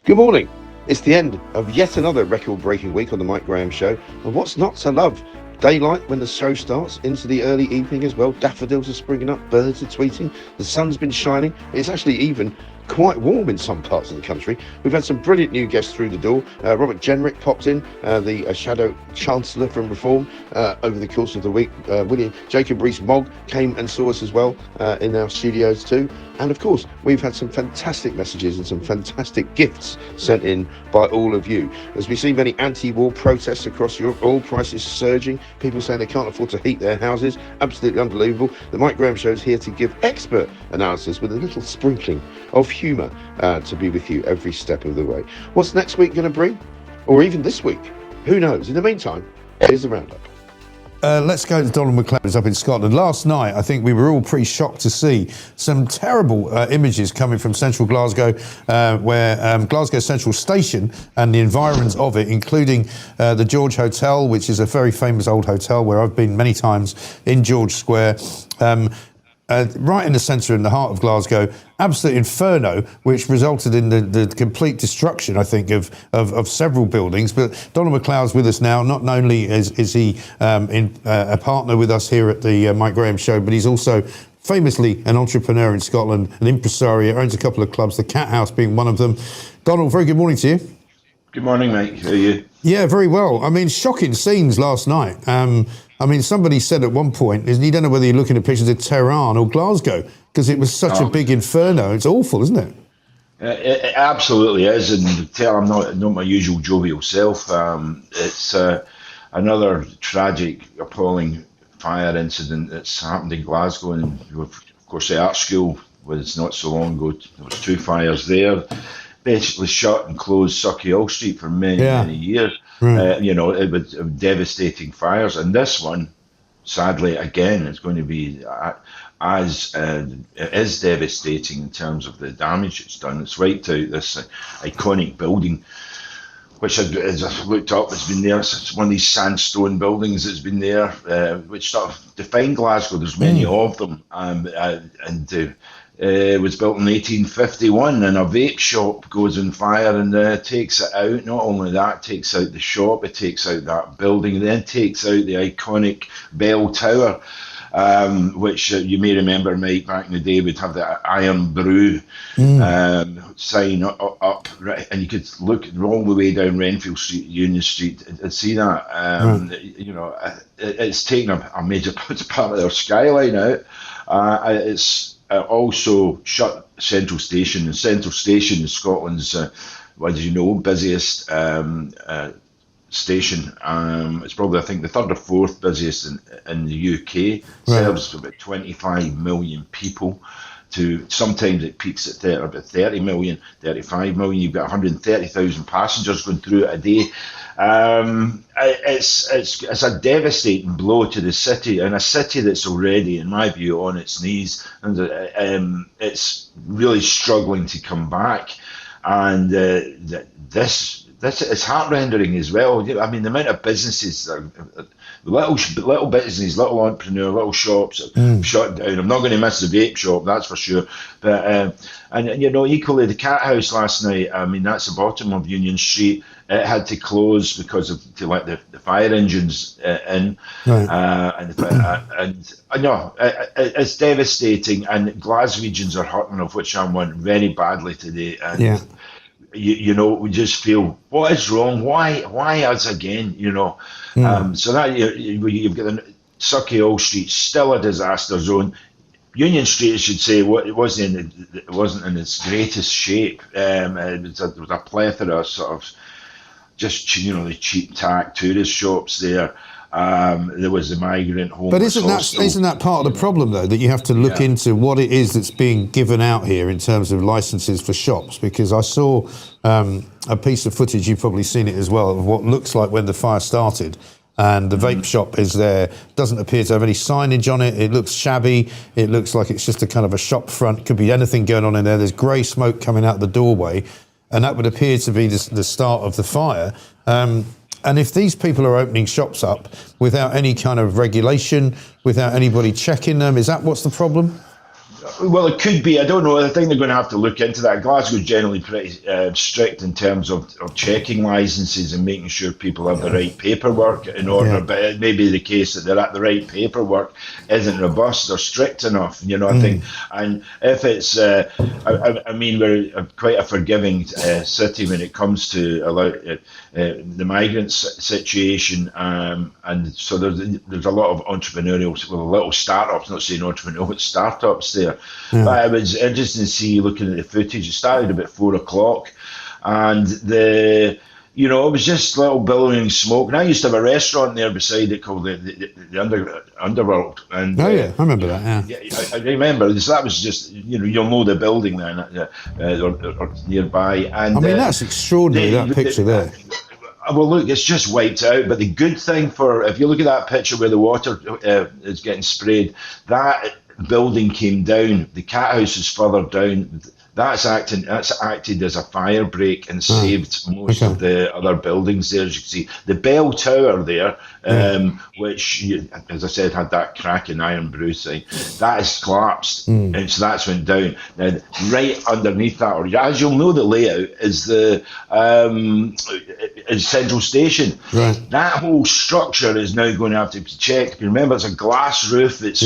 Good morning. It's the end of yet another record-breaking week on the Mike Graham Show. And what's not to love? Daylight when the show starts, into the early evening as well. Daffodils are springing up, birds are tweeting, the sun's been shining. It's actually even quite warm in some parts of the country. We've had some brilliant new guests through the door. Robert Jenrick popped in, the Shadow Chancellor from Reform, over the course of the week. Jacob Rees-Mogg came and saw us as well in our studios too. And of course, we've had some fantastic messages and some fantastic gifts sent in by all of you. As we see many anti-war protests across Europe, oil prices surging, people saying they can't afford to heat their houses. Absolutely unbelievable. The Mike Graham Show is here to give expert analysis with a little sprinkling of humour to be with you every step of the way. What's next week going to bring? Or even this week? Who knows? In the meantime, here's the roundup. Let's go to Donald McLeod's up in Scotland. Last night, I think we were all pretty shocked to see some terrible images coming from central Glasgow, where Glasgow Central Station and the environs of it, including the George Hotel, which is a very famous old hotel where I've been many times in George Square. Right in the centre, in the heart of Glasgow, absolute inferno, which resulted in the complete destruction, I think, of several buildings. But Donald McLeod's with us now. Not only is he a partner with us here at the Mike Graham Show, but he's also famously an entrepreneur in Scotland, an impresario, owns a couple of clubs, the Cat House being one of them. Donald, very good morning to you. Good morning, mate. How are you? Yeah, very well. I mean, shocking scenes last night. I mean, somebody said at one point, you don't know whether you're looking at pictures of Tehran or Glasgow, because it was such a big inferno. It's awful, isn't it? It absolutely is, and I'm not my usual jovial self. It's another tragic, appalling fire incident that's happened in Glasgow, and of course the art school was not so long ago. There was 2 fires there, basically shut and closed Sauchiehall Street for many years. Right. It was devastating fires, and this one, sadly, again, is going to be as devastating in terms of the damage it's done. It's wiped out this iconic building, which, as I looked up, has been there. It's one of these sandstone buildings that's been there, which sort of define Glasgow. There's many of them, it was built in 1851, and a vape shop goes on fire and takes it out. Not only that, takes out the shop, it takes out that building, then takes out the iconic bell tower, which you may remember, Mike, back in the day, would have the Iron Brew sign up, right, and you could look all the way down Renfield Street, Union Street, and see that. It's taken a major part of their skyline out. It's also shut Central Station, and Central Station is Scotland's, as you know, busiest station. It's probably, I think, the 3rd or 4th busiest in the UK. Serves about 25 million people. Sometimes it peaks at about 30 million, 35 million. You've got 130,000 passengers going through it a day. It's a devastating blow to the city, and a city that's already, in my view, on its knees, and it's really struggling to come back. And this is heart-rendering as well. I mean, the amount of businesses, little businesses, little entrepreneurs, little shops shut down. I'm not going to miss the vape shop, that's for sure. But equally the Cat House last night. I mean, that's the bottom of Union Street. It had to close because to let the fire engines in, and I know it's devastating. And Glaswegians are hurting, of which I'm one, very badly today. And we just feel, what is wrong? Why us again? So that you've got the Sauchiehall Street, still a disaster zone. Union Street, I should say, it wasn't in its greatest shape. There was a plethora of sort of just the cheap tack tourist shops there. There was the migrant home. But isn't that part of the problem, though, that you have to look into what it is that's being given out here in terms of licences for shops? Because I saw a piece of footage, you've probably seen it as well, of what looks like when the fire started. And the vape shop is there, doesn't appear to have any signage on it. It looks shabby. It looks like it's just a kind of a shop front. Could be anything going on in there. There's grey smoke coming out the doorway. And that would appear to be the start of the fire. And if these people are opening shops up without any kind of regulation, without anybody checking them, is that what's the problem? Well, it could be. I don't know. I think they're going to have to look into that. Glasgow's generally pretty strict in terms of checking licenses and making sure people have the right paperwork in order. Yeah. But it may be the case that the right paperwork isn't robust or strict enough. I think. And if it's, I mean, we're quite a forgiving city when it comes to the migrant situation, and so there's a lot of entrepreneurial, little startups. Not saying entrepreneurial, but startups there. Yeah. But it was interesting to see, looking at the footage. It started about 4 o'clock, and it was just little billowing smoke. And I used to have a restaurant there beside it called the Underworld. And I remember that. Yeah, I remember. So that was just, you'll know the building there or nearby. And I mean, that's extraordinary. That picture there. Well, look, it's just wiped out. But the good thing if you look at that picture where the water is getting sprayed, that building came down. The cat house is further down. That's acted as a fire break and saved most of the other buildings there. As you can see, the bell tower there, which, as I said, had that cracking iron bruising, that has collapsed, and so that's went down. Now, right underneath that, or as you'll know, the layout is the Central Station. Right. That whole structure is now going to have to be checked. Remember, it's a glass roof. It's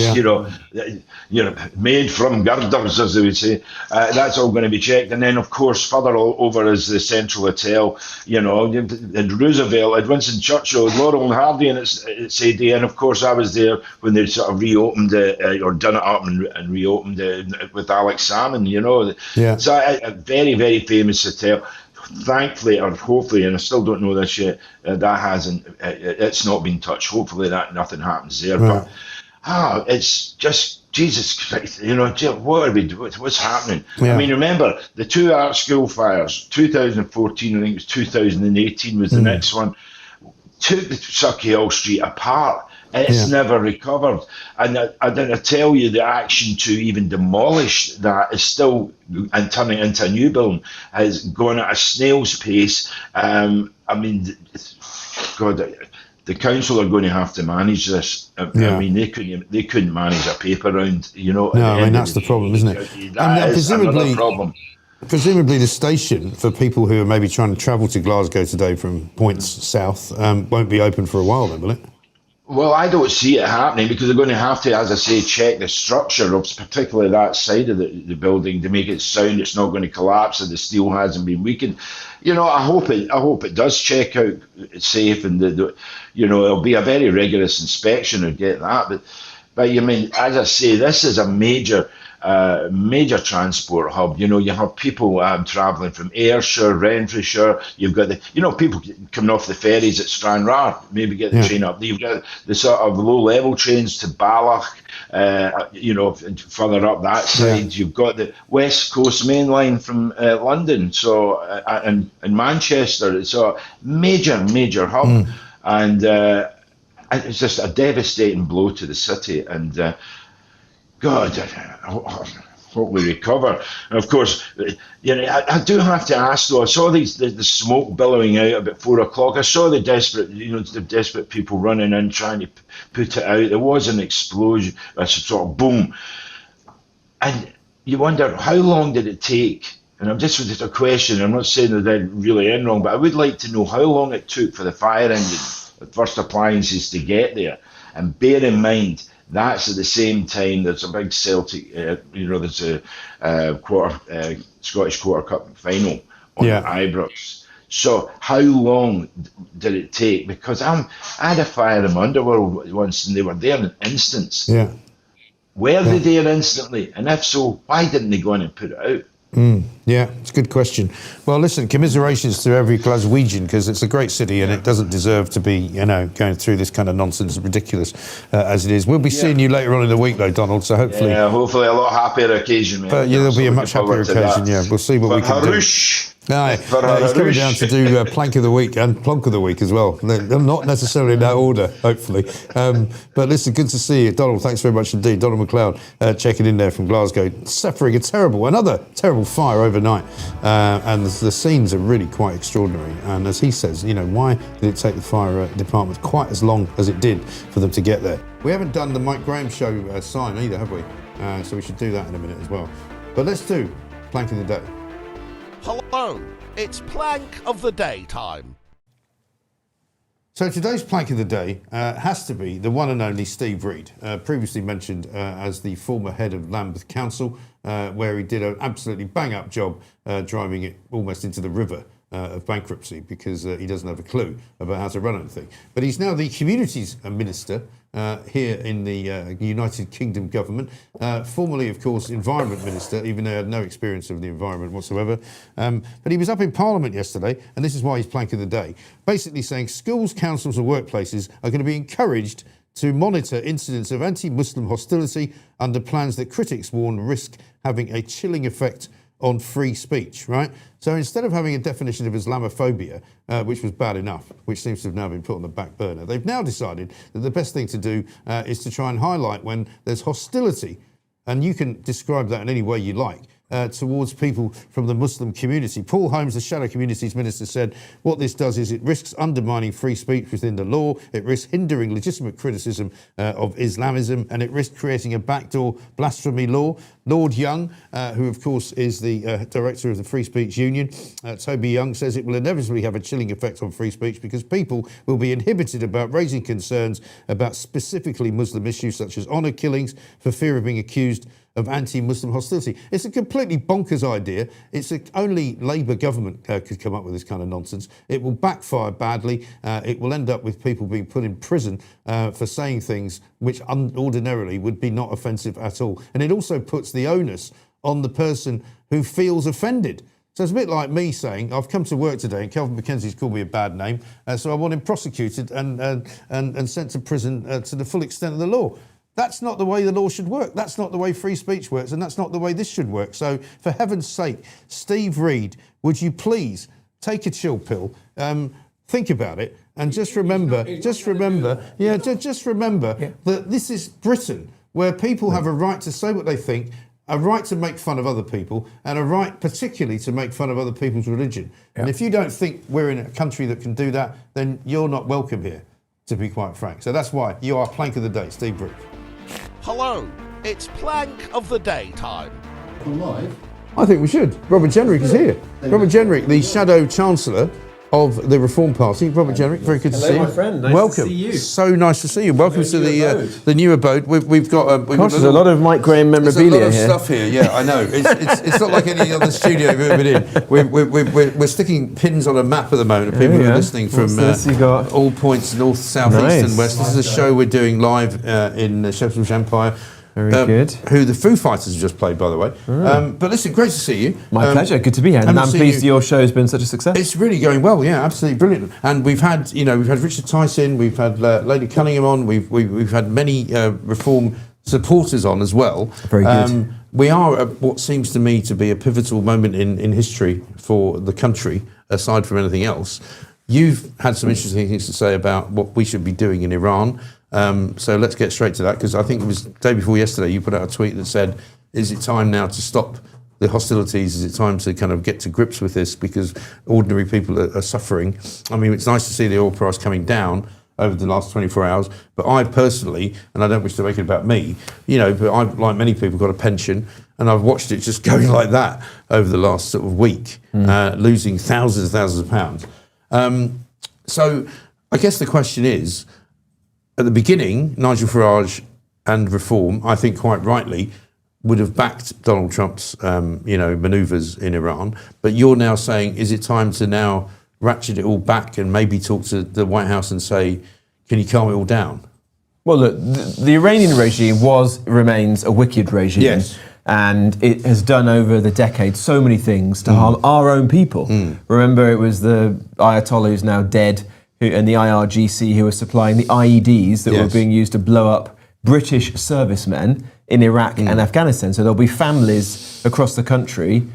made from girders, as they would say. That's all going to be checked. And then, of course, further over is the Central Hotel. And Roosevelt, had Winston Churchill, Laurel and Hardy, and it's AD. And of course, I was there when they sort of reopened it, or done it up and reopened it with Alex Salmon. Yeah. So a very, very famous hotel. Thankfully, or hopefully, and I still don't know this yet, that hasn't. It's not been touched. Hopefully, that nothing happens there. Right. But it's just. Jesus Christ, what are we doing? What's happening? Yeah. I mean, remember, the 2 art school fires, 2014, I think it was 2018 was the next one, took the Sucky Street apart. It's never recovered. And I tell you, the action to even demolish that is still, and turning it into a new building, has gone at a snail's pace. I mean, God, the council are going to have to manage this. I mean, they couldn't manage a paper round, No, I mean, that's the problem, isn't it? That is another problem. Presumably the station, for people who are maybe trying to travel to Glasgow today from points south, won't be open for a while then, will it? Well, I don't see it happening because they're going to have to, as I say, check the structure of particularly that side of the building to make it sound it's not going to collapse and the steel hasn't been weakened. I hope it does check out safe, and it'll be a very rigorous inspection to get that. But I mean, as I say, this is a major transport hub. You have people travelling from Ayrshire, Renfrewshire. You've got people coming off the ferries at Stranraer, maybe get the train up. You've got the sort of low-level trains to Ballach, further up that side. Yeah. You've got the West Coast Main Line from London, so and Manchester. It's a major hub, and it's just a devastating blow to the city. And God, I hope we recover. And of course, I do have to ask though. I saw the smoke billowing out about 4 o'clock. I saw the desperate people running in trying to put it out. There was an explosion, a sort of boom, and you wonder how long did it take. And I'm just a question. I'm not saying that they're really in wrong, but I would like to know how long it took for the fire engine, the first appliances, to get there. And bear in mind, that's at the same time there's a big Celtic, there's a Scottish Quarter Cup final on Ibrox. So how long did it take? Because I had a fire in Underworld once, and they were there in an instant. Yeah. Were they there instantly? And if so, why didn't they go in and put it out? Yeah, it's a good question. Well, listen, commiserations to every Glaswegian, because it's a great city and it doesn't deserve to be, going through this kind of nonsense, ridiculous as it is. We'll be seeing you later on in the week, though, Donald. So hopefully, hopefully a lot happier occasion. But there'll be a much happier occasion. Yeah, we'll see what we can do. No, he's coming down to do Plank of the Week and Plonk of the Week as well. Not necessarily in that order, hopefully. But listen, good to see you. Donald, thanks very much indeed. Donald McLeod checking in there from Glasgow, suffering another terrible fire overnight. And the scenes are really quite extraordinary. And as he says, why did it take the fire department quite as long as it did for them to get there? We haven't done the Mike Graham show sign either, have we? So we should do that in a minute as well. But let's do Plank of the Day. Hello, it's Plank of the Day time. So today's Plank of the Day has to be the one and only Steve Reed, previously mentioned as the former head of Lambeth Council, where he did an absolutely bang-up job driving it almost into the river of bankruptcy because he doesn't have a clue about how to run anything. But he's now the Communities Minister here in the United Kingdom government, formerly, of course, Environment Minister, even though he had no experience of the environment whatsoever. But he was up in Parliament yesterday, and this is why he's Plank of the Day, basically saying schools, councils and workplaces are going to be encouraged to monitor incidents of anti-Muslim hostility under plans that critics warn risk having a chilling effect on free speech, right? So instead of having a definition of Islamophobia, which was bad enough, which seems to have now been put on the back burner, they've now decided that the best thing to do is to try and highlight when there's hostility, and you can describe that in any way you like, towards people from the Muslim community. Paul Holmes, the Shadow Communities Minister, said what this does is it risks undermining free speech within the law, it risks hindering legitimate criticism of Islamism, and it risks creating a backdoor blasphemy law. Lord Young, who of course is the director of the Free Speech Union, Toby Young, says it will inevitably have a chilling effect on free speech because people will be inhibited about raising concerns about specifically Muslim issues such as honour killings for fear of being accused of anti-Muslim hostility. It's a completely bonkers idea. It's only Labour government could come up with this kind of nonsense. It will backfire badly. It will end up with people being put in prison for saying things which ordinarily would be not offensive at all. And it also puts the onus on the person who feels offended. So it's a bit like me saying, I've come to work today and Kelvin Mackenzie's called me a bad name, so I want him prosecuted and sent to prison to the full extent of the law. That's not the way the law should work. That's not the way free speech works, and that's not the way this should work. So, for heaven's sake, Steve Reed, would you please take a chill pill, think about it, and just remember that this is Britain, where people have a right to say what they think, a right to make fun of other people, and a right particularly to make fun of other people's religion. And if you don't think we're in a country that can do that, then you're not welcome here, to be quite frank. So that's why you are Plank of the Day, Steve Reed. Hello, it's Plank of the Day time. Live. I think we should. Robert Jenrick is here. Robert Jenrick, the Shadow Chancellor of the Reform Party. Robert Jenrick, very good to see you. Hello, my friend. Nice Welcome. to see you. So nice to see you. Welcome to the new abode. We've got. Gosh, there's a lot of Mike Graham memorabilia There's a lot of here. stuff here. Yeah, I know. It's not like any other studio we've ever been in. We're sticking pins on a map at the moment. People who are listening from all points, north, south, east, and west. This is a show we're doing live in Sheffield Empire. Very good. Who the Foo Fighters have just played, by the way. But listen, great to see you. My pleasure. Good to be here. And I'm pleased your show has been such a success. It's really going well. Yeah, absolutely brilliant. And we've had Richard Tyson, we've had Lady Cunningham on, we've had many Reform supporters on as well. Very good. We are at what seems to me to be a pivotal moment in history for the country, aside from anything else. You've had some interesting things to say about what we should be doing in Iran. So let's get straight to that, because I think it was the day before yesterday you put out a tweet that said, is it time now to stop the hostilities? Is it time to kind of get to grips with this, because ordinary people are suffering? I mean, it's nice to see the oil price coming down over the last 24 hours, but I personally, and I don't wish to make it about me, but I've, like many people, got a pension, and I've watched it just going like that over the last sort of week, losing thousands of pounds. So I guess the question is, at the beginning, Nigel Farage and Reform, I think quite rightly, would have backed Donald Trump's, manoeuvres in Iran. But you're now saying, is it time to now ratchet it all back and maybe talk to the White House and say, can you calm it all down? Well, look, the Iranian regime remains a wicked regime. Yes. And it has done over the decades so many things to harm our own people. Remember, it was the Ayatollah who's now dead, and the IRGC who were supplying the IEDs that were being used to blow up British servicemen in Iraq and Afghanistan. So there'll be families across the country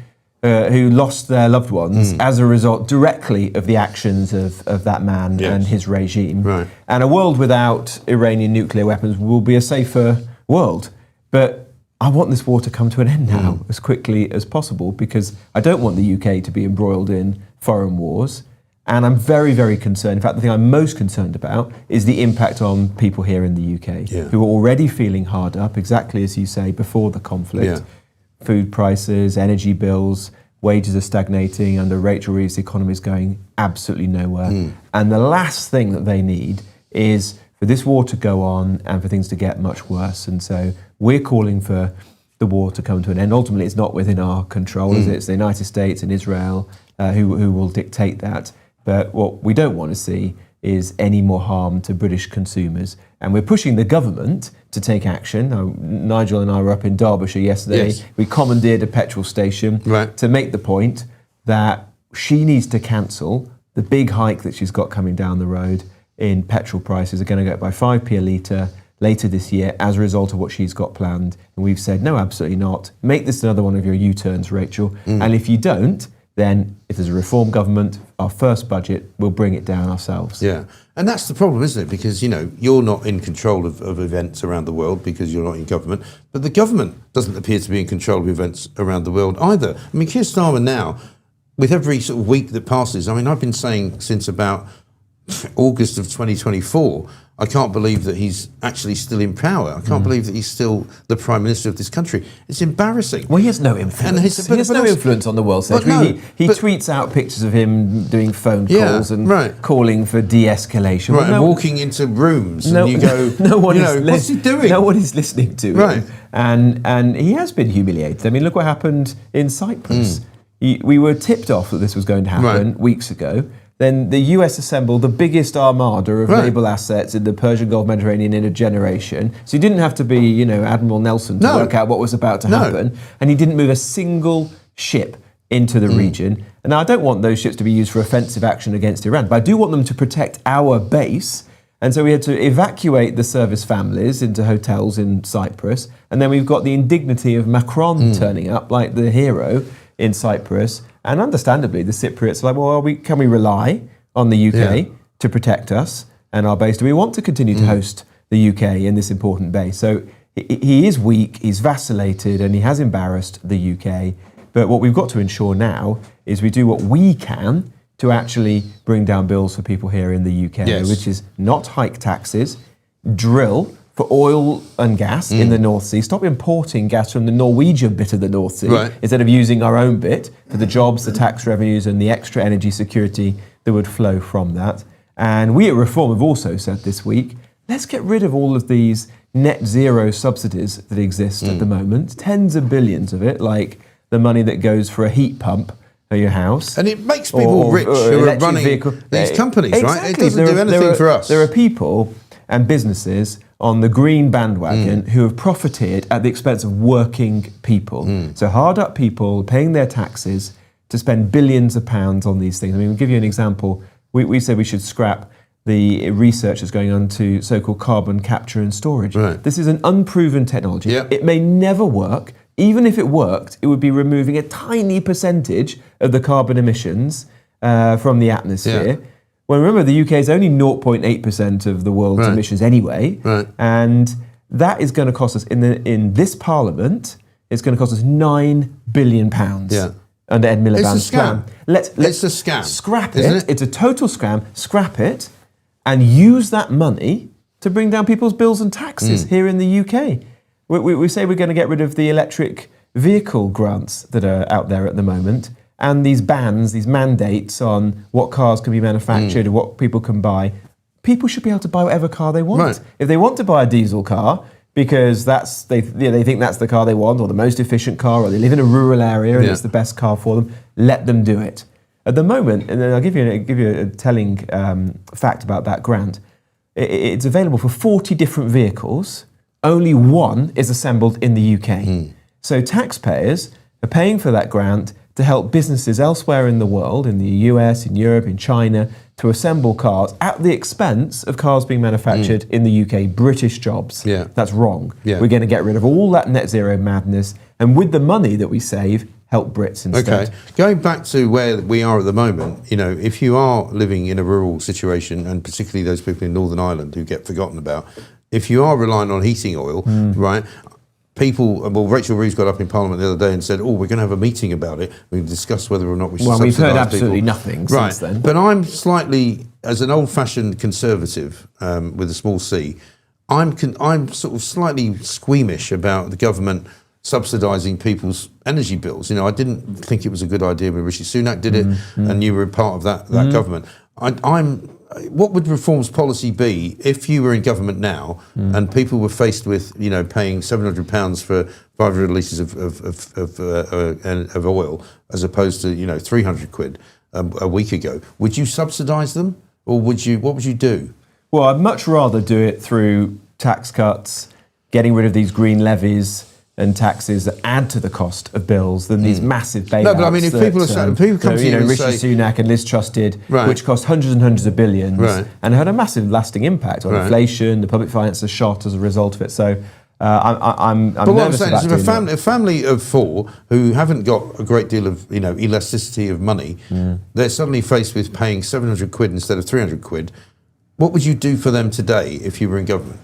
who lost their loved ones as a result directly of the actions of that man and his regime. Right. And a world without Iranian nuclear weapons will be a safer world. But I want this war to come to an end now as quickly as possible, because I don't want the UK to be embroiled in foreign wars. And I'm very, very concerned. In fact, the thing I'm most concerned about is the impact on people here in the UK who are already feeling hard up, exactly as you say, before the conflict. Food prices, energy bills, wages are stagnating. Under Rachel Reeves, the economy is going absolutely nowhere. And the last thing that they need is for this war to go on and for things to get much worse. And so we're calling for the war to come to an end. Ultimately, it's not within our control, is it? It's the United States and Israel who will dictate that. But what we don't want to see is any more harm to British consumers. And we're pushing the government to take action. Nigel and I were up in Derbyshire yesterday. Yes. We commandeered a petrol station to make the point that she needs to cancel the big hike that she's got coming down the road in petrol prices. Are going to go up by 5p a litre later this year as a result of what she's got planned. And we've said, no, absolutely not. Make this another one of your U-turns, Rachel. And if you don't, then if there's a reform government, our first budget, we'll bring it down ourselves. Yeah, and that's the problem, isn't it? Because, you're not in control of events around the world because you're not in government, but the government doesn't appear to be in control of events around the world either. I mean, Keir Starmer now, with every sort of week that passes, I've been saying since about August of 2024, I can't believe that he's actually still in power. I can't believe that he's still the Prime Minister of this country. It's embarrassing. Well, he has no influence. He has no influence on the world stage. He tweets out pictures of him doing phone calls and calling for de-escalation. Right, and walking into rooms and you go, what's he doing? No one is listening to him. And he has been humiliated. I mean, look what happened in Cyprus. We were tipped off that this was going to happen weeks ago. Then the US assembled the biggest armada of naval assets in the Persian Gulf Mediterranean in a generation. So he didn't have to be, Admiral Nelson to work out what was about to happen. And he didn't move a single ship into the region. And now I don't want those ships to be used for offensive action against Iran, but I do want them to protect our base. And so we had to evacuate the service families into hotels in Cyprus. And then we've got the indignity of Macron turning up like the hero in Cyprus. And understandably, the Cypriots are like, well, can we rely on the UK to protect us and our base? Do we want to continue to host the UK in this important base? So he is weak, he's vacillated, and he has embarrassed the UK. But what we've got to ensure now is we do what we can to actually bring down bills for people here in the UK, which is not hike taxes, drill for oil and gas in the North Sea. Stop importing gas from the Norwegian bit of the North Sea instead of using our own bit for the jobs, the tax revenues and the extra energy security that would flow from that. And we at Reform have also said this week, let's get rid of all of these net zero subsidies that exist at the moment, tens of billions of it, like the money that goes for a heat pump at your house. And it makes people rich who are running these companies, right? It doesn't do anything for us. There are people and businesses on the green bandwagon who have profited at the expense of working people. So hard up people paying their taxes to spend billions of pounds on these things. I mean, we'll give you an example. We said we should scrap the research that's going on to so-called carbon capture and storage. This is an unproven technology. It may never work. Even if it worked, it would be removing a tiny percentage of the carbon emissions from the atmosphere. Well, remember, the UK is only 0.8% of the world's emissions anyway, and that is going to cost us, in this Parliament, it's going to cost us £9 billion under Ed Miliband's plan. It's a scam. Scrap it. It's a total scam. Scrap it and use that money to bring down people's bills and taxes here in the UK. We say we're going to get rid of the electric vehicle grants that are out there at the moment, and these bans, these mandates on what cars can be manufactured and what people can buy. People should be able to buy whatever car they want. If they want to buy a diesel car because they think that's the car they want, or the most efficient car, or they live in a rural area and it's the best car for them, let them do it. At the moment, and then I'll give you a telling fact about that grant. It's available for 40 different vehicles. Only one is assembled in the UK. So taxpayers are paying for that grant to help businesses elsewhere in the world, in the US, in Europe, in China, to assemble cars at the expense of cars being manufactured in the UK, British jobs. That's wrong. We're going to get rid of all that net zero madness, and with the money that we save, help Brits instead. Okay, going back to where we are at the moment, if you are living in a rural situation, and particularly those people in Northern Ireland who get forgotten about, if you are relying on heating oil, right, Rachel Reeves got up in Parliament the other day and said, we're going to have a meeting about it. We can discuss whether or not we should Well, we've heard subsidise absolutely people. nothing since then. But I'm slightly, as an old-fashioned conservative with a small c, I'm sort of slightly squeamish about the government subsidising people's energy bills. I didn't think it was a good idea when Rishi Sunak did it, and you were part of that government. What would reforms policy be if you were in government now and people were faced with, paying £700 for 500 litres of oil as opposed to, 300 quid a week ago? Would you subsidise them, or what would you do? Well, I'd much rather do it through tax cuts, getting rid of these green levies and taxes that add to the cost of bills than these massive bailouts. No, but I mean, if people come to you and Rishi say, Sunak and Liz Truss did, Right. which cost hundreds and hundreds of billions, Right. and had a massive lasting impact on Right. inflation, the public finances are shot as a result of it. So I'm but what I'm nervous saying about is, doing if that. a family of four who haven't got a great deal of elasticity of money, they're suddenly faced with paying 700 quid instead of 300 quid. What would you do for them today if you were in government?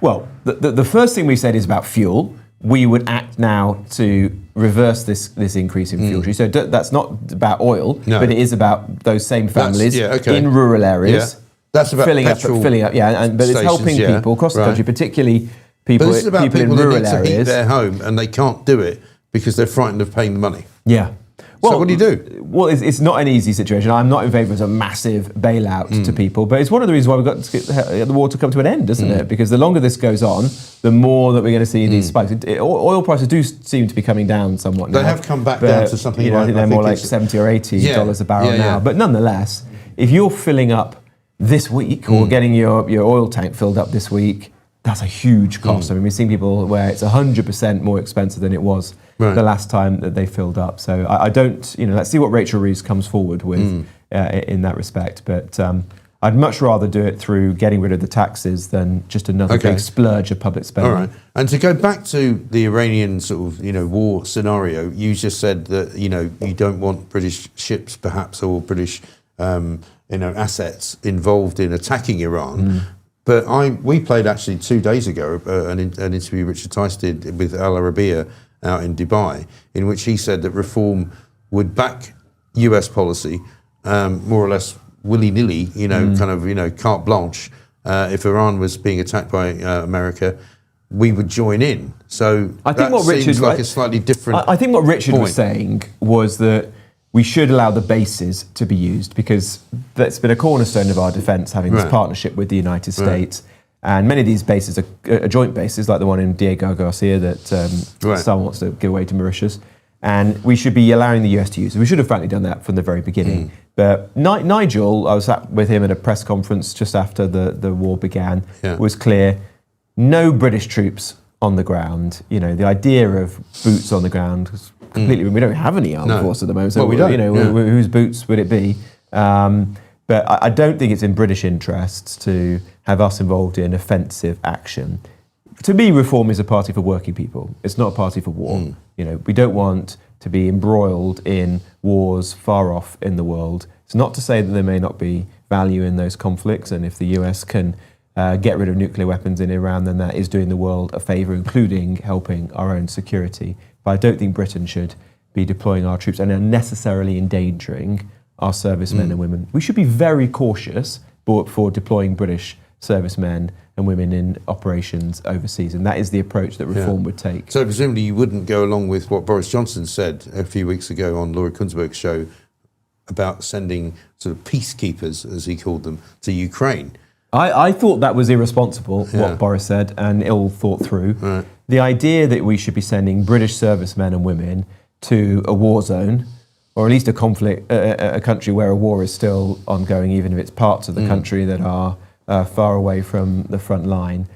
Well, the first thing we said is about fuel. We would act now to reverse this increase in fuel. So that's not about oil, No. but it is about those same families in rural areas. Yeah. That's about filling petrol up, but it's helping stations, people across the Right. country, particularly people, But this is about people in people that rural need to heat areas. their home and they can't do it because they're frightened of paying the money. Yeah. So what do you do? Well, it's not an easy situation. I'm not in favour of a massive bailout to people, but it's one of the reasons why we've got to get the war to come to an end, isn't it? Because the longer this goes on, the more that we're going to see these spikes. Oil prices do seem to be coming down somewhat now. They have come back down to something I think they're more like it's- $70 or $80 a barrel Yeah, now. yeah. But nonetheless, if you're filling up this week or getting your oil tank filled up this week, that's a huge cost. I mean, we've seen people where it's 100% more expensive than it was Right. the last time that they filled up. So I don't, let's see what Rachel Rees comes forward with in that respect. But I'd much rather do it through getting rid of the taxes than just another Okay. big splurge of public spending. All right. And to go back to the Iranian sort of, war scenario, you just said that, you don't want British ships perhaps or British, assets involved in attacking Iran. But we played actually 2 days ago an interview Richard Tice did with Al Arabiya out in Dubai, in which he said that reform would back US policy more or less willy-nilly, carte blanche. If Iran was being attacked by America, we would join in. So I think what seems Richard, like a slightly different I think what Richard point. was saying was that we should allow the bases to be used because that's been a cornerstone of our defence, having this Right. partnership with the United States. And many of these bases are joint bases, like the one in Diego Garcia that Right. someone wants to give away to Mauritius. And we should be allowing the US to use it. We should have frankly done that from the very beginning. But Nigel, I was sat with him at a press conference just after the war began, was clear, no British troops on the ground. The idea of boots on the ground was completely, we don't have any armed force at the moment. So Well, we don't, whose boots would it be? But I don't think it's in British interests to have us involved in offensive action. To me, Reform is a party for working people. It's not a party for war. We don't want to be embroiled in wars far off in the world. It's not to say that there may not be value in those conflicts, and if the US can get rid of nuclear weapons in Iran, then that is doing the world a favour, including helping our own security. But I don't think Britain should be deploying our troops and unnecessarily endangering our servicemen and women. We should be very cautious for deploying British servicemen and women in operations overseas, and that is the approach that Reform would take. So presumably you wouldn't go along with what Boris Johnson said a few weeks ago on Laura Kunzberg's show about sending sort of peacekeepers, as he called them, to Ukraine. I thought that was irresponsible, what Boris said, and ill thought through. Right. The idea that we should be sending British servicemen and women to a war zone, or at least a conflict, a country where a war is still ongoing, even if it's parts of the country that are far away from the front line,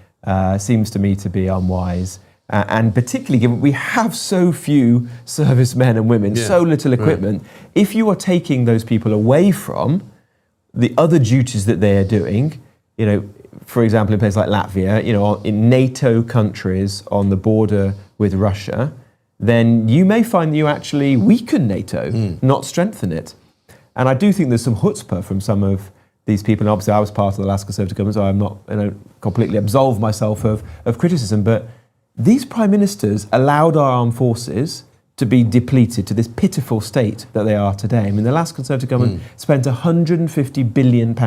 seems to me to be unwise. And particularly given we have so few servicemen and women, so little equipment, if you are taking those people away from the other duties that they are doing, for example, in places like Latvia, in NATO countries on the border with Russia, then you may find that you actually weaken NATO, not strengthen it. And I do think there's some chutzpah from some of these people. And obviously I was part of the last Conservative government, so I'm not completely absolve myself of criticism, but these prime ministers allowed our armed forces to be depleted to this pitiful state that they are today. I mean, the last Conservative government spent £150 billion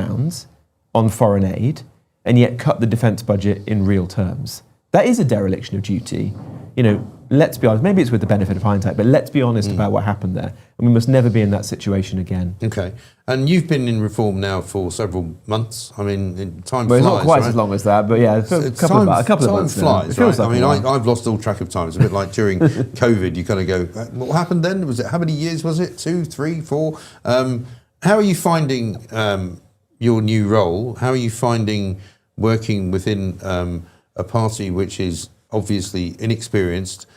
on foreign aid and yet cut the defence budget in real terms. That is a dereliction of duty. You know, let's be honest, maybe it's with the benefit of hindsight, but let's be honest about what happened there. And we must never be in that situation again. Okay. And you've been in reform now for several months. I mean, time Well, flies, it's not quite right? as long as that, but yeah, a couple of months. Time flies, right? Like I mean, I've lost all track of time. It's a bit like during COVID, you kind of go, what happened then? Was it, how many years was it? 2, 3, 4? How are you finding your new role? How are you finding working within a party which is obviously inexperienced,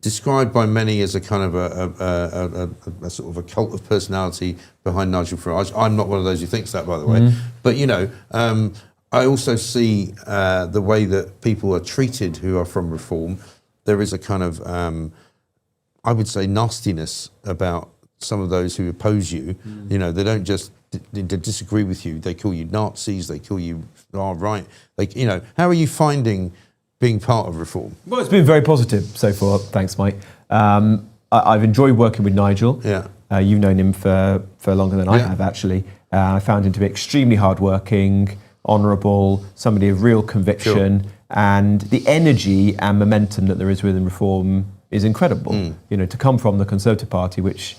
described by many as a kind of a sort of a cult of personality behind Nigel Farage? I'm not one of those who thinks that, by the way. But, you know, I also see the way that people are treated who are from Reform. There is a kind of, I would say, nastiness about some of those who oppose you. You know, they don't just disagree with you. They call you Nazis. They call you right. Like, you know, how are you finding being part of Reform? Well, it's been very positive so far. Thanks, Mike. I've enjoyed working with Nigel. Yeah. You've known him for longer than I have, actually. I found him to be extremely hardworking, honourable, somebody of real conviction, and the energy and momentum that there is within Reform is incredible. You know, to come from the Conservative Party, which,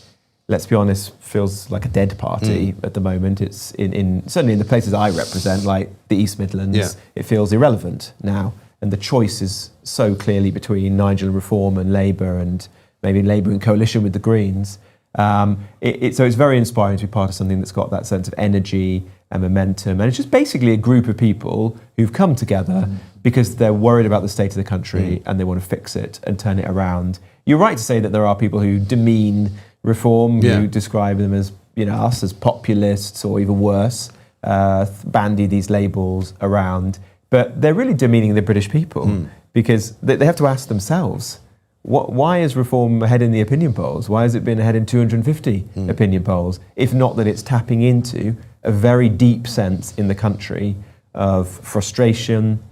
let's be honest, feels like a dead party at the moment. It's certainly in the places I represent, like the East Midlands, it feels irrelevant now. And the choice is so clearly between Nigel and Reform and Labour, and maybe Labour in coalition with the Greens. So it's very inspiring to be part of something that's got that sense of energy and momentum. And it's just basically a group of people who've come together because they're worried about the state of the country and they want to fix it and turn it around. You're right to say that there are people who demean Reform, who describe them as, you know, us as populists or even worse, bandy these labels around. But they're really demeaning the British people because they have to ask themselves, why is Reform ahead in the opinion polls? Why has it been ahead in 250 opinion polls? If not that it's tapping into a very deep sense in the country of frustration,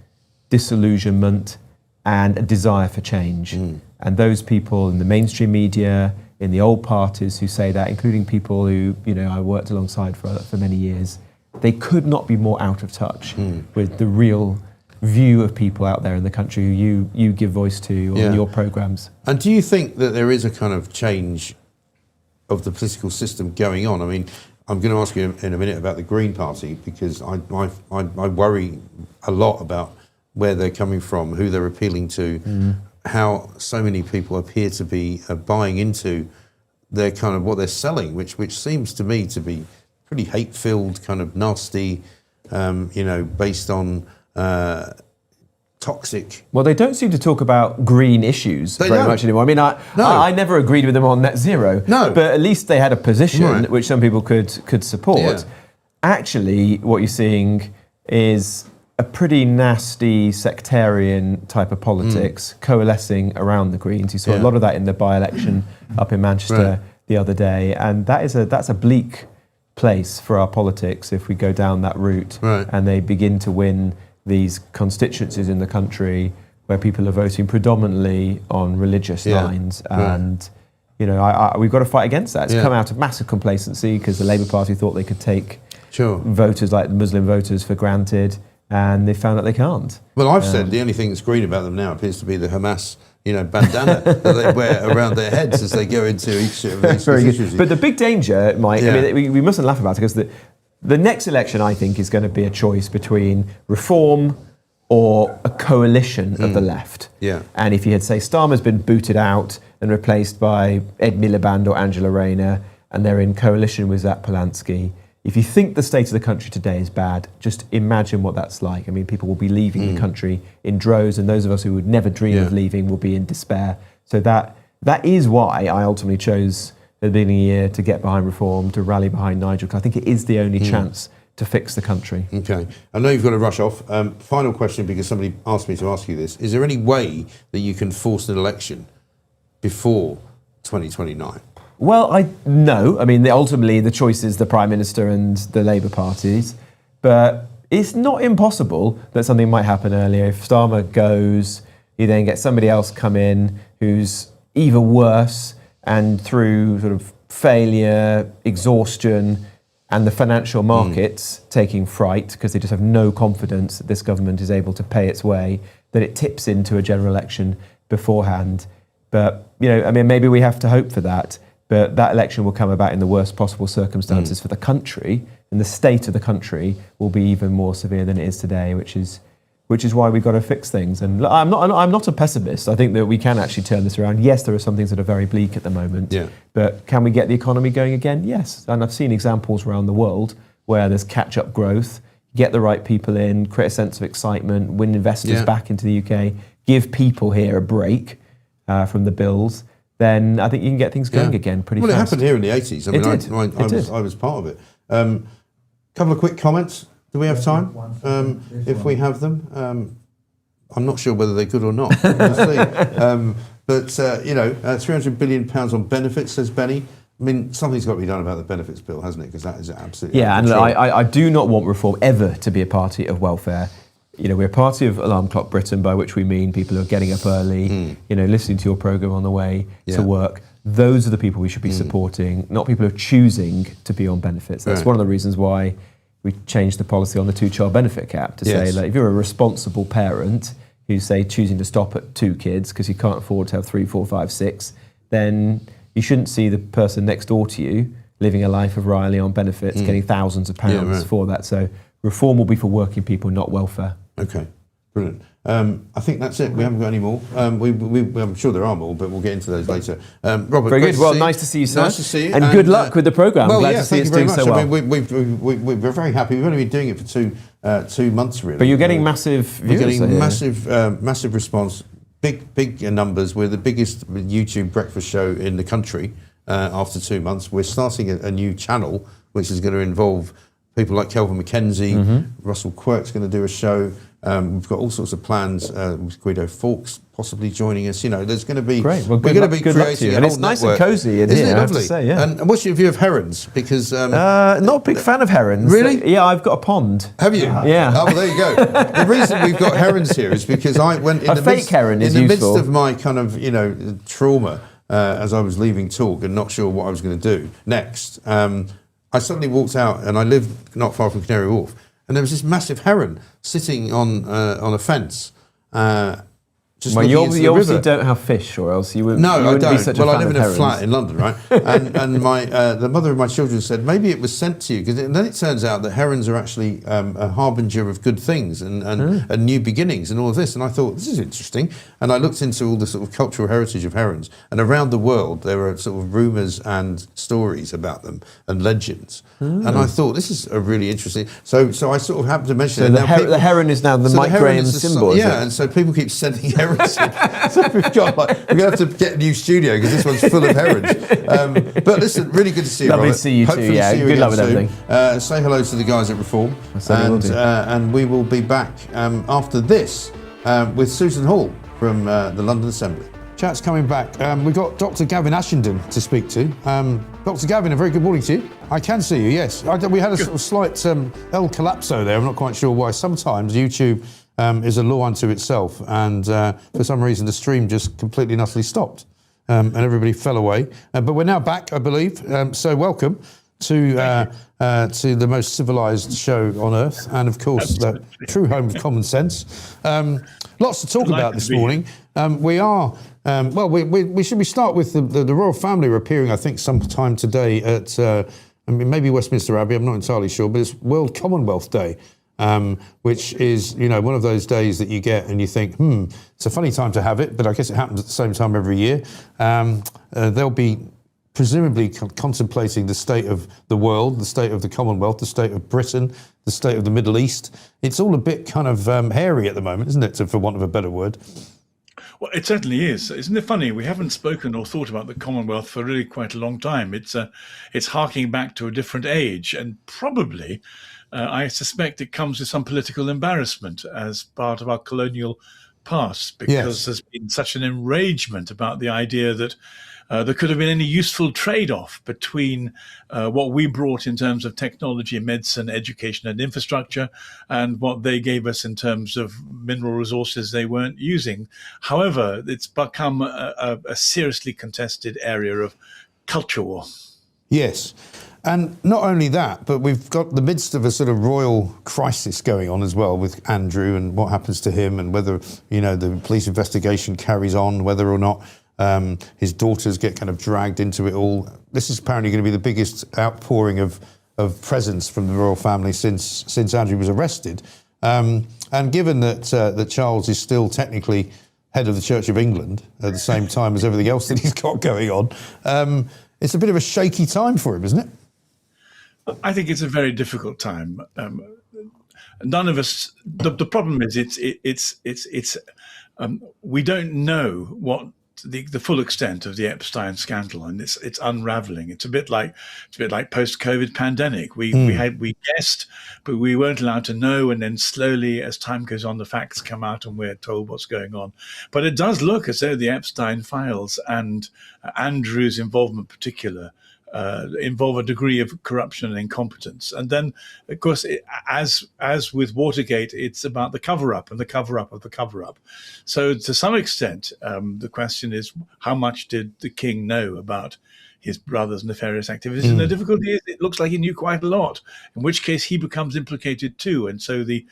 disillusionment, and a desire for change. And those people in the mainstream media, in the old parties who say that, including people who, you know, I worked alongside for many years, they could not be more out of touch with the real view of people out there in the country who you give voice to on your programmes. And do you think that there is a kind of change of the political system going on? I mean, I'm going to ask you in a minute about the Green Party, because I worry a lot about where they're coming from, who they're appealing to, how so many people appear to be buying into their kind of what they're selling, which seems to me to be pretty hate-filled, kind of nasty, you know, based on toxic. Well, they don't seem to talk about green issues very much anymore. I mean, I never agreed with them on net zero, but at least they had a position which some people could support. Actually, what you're seeing is a pretty nasty sectarian type of politics coalescing around the Greens. You saw a lot of that in the by-election up in Manchester the other day, and that's a bleak place for our politics if we go down that route and they begin to win these constituencies in the country where people are voting predominantly on religious lines. And you know, we've got to fight against that. It's come out of massive complacency because the Labour Party thought they could take voters like the Muslim voters for granted, and they found that they can't. Well, I've said the only thing that's green about them now appears to be the Hamas, you know, bandana that they wear around their heads as they go into each of these issues. But the big danger, Mike, I mean, we mustn't laugh about it, because the next election, I think, is going to be a choice between Reform or a coalition of the left. And if you had, say, Starmer's been booted out and replaced by Ed Miliband or Angela Rayner, and they're in coalition with Zach Polanski, if you think the state of the country today is bad, just imagine what that's like. I mean, people will be leaving the country in droves, and those of us who would never dream of leaving will be in despair. So that is why I ultimately chose at the beginning of the year to get behind Reform, to rally behind Nigel, because I think it is the only chance to fix the country. Okay. I know you've got to rush off. Final question, because somebody asked me to ask you this. Is there any way that you can force an election before 2029? Well, no. I mean, ultimately the choice is the Prime Minister and the Labour parties, but it's not impossible that something might happen earlier. If Starmer goes, You then get somebody else come in who's even worse, and through sort of failure, exhaustion, and the financial markets taking fright because they just have no confidence that this government is able to pay its way, that it tips into a general election beforehand. But, maybe we have to hope for that, but that election will come about in the worst possible circumstances for the country, and the state of the country will be even more severe than it is today, which is why we've got to fix things. And I'm not a pessimist. I think that we can actually turn this around. Yes, there are some things that are very bleak at the moment, but can we get the economy going again? Yes. And I've seen examples around the world where there's catch-up growth, get the right people in, create a sense of excitement, win investors back into the UK, give people here a break from the bills, then I think you can get things going again pretty fast. Well, it happened here in the 80s. I was part of it. Couple of quick comments. Do we have time? If we have them, I'm not sure whether they're good or not. We'll see. But 300 billion pounds on benefits, says Benny. I mean, something's got to be done about the benefits bill, hasn't it? Because that is absolutely and I do not want reform ever to be a party of welfare. We're a party of Alarm Clock Britain, by which we mean people who are getting up early, listening to your programme on the way to work. Those are the people we should be supporting, not people who are choosing to be on benefits. That's one of the reasons why we changed the policy on the 2-child benefit cap to say, like, if you're a responsible parent who's, say, choosing to stop at 2 kids because you can't afford to have 3, 4, 5, 6, then you shouldn't see the person next door to you living a life of Riley on benefits, getting thousands of pounds for that. So reform will be for working people, not welfare. Okay, brilliant. I think that's it. We haven't got any more. I'm sure there are more, but we'll get into those later. Robert, very good. Well, nice to see you, sir. Nice to see you. And good luck with the programme. Well, Glad to see thank you very much. So well. We're very happy. We've only been doing it for 2 months, really. But you're getting massive views. We're getting massive response, big numbers. We're the biggest YouTube breakfast show in the country after 2 months. We're starting a new channel, which is going to involve people like Kelvin McKenzie. Russell Quirk's going to do a show. We've got all sorts of plans with Guido Fawkes possibly joining us. There's going to be great. Well, we're going to be creating and it's nice and cosy in Isn't here. it lovely? I have to say, yeah. And what's your view of herons? Because not a big fan of herons. Really? Yeah, I've got a pond. Have you? Yeah. Oh, well, there you go. The reason we've got herons here is because I went in the midst of my kind of trauma as I was leaving talk and not sure what I was going to do next. I suddenly walked out, and I live not far from Canary Wharf, and there was this massive heron sitting on a fence. You obviously don't have fish, or else you wouldn't. No, you wouldn't I don't. Be such Well, a fan I live in of a herons. flat in London, right? and the mother of my children said maybe it was sent to you, because then it turns out that herons are actually a harbinger of good things and new beginnings and all of this. And I thought, this is interesting. And I looked into all the sort of cultural heritage of herons, and around the world there are sort of rumours and stories about them and legends. And I thought, this is a really interesting. So I sort of happened to mention it. So the heron is now the Mike Graham symbol. And so people keep sending herons in. So we're going to have to get a new studio because this one's full of herons. But listen, really good to see you, Lovely Robert. to see you Hopefully too. Yeah, see you good again luck with soon. everything. Say hello to the guys at Reform. And we will be back after this with Susan Hall from the London Assembly. Chat's coming back. We've got Dr. Gavin Ashenden to speak to. Dr. Gavin, a very good morning to you. I can see you, yes. We had a sort of slight El Collapso there. I'm not quite sure why. Sometimes YouTube is a law unto itself, and for some reason the stream just completely and utterly stopped, and everybody fell away. But we're now back, I believe. So welcome to the most civilised show on earth, and of course the true home of common sense. Lots to talk about this morning. We are. We should start with the royal family are appearing, I think, sometime today at maybe Westminster Abbey. I'm not entirely sure, but it's World Commonwealth Day. Which is, one of those days that you get and you think, it's a funny time to have it, but I guess it happens at the same time every year. They'll be presumably contemplating the state of the world, the state of the Commonwealth, the state of Britain, the state of the Middle East. It's all a bit kind of hairy at the moment, isn't it, for want of a better word? Well, it certainly is. Isn't it funny? We haven't spoken or thought about the Commonwealth for really quite a long time. It's harking back to a different age, and probably, I suspect it comes with some political embarrassment as part of our colonial past, because there's been such an enragement about the idea that there could have been any useful trade-off between what we brought in terms of technology, medicine, education, and infrastructure, and what they gave us in terms of mineral resources they weren't using. However, it's become a seriously contested area of culture war. Yes. And not only that, but we've got the midst of a sort of royal crisis going on as well with Andrew and what happens to him, and whether, the police investigation carries on, whether or not his daughters get kind of dragged into it all. This is apparently going to be the biggest outpouring of presents from the royal family since Andrew was arrested. And given that Charles is still technically head of the Church of England at the same time as everything else that he's got going on, it's a bit of a shaky time for him, isn't it? I think it's a very difficult time. None of us. The problem is we don't know what the full extent of the Epstein scandal, and it's unraveling. It's a bit like post-COVID pandemic. We guessed, but we weren't allowed to know. And then slowly, as time goes on, the facts come out, and we're told what's going on. But it does look as though the Epstein files and Andrew's involvement, in particular, involve a degree of corruption and incompetence. And then, of course, as with Watergate, it's about the cover-up and the cover-up of the cover-up. So to some extent, the question is, how much did the king know about his brother's nefarious activities? And the difficulty is, it looks like he knew quite a lot, in which case he becomes implicated too. And so the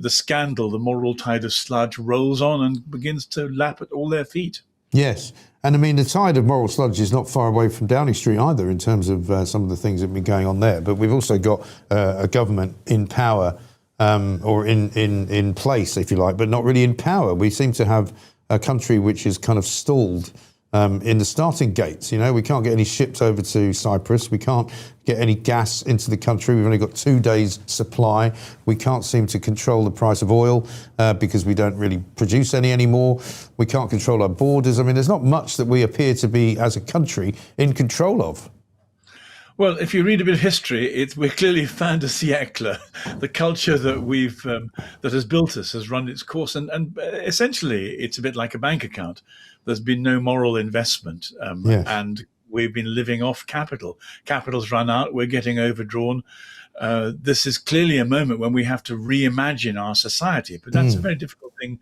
scandal, the moral tide of sludge rolls on and begins to lap at all their feet. Yes. And I mean, the tide of moral sludge is not far away from Downing Street either, in terms of some of the things that have been going on there. But we've also got a government in power, or in place, if you like, but not really in power. We seem to have a country which is kind of stalled in the starting gates. We can't get any ships over to Cyprus. We can't get any gas into the country. We've only got 2 days supply. We can't seem to control the price of oil because we don't really produce any anymore. We can't control our borders. I mean, there's not much that we appear to be, as a country, in control of. Well, if you read a bit of history, we're clearly fin de siècle. The culture that that has built us has run its course, and essentially it's a bit like a bank account. There's been no moral investment, and we've been living off capital. Capital's run out. We're getting overdrawn. This is clearly a moment when we have to reimagine our society, but that's a very difficult thing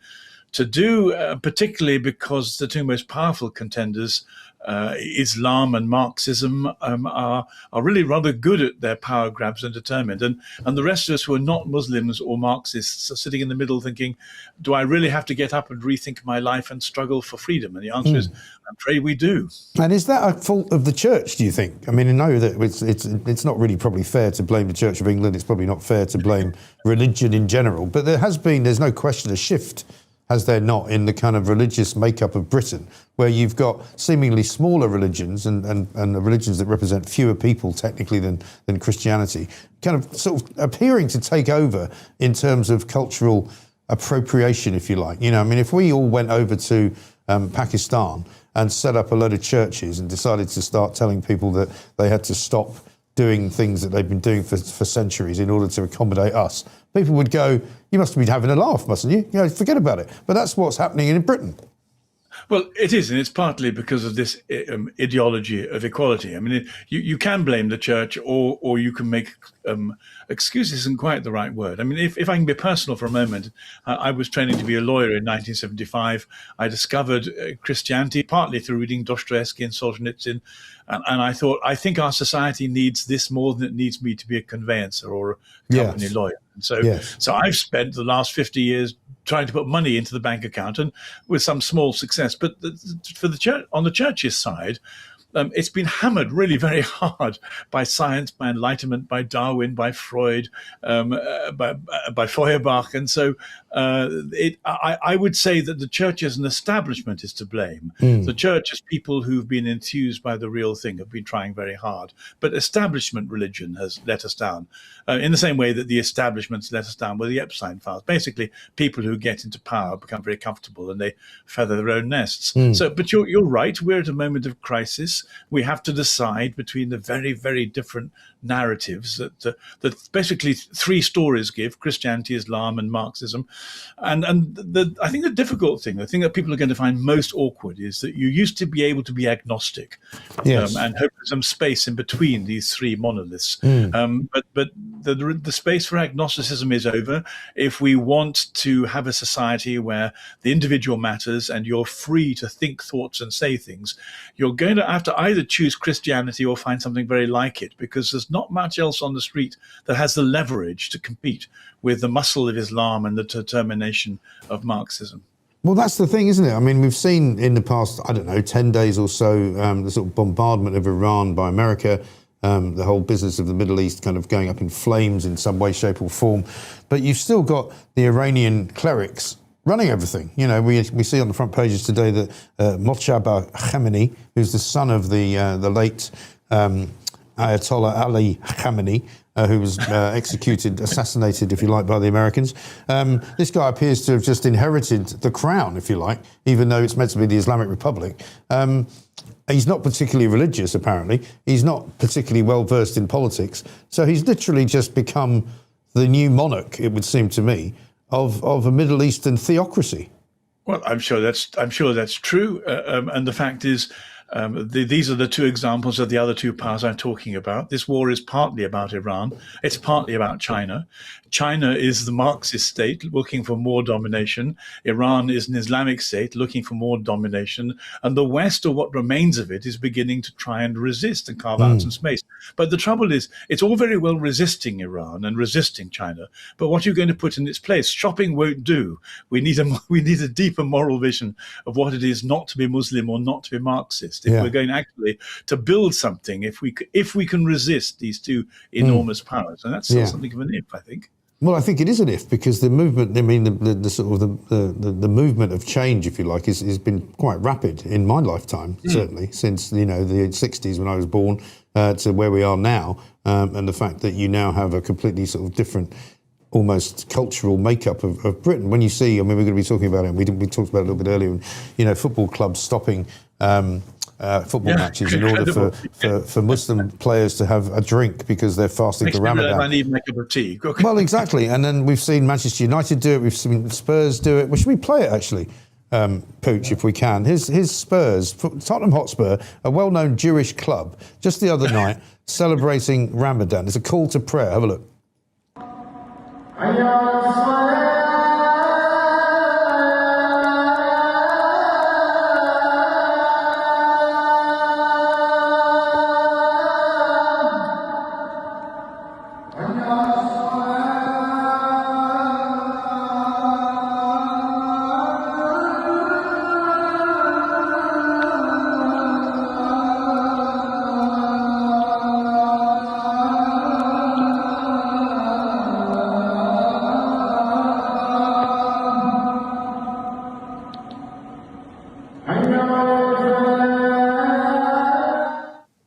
to do, particularly because the two most powerful contenders, Islam and Marxism, are really rather good at their power grabs and determined. And the rest of us who are not Muslims or Marxists are sitting in the middle thinking, do I really have to get up and rethink my life and struggle for freedom? And the answer is, I'm afraid we do. And is that a fault of the church, do you think? I mean, I know that it's not really probably fair to blame the Church of England. It's probably not fair to blame religion in general. But there's no question, a shift, has there not, in the kind of religious makeup of Britain, where you've got seemingly smaller religions and religions that represent fewer people technically than Christianity, kind of sort of appearing to take over in terms of cultural appropriation, if you like. I mean, if we all went over to Pakistan and set up a load of churches and decided to start telling people that they had to stop doing things that they've been doing for centuries in order to accommodate us, people would go, you must be having a laugh, mustn't you? Forget about it. But that's what's happening in Britain. Well, it is, and it's partly because of this ideology of equality. I mean, you can blame the church, or you can make excuses. Isn't quite the right word. I mean, if I can be personal for a moment, I was training to be a lawyer in 1975. I discovered Christianity partly through reading Dostoevsky and Solzhenitsyn, and I thought, I think our society needs this more than it needs me to be a conveyancer or a company lawyer. And so I've spent the last 50 years trying to put money into the bank account, and with some small success. But for the church, on the church's side, it's been hammered really very hard by science, by Enlightenment, by Darwin, by Freud, by Feuerbach. And so I would say that the church as an establishment is to blame. The church as people who've been enthused by the real thing have been trying very hard. But establishment religion has let us down, in the same way that the establishments let us down with the Epstein files. Basically, people who get into power become very comfortable and they feather their own nests. But you're right. We're at a moment of crisis. this. We have to decide between the very, very different narratives that basically three stories give: Christianity, Islam, and Marxism. And I think the difficult thing, the thing that people are going to find most awkward, is that you used to be able to be agnostic, Yes. and hope for some space in between these three monoliths. But the space for agnosticism is over. If we want to have a society where the individual matters and you're free to think thoughts and say things, you're going to have to either choose Christianity or find something very like it, because there's not much else on the street that has the leverage to compete with the muscle of Islam and the determination of Marxism. Well, that's the thing, isn't it? I mean, we've seen in the past, 10 days or so, the sort of bombardment of Iran by America, the whole business of the Middle East kind of going up in flames in some way, shape or form. But you've still got the Iranian clerics running everything. You know, we see on the front pages today that Mojtaba Khamenei, who's the son of the late Ayatollah Ali Khamenei, who was assassinated, if you like, by the Americans. This guy appears to have just inherited the crown, if you like, even though it's meant to be the Islamic Republic. He's not particularly religious, apparently. He's not particularly well-versed in politics. So he's literally just become the new monarch, it would seem to me, of a Middle Eastern theocracy. Well, I'm sure that's true. And the fact is, these are the two examples of the other two powers I'm talking about. This war is partly about Iran. It's partly about China. China is the Marxist state looking for more domination. Iran is an Islamic state looking for more domination. And the West, or what remains of it, is beginning to try and resist and carve out some space. But the trouble is, it's all very well resisting Iran and resisting China. But what are you going to put in its place? Shopping won't do. We need a deeper moral vision of what it is not to be Muslim or not to be Marxist. If we're going actually to build something, if we can resist these two enormous powers. And that's still something of an if, I think. Well, I think it is an if, because the movement, I mean, the sort of the movement of change, if you like, has been quite rapid in my lifetime, certainly, since, the 60s when I was born to where we are now. And the fact that you now have a completely sort of different, almost cultural makeup of Britain. When you see, I mean, we're going to be talking about it, we talked about it a little bit earlier, football clubs stopping football matches in order for Muslim players to have a drink because they're fasting for Ramadan. I need to make a cup of tea. Okay. Well, exactly. And then we've seen Manchester United do it. We've seen Spurs do it. Well, should we play it, actually, Pooch, if we can? His Spurs, Tottenham Hotspur, a well-known Jewish club, just the other night, celebrating Ramadan. It's a call to prayer. Have a look.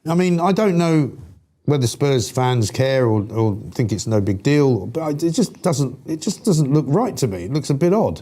I mean, I don't know whether Spurs fans care or think it's no big deal, but it just doesn't look right to me. It looks a bit odd.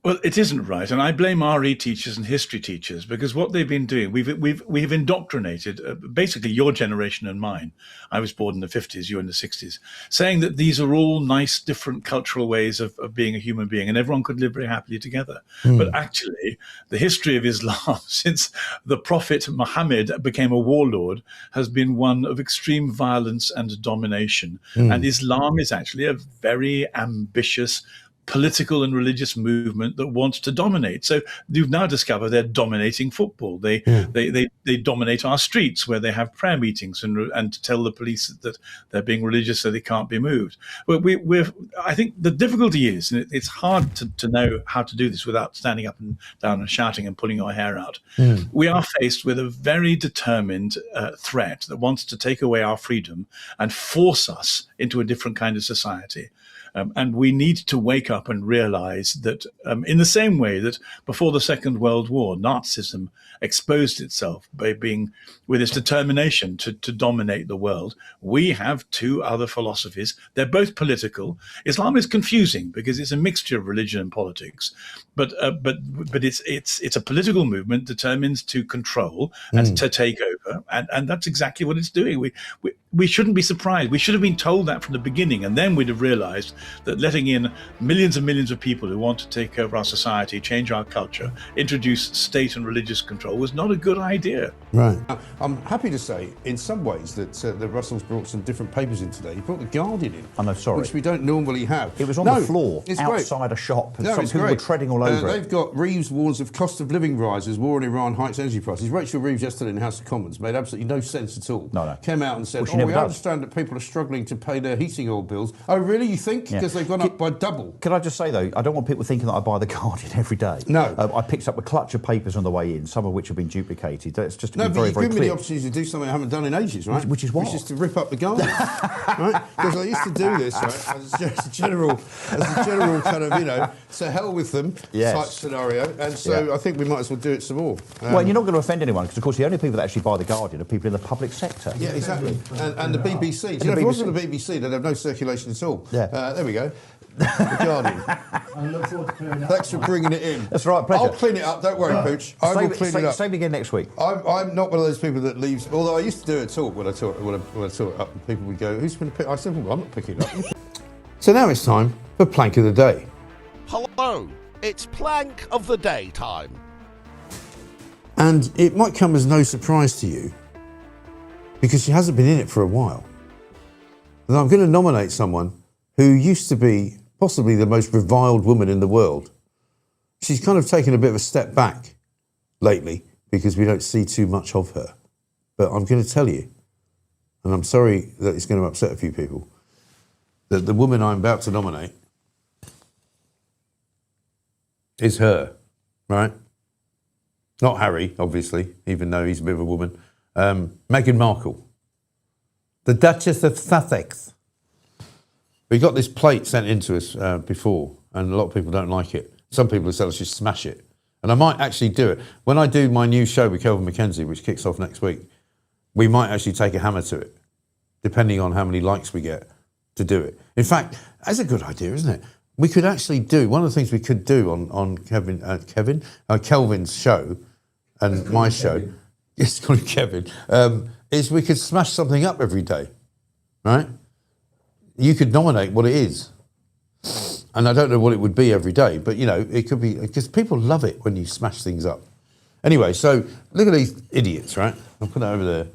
Well, it isn't right, and I blame RE teachers and history teachers, because what they've been doing, we've indoctrinated basically your generation and mine. I was born in the 50s, you in the 60s, saying that these are all nice, different cultural ways of being a human being, and everyone could live very happily together. But actually, the history of Islam since the Prophet Muhammad became a warlord has been one of extreme violence and domination. And Islam is actually a very ambitious political and religious movement that wants to dominate. So you've now discovered they're dominating football. They dominate our streets where they have prayer meetings and to tell the police that they're being religious so they can't be moved. But I think the difficulty is, and it's hard to know how to do this without standing up and down and shouting and pulling your hair out. We are faced with a very determined threat that wants to take away our freedom and force us into a different kind of society. And we need to wake up and realize that in the same way that before the Second World War, Nazism exposed itself by being with its determination to dominate the world, we have two other philosophies. They're both political. Islam is confusing because it's a mixture of religion and politics, but it's a political movement determined to control and to take over, and that's exactly what it's doing. We shouldn't be surprised. We should have been told that from the beginning, and then we'd have realized that letting in millions and millions of people who want to take over our society, change our culture, introduce state and religious control was not a good idea. Right. I'm happy to say, in some ways, that Russell's brought some different papers in today. He brought The Guardian in. I know, sorry. Which we don't normally have. It was on the floor, outside great. a shop, and no, some people were treading all over it. They've got Reeves warns of cost of living rises, war in Iran hikes energy prices. Rachel Reeves yesterday in the House of Commons made absolutely no sense at all. No. Came out and said, we understand that people are struggling to pay their heating oil bills. Oh, really, you think? Because they've gone up by double. Can I just say, though, I don't want people thinking that I buy The Guardian every day. No. I picked up a clutch of papers on the way in, some of which have been duplicated. That's just to be No, but very, you've very given me clear. the opportunity to do something I haven't done in ages, right? Which is what? Which is to rip up The Guardian, right? Because I used to do this, right, as a general kind of, to hell with them type scenario. And so I think we might as well do it some more. Well, you're not going to offend anyone, because, of course, the only people that actually buy The Guardian are people in the public sector. Yeah, exactly. And the BBC. Do you know, if it wasn't the BBC, they'd have no circulation at all. Yeah. There we go. The Guardian. I look forward to clearing it up. Thanks for bringing it in. That's right, pleasure. I'll clean it up, don't worry, Pooch. I will clean it up. Same again next week. I'm not one of those people that leaves, although I used to do a talk when I taught it up, and people would go, who's going to pick? I said, well, I'm not picking it up. So now it's time for Plank of the Day. Hello, it's Plank of the Day time. And it might come as no surprise to you, because she hasn't been in it for a while, that I'm going to nominate someone who used to be possibly the most reviled woman in the world. She's kind of taken a bit of a step back lately because we don't see too much of her. But I'm going to tell you, and I'm sorry that it's going to upset a few people, that the woman I'm about to nominate is her, right? Not Harry, obviously, even though he's a bit of a woman. Meghan Markle, the Duchess of Sussex. We got this plate sent in to us before, and a lot of people don't like it. Some people have said I should smash it. And I might actually do it. When I do my new show with Kelvin MacKenzie, which kicks off next week, we might actually take a hammer to it, depending on how many likes we get to do it. In fact, that's a good idea, isn't it? We could actually do, one of the things we could do on Kelvin's show and my show, it's called Kevin, is we could smash something up every day, right? You could nominate what it is. And I don't know what it would be every day, but, it could be, because people love it when you smash things up. Anyway, so look at these idiots, right? I'll put that over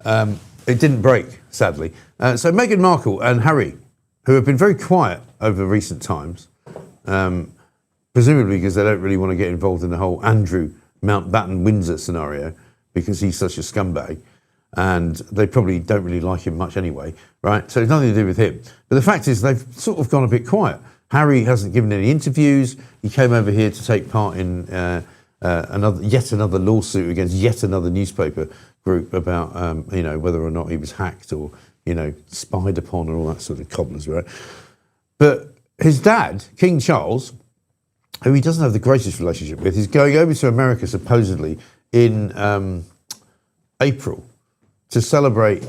there. It didn't break, sadly. So Meghan Markle and Harry, who have been very quiet over recent times, presumably because they don't really want to get involved in the whole Andrew Mountbatten-Windsor scenario, because he's such a scumbag. And they probably don't really like him much anyway, right? So it's nothing to do with him. But the fact is they've sort of gone a bit quiet. Harry hasn't given any interviews. He came over here to take part in yet another lawsuit against yet another newspaper group about, whether or not he was hacked or, spied upon and all that sort of cobblers, right? But his dad, King Charles, who he doesn't have the greatest relationship with, is going over to America supposedly in April to celebrate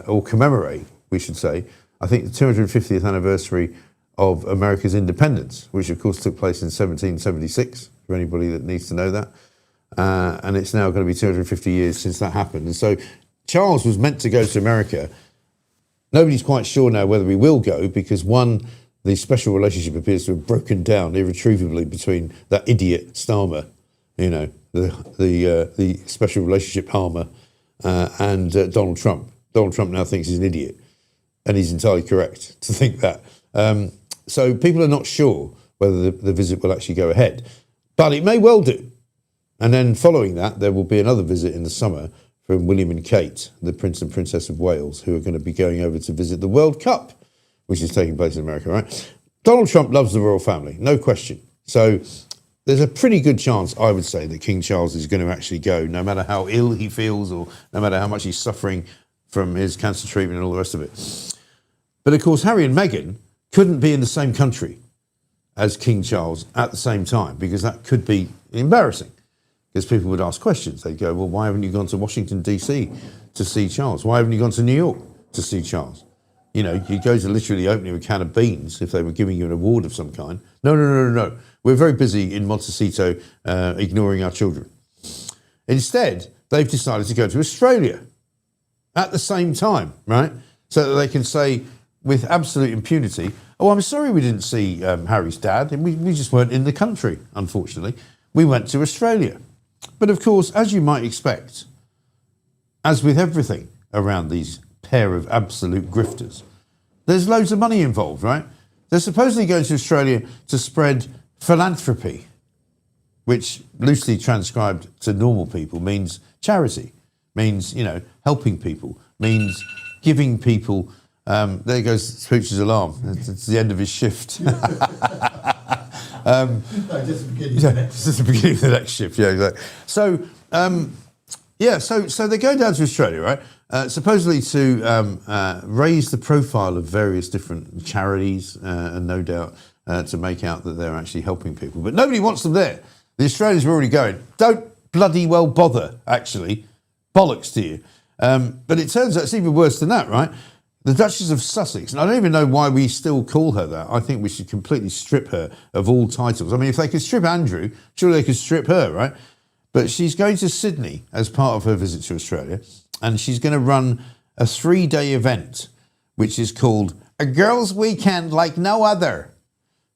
or commemorate, we should say, I think the 250th anniversary of America's independence, which of course took place in 1776, for anybody that needs to know that. And it's now going to be 250 years since that happened. And so Charles was meant to go to America. Nobody's quite sure now whether he will go, because one, the special relationship appears to have broken down irretrievably between that idiot Starmer, the special relationship harmer, and Donald Trump. Donald Trump now thinks he's an idiot, and he's entirely correct to think that. So people are not sure whether the visit will actually go ahead, but it may well do. And then following that, there will be another visit in the summer from William and Kate, the Prince and Princess of Wales, who are going to be going over to visit the World Cup, which is taking place in America, right? Donald Trump loves the royal family, no question. So there's a pretty good chance, I would say, that King Charles is going to actually go, no matter how ill he feels or no matter how much he's suffering from his cancer treatment and all the rest of it. But of course, Harry and Meghan couldn't be in the same country as King Charles at the same time, because that could be embarrassing. Because people would ask questions. They'd go, well, why haven't you gone to Washington, D.C. to see Charles? Why haven't you gone to New York to see Charles? You know, you go to literally opening a can of beans if they were giving you an award of some kind. No. We're very busy in Montecito ignoring our children. Instead, they've decided to go to Australia at the same time, right? So that they can say with absolute impunity, oh, I'm sorry we didn't see Harry's dad. And we just weren't in the country, unfortunately. We went to Australia. But of course, as you might expect, as with everything around these pair of absolute grifters, there's loads of money involved, right? They're supposedly going to Australia to spread philanthropy, which loosely transcribed to normal people means charity, means, you know, helping people, means giving people. There goes Spooch's alarm. It's the end of his shift. Just the beginning Just the beginning of the next shift, yeah, exactly. So, so they're going down to Australia, right? Supposedly to raise the profile of various different charities and no doubt to make out that they're actually helping people. But nobody wants them there. The Australians are already going, don't bloody well bother, actually. Bollocks to you. But it turns out it's even worse than that, right? The Duchess of Sussex, and I don't even know why we still call her that. I think we should completely strip her of all titles. I mean, if they could strip Andrew, surely they could strip her, right? But she's going to Sydney as part of her visit to Australia, and she's going to run a 3-day event, which is called A Girls' Weekend Like No Other.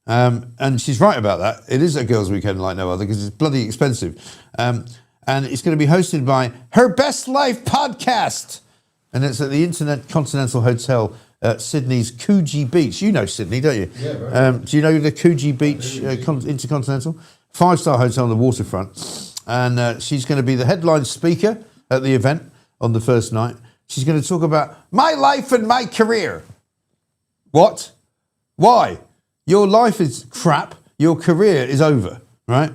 And she's right about that. It is a girls' weekend like no other because it's bloody expensive. And it's going to be hosted by Her Best Life podcast. And it's at the Intercontinental Hotel at Sydney's Coogee Beach. You know Sydney, don't you? Yeah, right. Do you know the Coogee Beach Intercontinental? 5-star hotel on the waterfront. And she's going to be the headline speaker at the event on the first night. She's going to talk about my life and my career. What? Why? Your life is crap. Your career is over, right?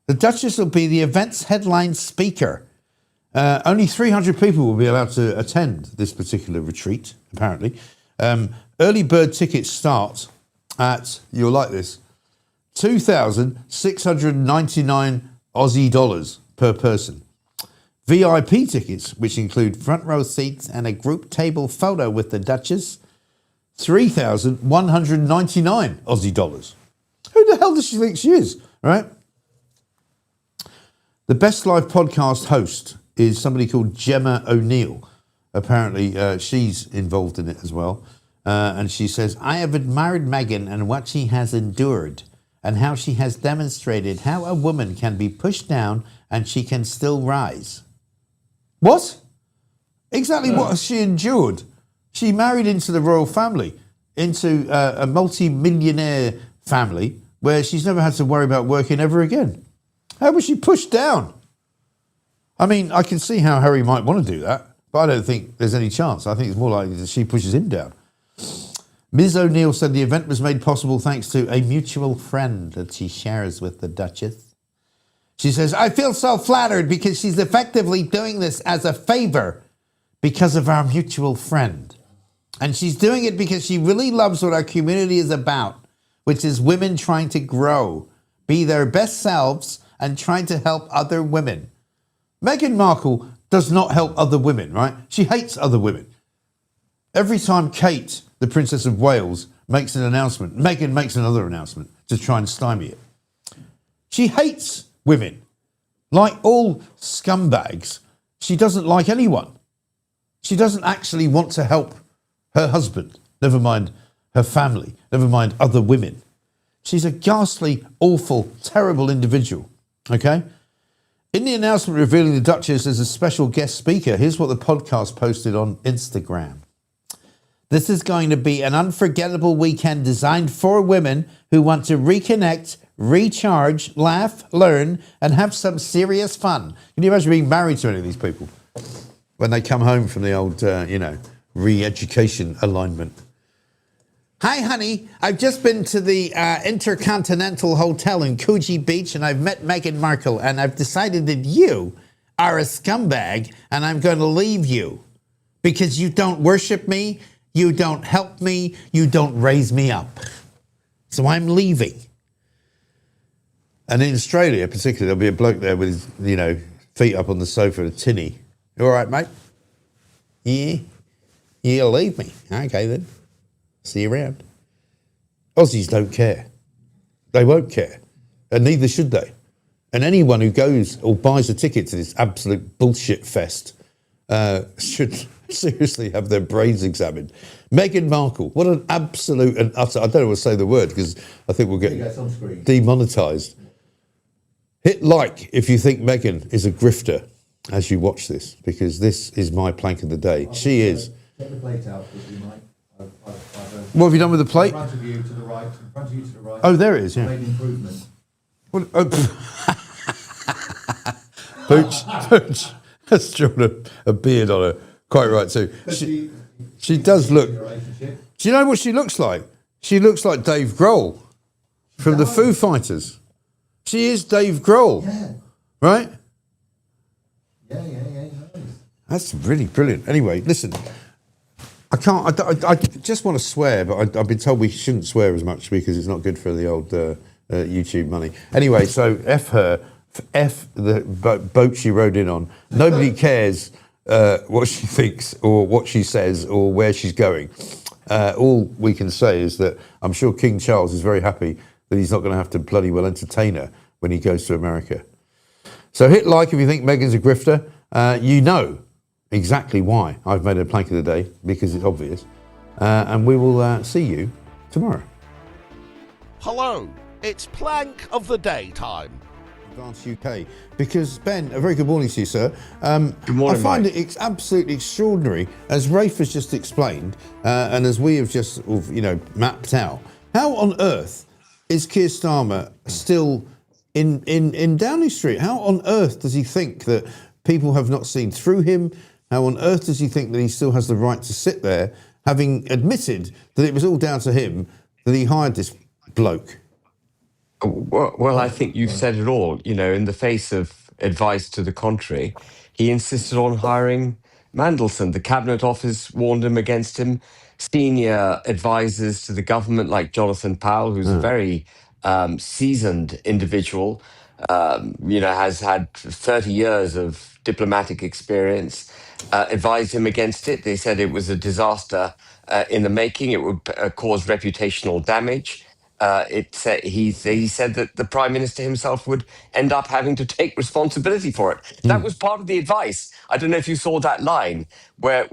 The Duchess will be the event's headline speaker. Only 300 people will be allowed to attend this particular retreat, apparently. Early bird tickets start at, you'll like this, 2,699 Aussie dollars per person. VIP tickets, which include front row seats and a group table photo with the Duchess, 3,199 Aussie dollars. Who the hell does she think she is, right? The Best Life podcast host is somebody called Gemma O'Neill. Apparently, she's involved in it as well. And she says, I have admired Meghan and what she has endured and how she has demonstrated how a woman can be pushed down and she can still rise. What? Exactly what has she endured? She married into the royal family, into a multi-millionaire family where she's never had to worry about working ever again. How was she pushed down? I mean, I can see how Harry might want to do that, but I don't think there's any chance. I think it's more likely that she pushes him down. Ms. O'Neill said the event was made possible thanks to a mutual friend that she shares with the Duchess. She says, I feel so flattered because she's effectively doing this as a favour because of our mutual friend. And she's doing it because she really loves what our community is about, which is women trying to grow, be their best selves, and trying to help other women. Meghan Markle does not help other women, right? She hates other women. Every time Kate, the Princess of Wales, makes an announcement, Meghan makes another announcement to try and stymie it. She hates women. Like all scumbags, she doesn't like anyone. She doesn't actually want to help her husband, never mind her family, never mind other women. She's a ghastly, awful, terrible individual, okay? In the announcement revealing the Duchess as a special guest speaker, here's what the podcast posted on Instagram. This is going to be an unforgettable weekend designed for women who want to reconnect, recharge, laugh, learn, and have some serious fun. Can you imagine being married to any of these people when they come home from the old, re-education alignment? Hi, honey. I've just been to the Intercontinental Hotel in Coogee Beach, and I've met Meghan Markle, and I've decided that you are a scumbag, and I'm going to leave you because you don't worship me, you don't help me, you don't raise me up. So I'm leaving. And in Australia, particularly, there'll be a bloke there with his, feet up on the sofa, a tinny. You all right, mate? Yeah. You'll leave me. Okay, then. See you around. Aussies don't care. They won't care. And neither should they. And anyone who goes or buys a ticket to this absolute bullshit fest should seriously have their brains examined. Meghan Markle, what an absolute and utter... I don't know what to say the word because I think we'll get demonetised. Hit like if you think Meghan is a grifter as you watch this, because this is my plank of the day. She is... Get the plate out, if you might. What have you done with the plate? In front of you to the right. In front of you to the right. Oh, there it is, yeah. Made improvement. What, Pooch has drawn a beard on her. Quite right, too. She does look... Do you know what she looks like? She looks like Dave Grohl from the Foo Fighters. She is Dave Grohl. Yeah. Right? Yeah. That's really brilliant. Anyway, listen, I just want to swear, but I've been told we shouldn't swear as much because it's not good for the old YouTube money. Anyway, so F her, F the boat she rode in on. Nobody cares what she thinks or what she says or where she's going. All we can say is that I'm sure King Charles is very happy that he's not going to have to bloody well entertain her when he goes to America. So hit like if you think Meghan's a grifter. You know exactly why I've made a plank of the day, because it's obvious. And we will see you tomorrow. Hello, it's plank of the day time. Advance UK, because Ben, a very good morning to you, sir. Good morning, I find Mike. it's absolutely extraordinary, as Rafe has just explained, and as we have just, mapped out. How on earth is Keir Starmer still in Downing Street? How on earth does he think that people have not seen through him? How on earth does he think that he still has the right to sit there, having admitted that it was all down to him that he hired this bloke? Well, I think you've said it all. In the face of advice to the contrary, he insisted on hiring Mandelson. The Cabinet Office warned him against him. Senior advisors to the government, like Jonathan Powell, who's a very seasoned individual, has had 30 years of diplomatic experience, advised him against it. They said it was a disaster in the making. It would cause reputational damage. He said that the Prime Minister himself would end up having to take responsibility for it. That was part of the advice. I don't know if you saw that line where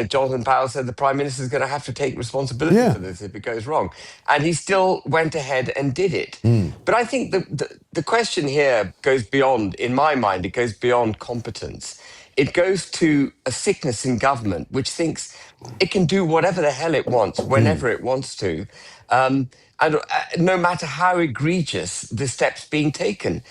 Jonathan Powell said the Prime Minister is going to have to take responsibility for this if it goes wrong, and he still went ahead and did it. But I think the question here goes beyond, in my mind, it goes beyond competence. It goes to a sickness in government which thinks it can do whatever the hell it wants, whenever it wants to. And no matter how egregious the steps being taken.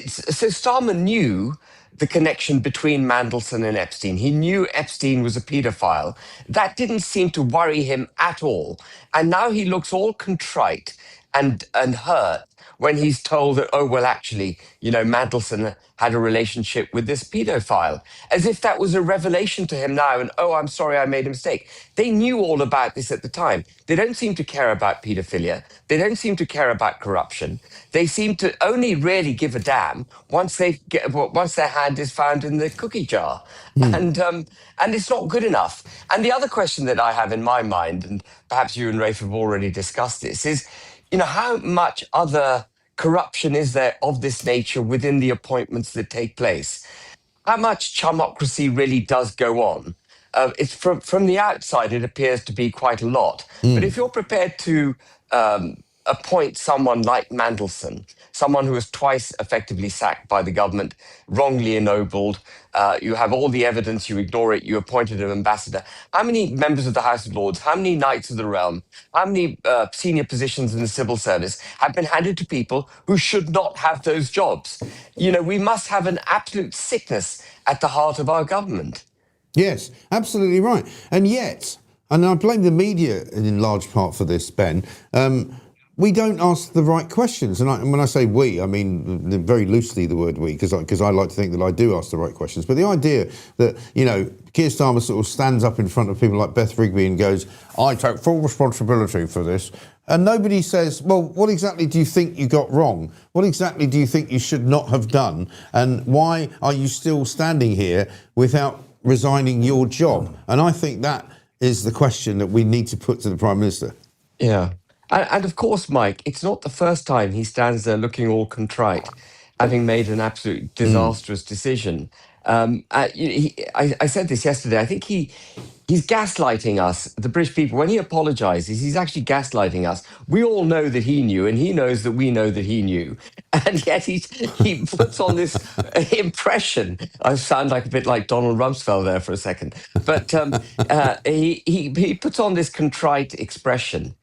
So Starmer knew the connection between Mandelson and Epstein. He knew Epstein was a paedophile. That didn't seem to worry him at all. And now he looks all contrite and hurt when he's told that, actually, Mandelson had a relationship with this paedophile, as if that was a revelation to him now. And, I'm sorry, I made a mistake. They knew all about this at the time. They don't seem to care about paedophilia. They don't seem to care about corruption. They seem to only really give a damn once their hand is found in the cookie jar. And it's not good enough. And the other question that I have in my mind, and perhaps you and Rafe have already discussed this, is, how much other corruption is there of this nature within the appointments that take place? How much chumocracy really does go on? It's from the outside, it appears to be quite a lot. But if you're prepared to appoint someone like Mandelson, someone who was twice effectively sacked by the government, wrongly ennobled, you have all the evidence, you ignore it, you appointed an ambassador. How many members of the House of Lords, how many Knights of the Realm, how many senior positions in the civil service have been handed to people who should not have those jobs? We must have an absolute sickness at the heart of our government. Yes, absolutely right. And yet, and I blame the media in large part for this, Ben, we don't ask the right questions. And when I say we, I mean very loosely the word we, because I like to think that I do ask the right questions. But the idea that, Keir Starmer sort of stands up in front of people like Beth Rigby and goes, I take full responsibility for this. And nobody says, well, what exactly do you think you got wrong? What exactly do you think you should not have done? And why are you still standing here without resigning your job? And I think that is the question that we need to put to the Prime Minister. Yeah. And of course, Mike, it's not the first time he stands there looking all contrite, having made an absolute disastrous decision. I said this yesterday. I think he's gaslighting us, the British people. When he apologises, he's actually gaslighting us. We all know that he knew, and he knows that we know that he knew. And yet he puts on this impression. I sound like a bit like Donald Rumsfeld there for a second. But he puts on this contrite expression.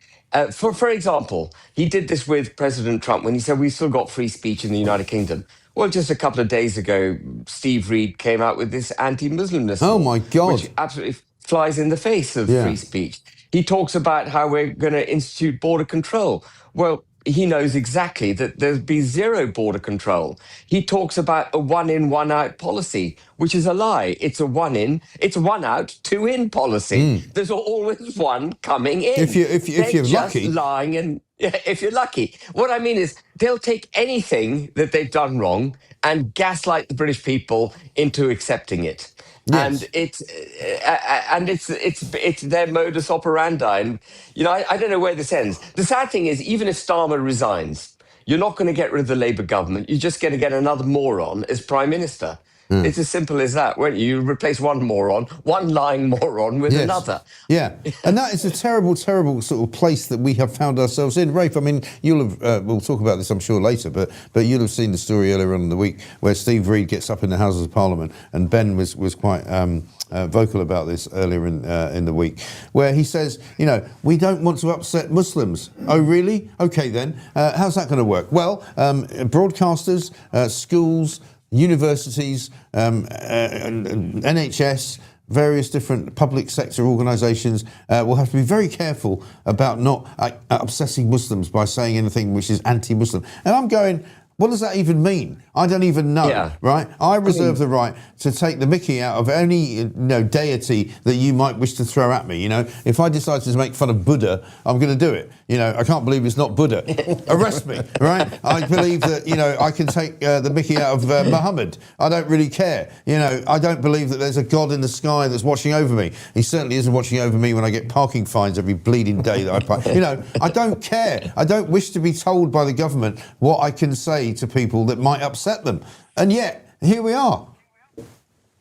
For example, he did this with President Trump when he said we've still got free speech in the United Kingdom. Well, just a couple of days ago, Steve Reed came out with this anti-Muslimness law, my God. which absolutely flies in the face of free speech. He talks about how we're going to institute border control. Well, he knows exactly that there'll be zero border control. He talks about a one in, one out policy, which is a lie. It's a one in, it's one out, two in policy. There's always one coming in. If you're just lucky. lying and if you're lucky. What I mean is they'll take anything that they've done wrong and gaslight the British people into accepting it. Yes. And it's their modus operandi. And I don't know where this ends. The sad thing is, even if Starmer resigns, you're not going to get rid of the Labour government. You're just going to get another moron as Prime Minister. It's as simple as that, won't you? You replace one moron, one lying moron with another. Yeah, and that is a terrible, terrible sort of place that we have found ourselves in. Rafe, I mean, you'll have, we'll talk about this, I'm sure, later, but you'll have seen the story earlier on in the week where Steve Reed gets up in the Houses of Parliament, and Ben was quite vocal about this earlier in the week, where he says, we don't want to upset Muslims. Oh, really? Okay, then. How's that going to work? Well, broadcasters, schools, universities, NHS, various different public sector organisations will have to be very careful about not upsetting Muslims by saying anything which is anti-Muslim. And I'm going, what does that even mean? I don't even know, right? I reserve the right to take the mickey out of any deity that you might wish to throw at me. If I decide to make fun of Buddha, I'm going to do it. I can't believe it's not Buddha. Arrest me, right? I believe that, I can take the mickey out of Muhammad. I don't really care. I don't believe that there's a God in the sky that's watching over me. He certainly isn't watching over me when I get parking fines every bleeding day that I park. I don't care. I don't wish to be told by the government what I can say to people that might upset them. And yet, here we are.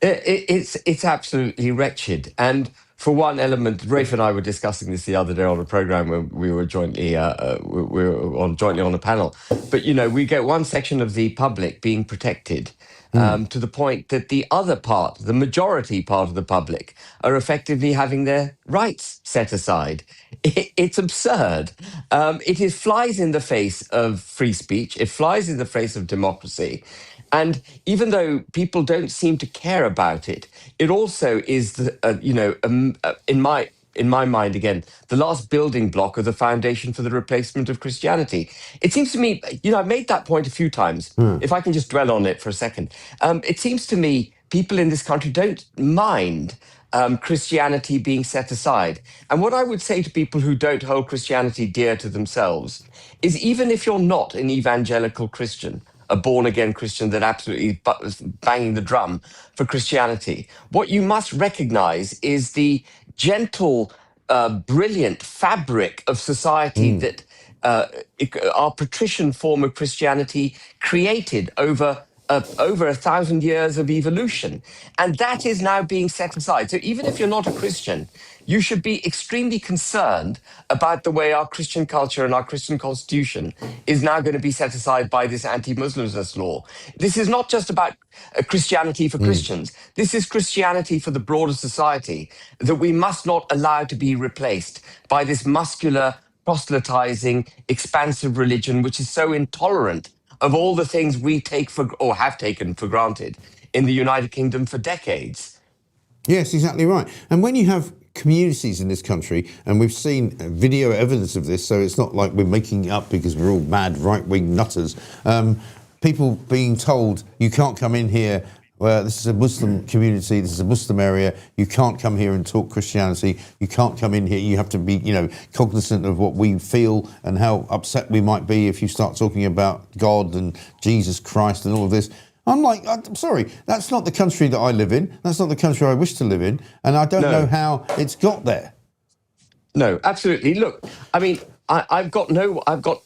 It's absolutely wretched. And for one element, Rafe and I were discussing this the other day on a programme where we were jointly on a panel. But we get one section of the public being protected to the point that the other part, the majority part of the public, are effectively having their rights set aside. It's absurd. It flies in the face of free speech. It flies in the face of democracy. And even though people don't seem to care about it, it also is, in my mind, again, the last building block of the foundation for the replacement of Christianity. It seems to me, I've made that point a few times. If I can just dwell on it for a second. It seems to me people in this country don't mind Christianity being set aside. And what I would say to people who don't hold Christianity dear to themselves is, even if you're not an evangelical Christian, a born-again Christian that absolutely banging the drum for Christianity, what you must recognize is the gentle, brilliant fabric of society that our patrician form of Christianity created over 1,000 years of evolution. And that is now being set aside. So even if you're not a Christian, you should be extremely concerned about the way our Christian culture and our Christian constitution is now going to be set aside by this anti-Muslimness law. This is not just about Christianity for Christians. This is Christianity for the broader society that we must not allow to be replaced by this muscular, proselytizing, expansive religion, which is so intolerant of all the things we take for, or have taken for granted in the United Kingdom for decades. Yes, exactly right. And when you have communities in this country, and we've seen video evidence of this, so it's not like we're making it up because we're all mad right-wing nutters. People being told, you can't come in here, this is a Muslim community, this is a Muslim area, you can't come here and talk Christianity, you can't come in here, you have to be, cognizant of what we feel and how upset we might be if you start talking about God and Jesus Christ and all of this. I'm like, I'm sorry, that's not the country that I live in, that's not the country I wish to live in, and I don't know how it's got there. No, absolutely. Look, I mean, I've got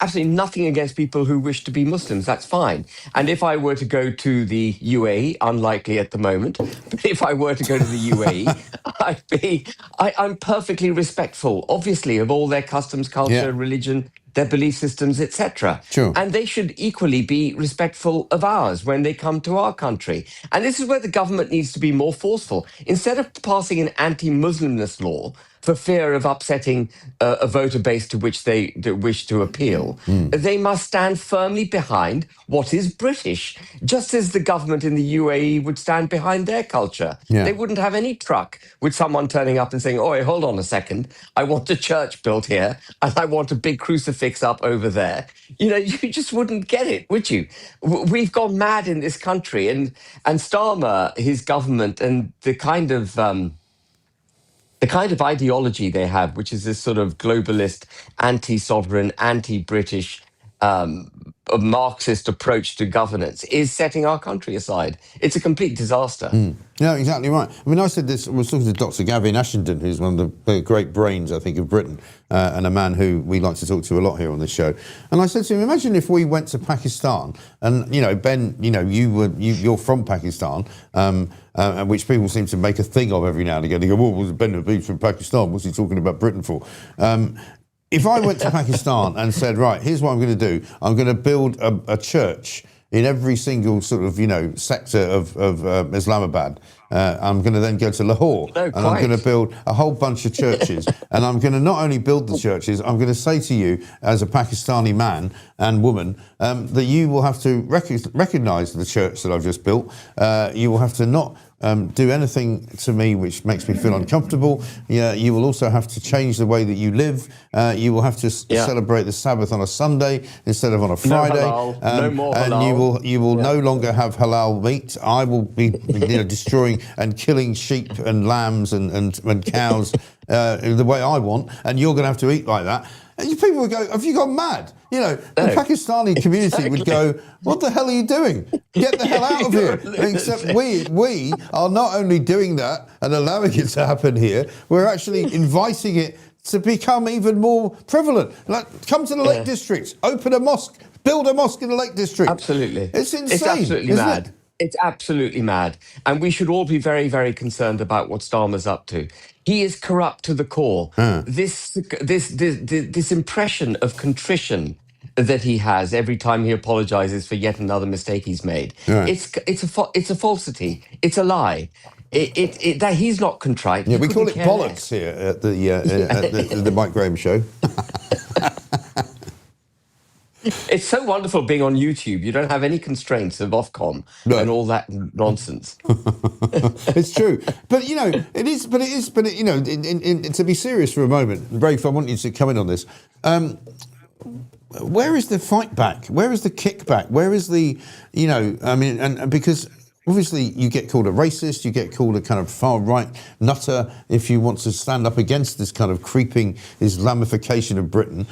absolutely nothing against people who wish to be Muslims. That's fine. And if I were to go to the UAE, unlikely at the moment, but if I were to go to the UAE, I'm perfectly respectful, obviously, of all their customs, culture, religion, their belief systems, etc. Sure. And they should equally be respectful of ours when they come to our country. And this is where the government needs to be more forceful. Instead of passing an anti-Muslimness law for fear of upsetting a voter base to which they wish to appeal, they must stand firmly behind what is British, just as the government in the UAE would stand behind their culture. Yeah. They wouldn't have any truck with someone turning up and saying, "Oh, hold on a second, I want a church built here, and I want a big crucifix up over there." You just wouldn't get it, would you? We've gone mad in this country, and Starmer, his government, and the kind of ideology they have, which is this sort of globalist, anti-sovereign, anti-British, Marxist approach to governance, is setting our country aside. It's a complete disaster. Yeah, exactly right. I mean, I said this, I was talking to Dr. Gavin Ashenden, who's one of the great brains, I think, of Britain, and a man who we like to talk to a lot here on this show. And I said to him, imagine if we went to Pakistan, and, Ben, you're from Pakistan, which people seem to make a thing of every now and again. They go, well, was Ben Habib's from Pakistan? What's he talking about Britain for? If I went to Pakistan and said, right, here's what I'm going to do. I'm going to build a church in every single sort of, sector of Islamabad. I'm going to then go to Lahore and I'm going to build a whole bunch of churches. And I'm going to not only build the churches, I'm going to say to you as a Pakistani man and woman that you will have to recognise the church that I've just built. You will have to not do anything to me which makes me feel uncomfortable. You will also have to change the way that you live. You will have to celebrate the Sabbath on a Sunday instead of on a Friday. No halal, no more halal. And you will no longer have halal meat. I will be destroying and killing sheep and lambs and cows the way I want, and you're going to have to eat like that. And people would go, have you gone mad? The Pakistani community would go, what the hell are you doing? Get the hell out of here. Except we are not only doing that and allowing it to happen here, we're actually inviting it to become even more prevalent. Like, come to the Lake District, open a mosque, build a mosque in the Lake District. Absolutely. It's insane. It's absolutely mad. It? It's absolutely mad. And we should all be very, very concerned about what Starmer's up to. He is corrupt to the core. This impression of contrition that he has every time he apologises for yet another mistake he's made. Right. It's a falsity. It's a lie. That he's not contrite. Yeah, we call it bollocks here at the Mike Graham Show. It's so wonderful being on YouTube. You don't have any constraints of Ofcom and all that nonsense. It's true, but it is. To be serious for a moment, Rafe, I want you to come in on this. Where is the fight back? Where is the kickback? Where is the, and because obviously you get called a racist, you get called a kind of far right nutter if you want to stand up against this kind of creeping Islamification of Britain.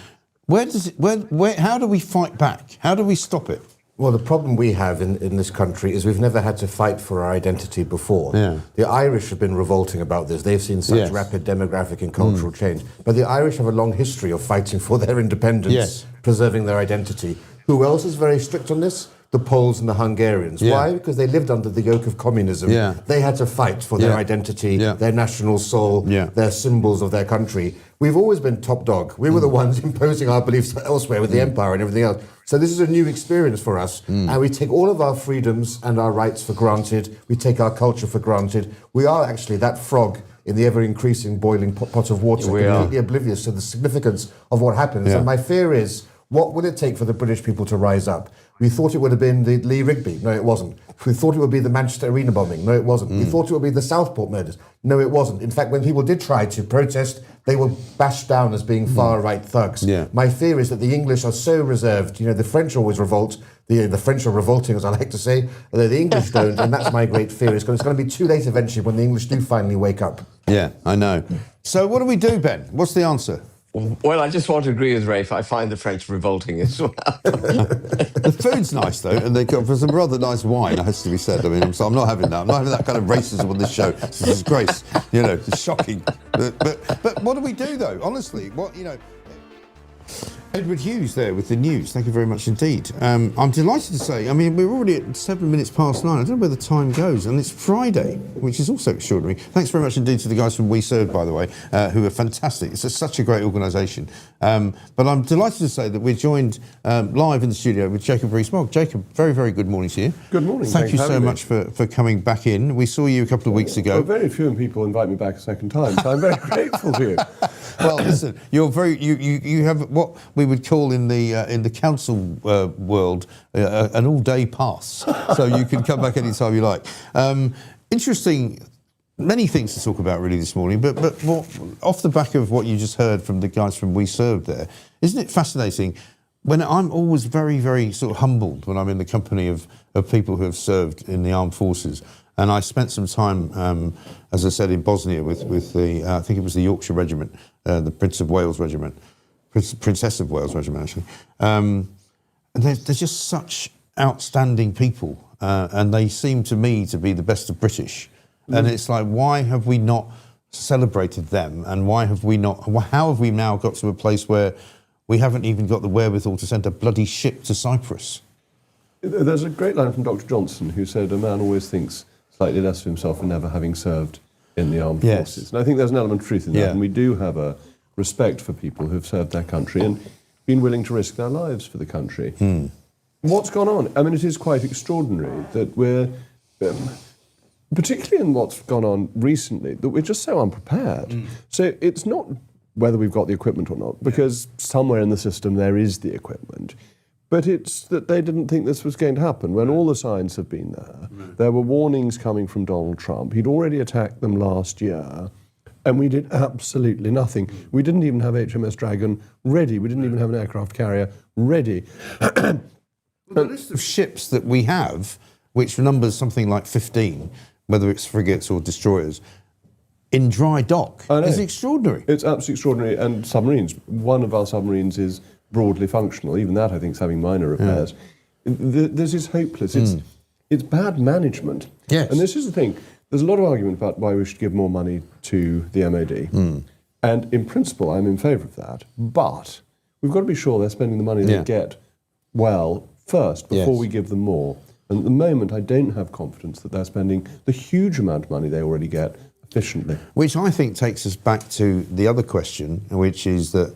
How do we fight back? How do we stop it? Well, the problem we have in this country is we've never had to fight for our identity before. Yeah. The Irish have been revolting about this. They've seen such rapid demographic and cultural change. But the Irish have a long history of fighting for their independence, preserving their identity. Who else is very strict on this? The Poles and the Hungarians. Why? Because they lived under the yoke of communism. They had to fight for their identity, their national soul, their symbols of their country. We've always been top dog. We were the ones imposing our beliefs elsewhere with the empire and everything else. So this is a new experience for us. And we take all of our freedoms and our rights for granted. We take our culture for granted. We are actually that frog in the ever-increasing boiling pot of water, completely oblivious to the significance of what happens. And my fear is, What will it take for the British people to rise up? We thought it would have been the Lee Rigby. No, it wasn't. We thought it would be the Manchester Arena bombing. No, it wasn't. We thought it would be the Southport murders. No, it wasn't. In fact, when people did try to protest, they were bashed down as being far-right thugs. Yeah. My fear is that the English are so reserved. You know, the French always revolt. The French are revolting, as I like to say, although the English don't, and that's my great fear. It's going to be too late eventually when the English do finally wake up. Yeah, I know. So what do we do, Ben? What's the answer? Well, I just want to agree with Rafe. I find the French revolting as well. The food's nice, though, and they got for some rather nice wine, it has to be said. I mean, so I'm not having that. I'm not having that kind of racism on this show. It's a disgrace. You know, it's shocking. But what do we do, though? Honestly, Edward Hughes there with the news. Thank you very much indeed. I'm delighted to say, I mean, we're already at 7 minutes past 9. I don't know where the time goes, and it's Friday, which is also extraordinary. Thanks very much indeed to the guys from We Serve, by the way, who are fantastic. It's such a great organisation. But I'm delighted to say that we're joined live in the studio with Jacob Rees-Mogg. Jacob, very, very good morning to you. Good morning. Thank you so much for coming back in. We saw you a couple of weeks ago. Well, very few people invite me back a second time, so I'm very grateful to you. Well, listen, you're very you have what we would call in the council world an all-day pass, so you can come back anytime you like. Interesting, many things to talk about really this morning, but what, off the back of what you just heard from the guys from We Serve there, isn't it fascinating? When I'm always very, very sort of humbled when I'm in the company of people who have served in the armed forces. And I spent some time, as I said, in Bosnia with the, I think it was the Yorkshire Regiment, the Princess of Wales Regiment, actually. And they're just such outstanding people, and they seem to me to be the best of British. And it's like, why have we not celebrated them? And why have we not? How have we now got to a place where we haven't even got the wherewithal to send a bloody ship to Cyprus? There's a great line from Dr. Johnson who said, "A man always thinks slightly less of himself for never having served in the armed forces." And I think there's an element of truth in that. And we do have a respect for people who've served their country and been willing to risk their lives for the country. What's gone on? I mean, it is quite extraordinary that we're, particularly in what's gone on recently, that we're just so unprepared. So it's not whether we've got the equipment or not, because somewhere in the system there is the equipment. But it's that they didn't think this was going to happen when all the signs have been there. There were warnings coming from Donald Trump. He'd already attacked them last year, and we did absolutely nothing. We didn't even have HMS Dragon ready. We didn't even have an aircraft carrier ready. The list of ships that we have, which numbers something like 15, whether it's frigates or destroyers, in dry dock, is extraordinary. It's absolutely extraordinary. And submarines. One of our submarines is broadly functional. Even that, I think, is having minor repairs. This is hopeless. It's bad management. Yes. And this is the thing. There's a lot of argument about why we should give more money to the MOD. And in principle, I'm in favour of that. But we've got to be sure they're spending the money they get well first before we give them more. And at the moment, I don't have confidence that they're spending the huge amount of money they already get efficiently. Which I think takes us back to the other question, which is that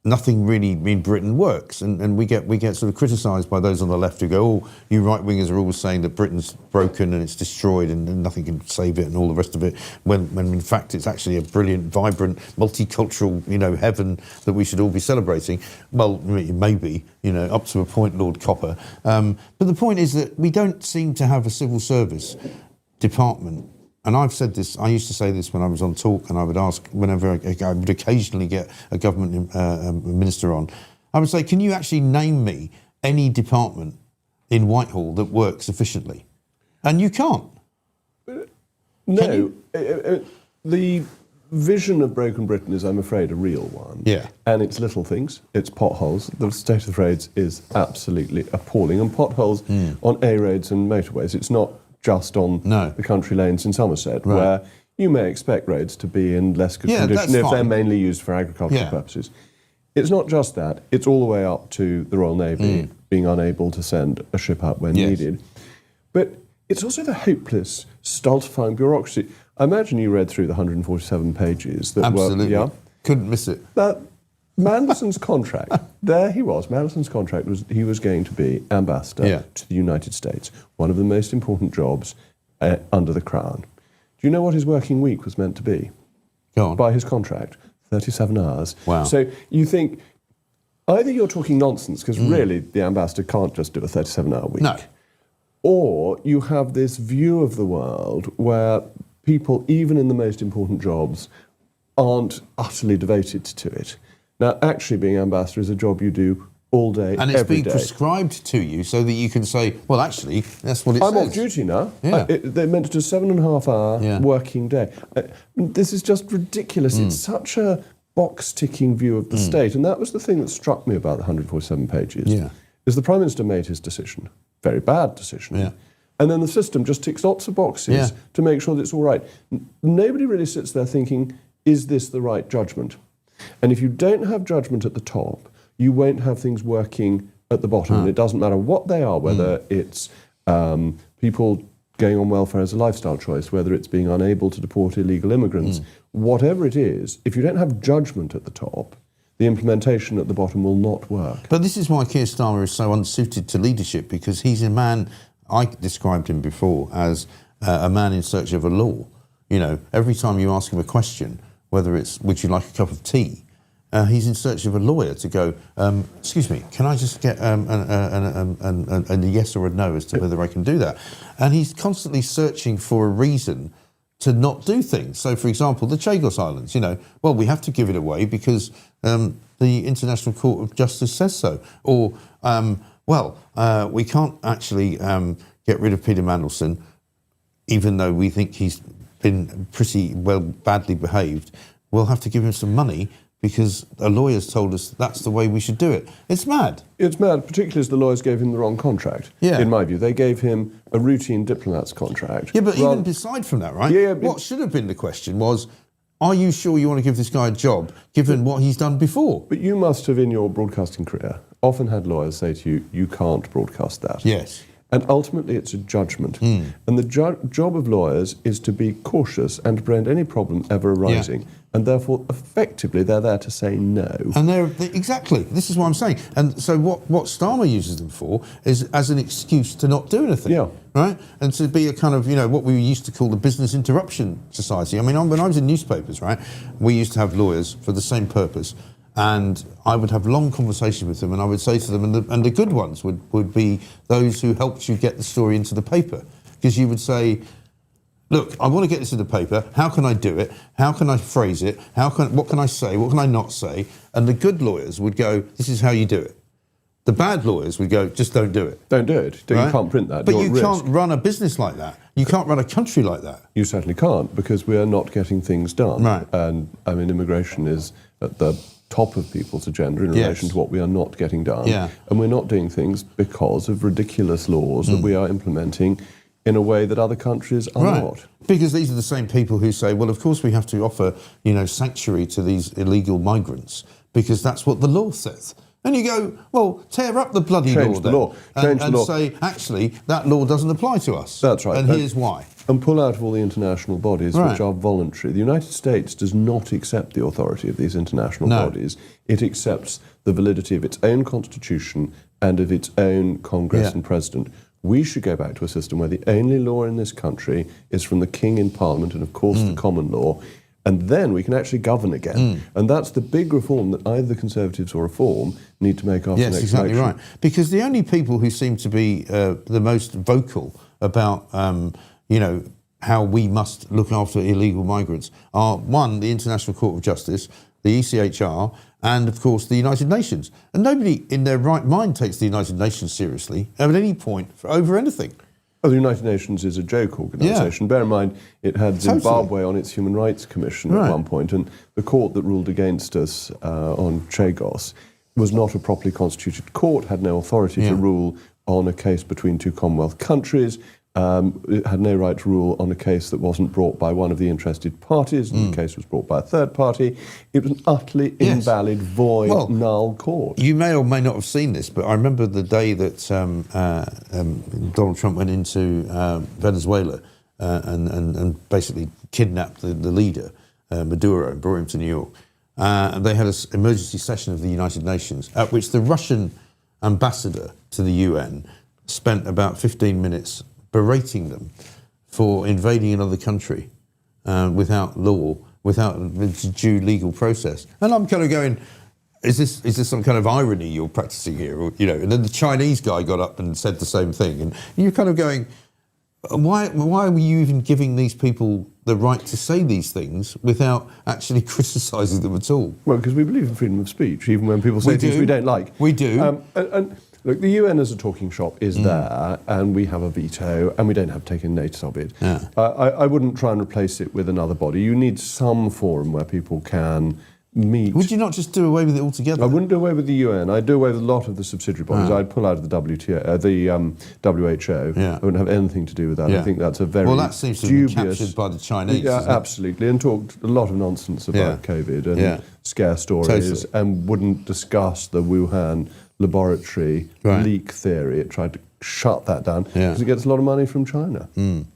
nothing really in Britain works, and we get sort of criticised by those on the left who go, "Oh, you right-wingers are always saying that Britain's broken and it's destroyed and nothing can save it and all the rest of it," when in fact it's actually a brilliant, vibrant, multicultural, heaven that we should all be celebrating. Well, maybe, up to a point, Lord Copper. But the point is that we don't seem to have a civil service department. And I've said this, I used to say this when I was on talk, and I would ask whenever I would occasionally get a government minister on, I would say, can you actually name me any department in Whitehall that works efficiently? And you can't. No. The vision of Broken Britain is, I'm afraid, a real one. Yeah. And it's little things. It's potholes. The state of the roads is absolutely appalling. And potholes on A roads and motorways, it's not just on the country lanes in Somerset, where you may expect roads to be in less good condition if they're mainly used for agricultural purposes. It's not just that. It's all the way up to the Royal Navy being unable to send a ship out when needed. But it's also the hopeless, stultifying bureaucracy. I imagine you read through the 147 pages that were... Couldn't miss it. Mandelson's contract, there he was. Mandelson's contract was he was going to be ambassador to the United States, one of the most important jobs under the Crown. Do you know what his working week was meant to be? Go on. By his contract, 37 hours. Wow. So you think, Either you're talking nonsense, because really the ambassador can't just do a 37-hour week. No. Or you have this view of the world where people, even in the most important jobs, aren't utterly devoted to it. Now, actually being ambassador is a job you do all day, and it's every being day. prescribed to you so that you can say, well, actually, that's what it says. I'm off duty now. Yeah. They're meant to do a 7.5-hour working day. This is just ridiculous. It's such a box-ticking view of the state. And that was the thing that struck me about the 147 pages, is the Prime Minister made his decision. Very bad decision. Yeah. And then the system just ticks lots of boxes to make sure that it's all right. Nobody really sits there thinking, is this the right judgment? And if you don't have judgment at the top, you won't have things working at the bottom. And it doesn't matter what they are, whether it's people going on welfare as a lifestyle choice, whether it's being unable to deport illegal immigrants, whatever it is, if you don't have judgment at the top, the implementation at the bottom will not work. But this is why Keir Starmer is so unsuited to leadership, because he's a man, I described him before as a man in search of a law. You know, every time you ask him a question, whether it's, would you like a cup of tea? He's in search of a lawyer to go, excuse me, can I just get a yes or a no as to whether I can do that? And he's constantly searching for a reason to not do things. So, for example, the Chagos Islands, you know, well, we have to give it away because the International Court of Justice says so. Or, we can't actually get rid of Peter Mandelson, even though we think he's been pretty badly behaved. We'll have to give him some money because a lawyer's told us that's the way we should do it. It's mad. It's mad, particularly as the lawyers gave him the wrong contract, in my view. They gave him a routine diplomat's contract. Yeah, but even aside from that, right, what should have been the question was, are you sure you want to give this guy a job, given what he's done before? But you must have, in your broadcasting career, often had lawyers say to you, you can't broadcast that. Yes. And ultimately it's a judgment. And the job of lawyers is to be cautious and to prevent any problem ever arising. And therefore, effectively, they're there to say no. And exactly, this is what I'm saying. And so what Starmer uses them for is as an excuse to not do anything. Yeah. Right? And to be a kind of, you know, what we used to call the business interruption society. I mean, when I was in newspapers, right, we used to have lawyers for the same purpose. And I would have long conversations with them, and I would say to them, and the good ones would be those who helped you get the story into the paper. Because you would say, look, I want to get this in the paper. How can I do it? How can I phrase it? What can I say? What can I not say? And the good lawyers would go, this is how you do it. The bad lawyers would go, just don't do it. Don't do it. Right? You can't print that. But you can't run a business like that. You can't run a country like that. You certainly can't, because we are not getting things done. Right. And, I mean, immigration is at the top of people's agenda in relation to what we are not getting done. Yeah. And we're not doing things because of ridiculous laws that we are implementing in a way that other countries are not. Because these are the same people who say, well, of course we have to offer, you know, sanctuary to these illegal migrants because that's what the law says. And you go, well, tear up the bloody Change law the then. law. Change the law. Say, actually, that law doesn't apply to us. That's right. And here's why. And pull out of all the international bodies which are voluntary. The United States does not accept the authority of these international bodies. It accepts the validity of its own constitution and of its own Congress and President. We should go back to a system where the only law in this country is from the King in Parliament and, of course, the common law. And then we can actually govern again. And that's the big reform that either the Conservatives or Reform need to make after Yes, next exactly election. right. Because the only people who seem to be the most vocal about, you know, how we must look after illegal migrants are, one, the International Court of Justice, the ECHR, and, of course, the United Nations. And nobody in their right mind takes the United Nations seriously at any point over anything. Oh, the United Nations is a joke organisation. Bear in mind, it had Zimbabwe on its Human Rights Commission at one point, and the court that ruled against us on Chagos was not a properly constituted court, had no authority to rule on a case between two Commonwealth countries. It had no right to rule on a case that wasn't brought by one of the interested parties, and the case was brought by a third party. It was an utterly invalid, void, null court. You may or may not have seen this, but I remember the day that Donald Trump went into Venezuela and basically kidnapped the leader, Maduro, and brought him to New York. And they had an emergency session of the United Nations, at which the Russian ambassador to the UN spent about 15 minutes berating them for invading another country without law, without due legal process. And I'm kind of going, is this some kind of irony you're practicing here? Or, you know, and then the Chinese guy got up and said the same thing, and you're kind of going, why were you even giving these people the right to say these things without actually criticising them at all? Well, because we believe in freedom of speech, even when people say things we don't like. We do. And look, the UN as a talking shop is there, and we have a veto, and we don't have taken notice of it. Yeah. I wouldn't try and replace it with another body. You need some forum where people can meet. Would you not just do away with it altogether? I wouldn't do away with the UN. I'd do away with a lot of the subsidiary bodies. I'd pull out of the WTO, the WHO. Yeah. I wouldn't have anything to do with that. Yeah. I think that's a very well, that seems to be captured by the Chinese. Yeah, isn't it? absolutely, and talked a lot of nonsense about COVID and scare stories, Totally. and wouldn't discuss the Wuhan laboratory leak theory. It tried to shut that down because it gets a lot of money from China.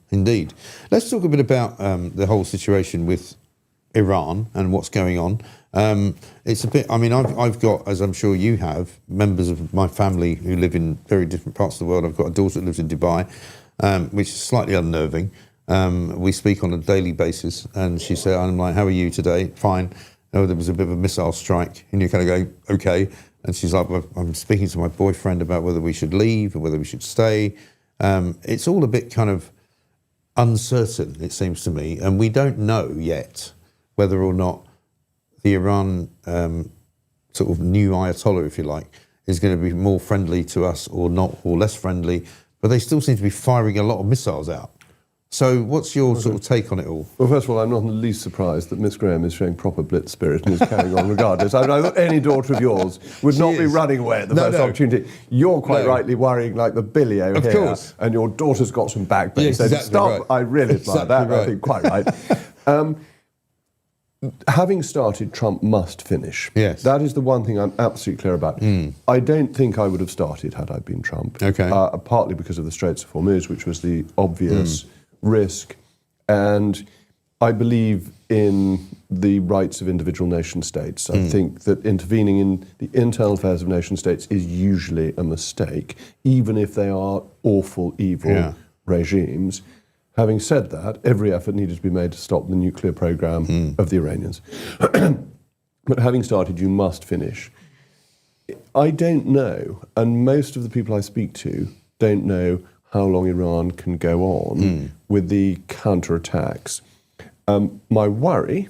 Indeed. Let's talk a bit about the whole situation with Iran and what's going on. It's a bit, I mean, I've got, as I'm sure you have, members of my family who live in very different parts of the world. I've got a daughter that lives in Dubai, which is slightly unnerving. We speak on a daily basis, and she said, I'm like, how are you today? Fine. Oh, there was a bit of a missile strike, and you're kind of going, okay. And she's like, well, I'm speaking to my boyfriend about whether we should leave or whether we should stay. It's all a bit kind of uncertain, it seems to me, and we don't know yet whether or not the Iran sort of new Ayatollah, if you like, is going to be more friendly to us or not, or less friendly. But they still seem to be firing a lot of missiles out. So what's your sort of take on it all? Well, first of all, I'm not in the least surprised that Miss Graham is showing proper blitz spirit and is carrying on regardless. I thought any daughter of yours would not be running away at the first opportunity. You're quite rightly worrying like the Billy-O of here, course. And your daughter's got some backbone. Yes, So exactly stop, right. I really admire Exactly that. right. I think quite right. Having started, Trump must finish. Yes. That is the one thing I'm absolutely clear about. I don't think I would have started had I been Trump. Okay. Partly because of the Straits of Hormuz, which was the obvious risk. And I believe in the rights of individual nation states. I think that intervening in the internal affairs of nation states is usually a mistake, even if they are awful, evil regimes. Having said that, every effort needed to be made to stop the nuclear program of the Iranians. But having started, you must finish. I don't know, and most of the people I speak to don't know how long Iran can go on with the counterattacks. My worry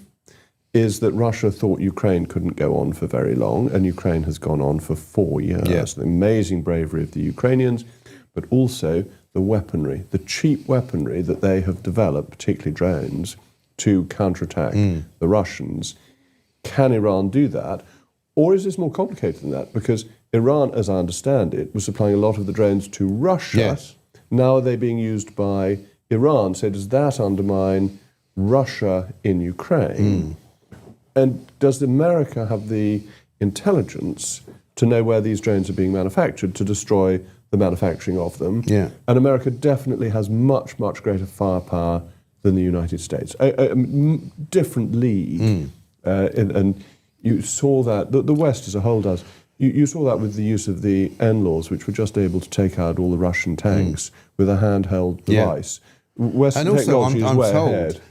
is that Russia thought Ukraine couldn't go on for very long, and Ukraine has gone on for 4 years. Yeah. The amazing bravery of the Ukrainians, but also the weaponry, the cheap weaponry that they have developed, particularly drones, to counterattack the Russians. Can Iran do that? Or is this more complicated than that? Because Iran, as I understand it, was supplying a lot of the drones to Russia. Yes. Now are they being used by Iran? So does that undermine Russia in Ukraine? And does America have the intelligence to know where these drones are being manufactured to destroy the manufacturing of them? Yeah. And America definitely has much, much greater firepower than the United States. Different league. And you saw that, the West as a whole does. You saw that with the use of the NLAWs, which were just able to take out all the Russian tanks with a handheld device. Western and also, technology I'm is way told ahead.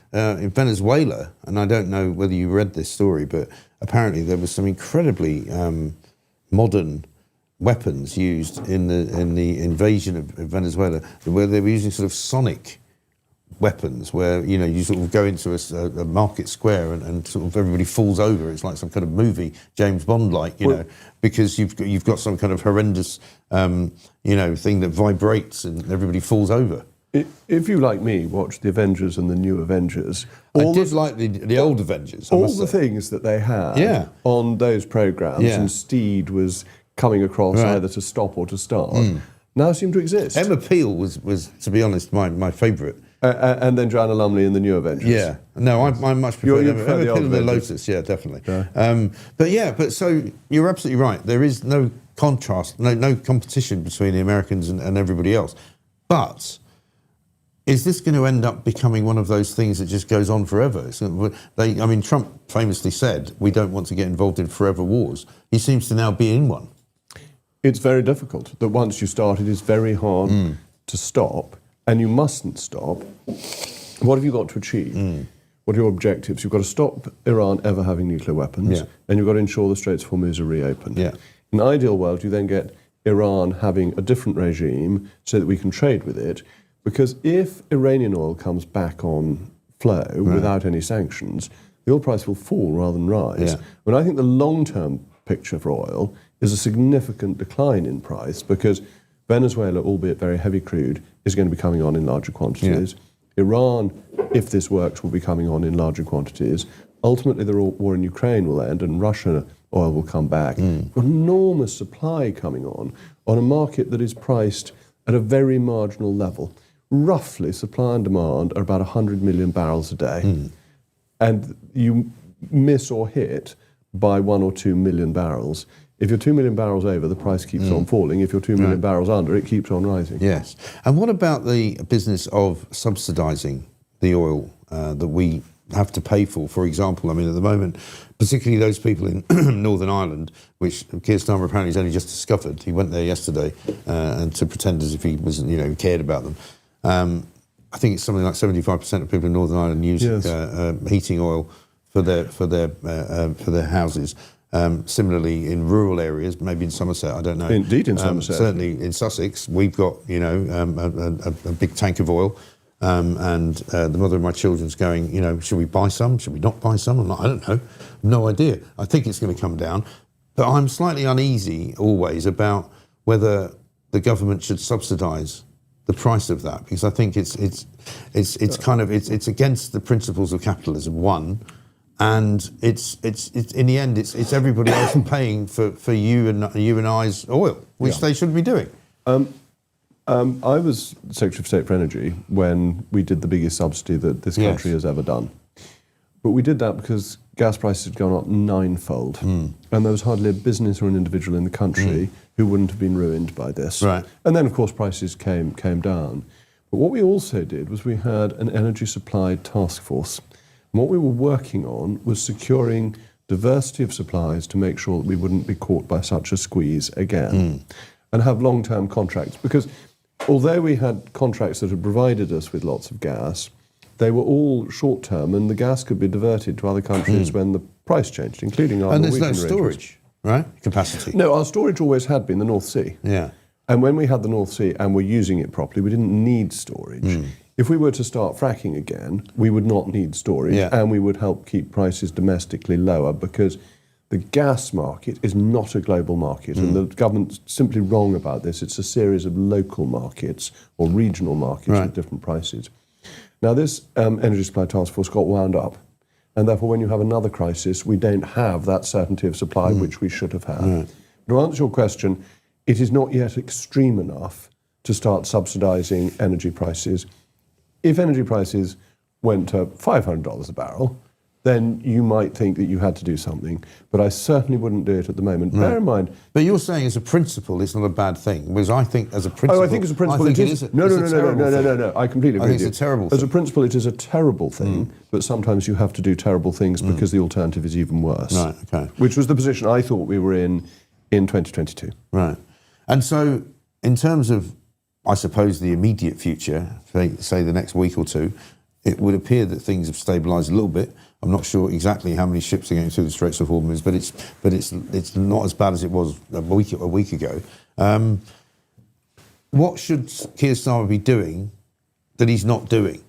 in Venezuela, and I don't know whether you read this story, but apparently there was some incredibly modern weapons used in the invasion of Venezuela, where they were using sort of sonic weapons, where you sort of go into a market square and sort of everybody falls over. It's like some kind of movie, James Bond like, you know, because you've got some kind of horrendous thing that vibrates and everybody falls over. If you, like me, watch the Avengers and the new Avengers, I did like the old Avengers. All the things that they had on those programs, and Steed was coming across either to stop or to start, now seem to exist. Emma Peel was to be honest, my favourite. And then Joanna Lumley in the new Avengers. Yeah. No, I much prefer You Emma prefer the Peel old and the Avengers. Lotus. Yeah, definitely. Yeah. But so you're absolutely right. There is no contrast, no competition between the Americans and everybody else. But is this going to end up becoming one of those things that just goes on forever? Trump famously said, we don't want to get involved in forever wars. He seems to now be in one. It's very difficult. That once you start, it is very hard to stop, and you mustn't stop. What have you got to achieve? what are your objectives? You've got to stop Iran ever having nuclear weapons, and you've got to ensure the Straits of Hormuz are reopened. Yeah. In an ideal world, you then get Iran having a different regime so that we can trade with it, because if Iranian oil comes back on flow without any sanctions, the oil price will fall rather than rise. Yeah. But I think the long-term picture for oil is a significant decline in price, because Venezuela, albeit very heavy crude, is going to be coming on in larger quantities. Yeah. Iran, if this works, will be coming on in larger quantities. Ultimately, the war in Ukraine will end and Russia oil will come back. Enormous supply coming on a market that is priced at a very marginal level. Roughly, supply and demand are about 100 million barrels a day. And you miss or hit by 1 or 2 million barrels. If you're 2 million barrels over, the price keeps on falling. If you're 2 million barrels under, it keeps on rising. Yes. And what about the business of subsidising the oil that we have to pay for? For example, I mean, at the moment, particularly those people in Northern Ireland, which Keir Starmer apparently has only just discovered. He went there yesterday and to pretend as if he wasn't, cared about them. I think it's something like 75% of people in Northern Ireland use heating oil for their houses. Similarly, in rural areas, maybe in Somerset, I don't know. Indeed, in Somerset. Certainly in Sussex, we've got a big tank of oil, and the mother of my children's going, should we buy some? Should we not buy some? I'm like, I don't know, no idea. I think it's going to come down, but I'm slightly uneasy always about whether the government should subsidise the price of that, because I think it's against the principles of capitalism. One. And it's in the end it's everybody else paying for you and I's oil, which they should be doing. I was Secretary of State for Energy when we did the biggest subsidy that this country has ever done. But we did that because gas prices had gone up ninefold, and there was hardly a business or an individual in the country who wouldn't have been ruined by this. Right. And then, of course, prices came down. But what we also did was we had an energy supply task force. And what we were working on was securing diversity of supplies to make sure that we wouldn't be caught by such a squeeze again, and have long-term contracts. Because although we had contracts that had provided us with lots of gas, they were all short-term, and the gas could be diverted to other countries when the price changed, including our Norwegian arrangements. And there's no storage, right? Capacity. No, our storage always had been the North Sea. Yeah. And when we had the North Sea and were using it properly, we didn't need storage. If we were to start fracking again, we would not need storage, and we would help keep prices domestically lower, because the gas market is not a global market, and the government's simply wrong about this. It's a series of local markets or regional markets with different prices. Now, this Energy Supply Task Force got wound up, and therefore when you have another crisis, we don't have that certainty of supply which we should have had. To answer your question, it is not yet extreme enough to start subsidising energy prices. If energy prices went to $500 a barrel, then you might think that you had to do something. But I certainly wouldn't do it at the moment. Bear in mind... But you're saying as a principle it's not a bad thing, whereas I think as a principle... Oh, I think as a principle it is... No, I completely agree with you. It's a terrible thing. As a principle it is a terrible thing, but sometimes you have to do terrible things because the alternative is even worse. Right, okay. Which was the position I thought we were in 2022. Right. And so, in terms of, I suppose, the immediate future, say the next week or two, it would appear that things have stabilised a little bit. I'm not sure exactly how many ships are going through the Straits of Hormuz, but it's not as bad as it was a week ago. What should Keir Starmer be doing that he's not doing?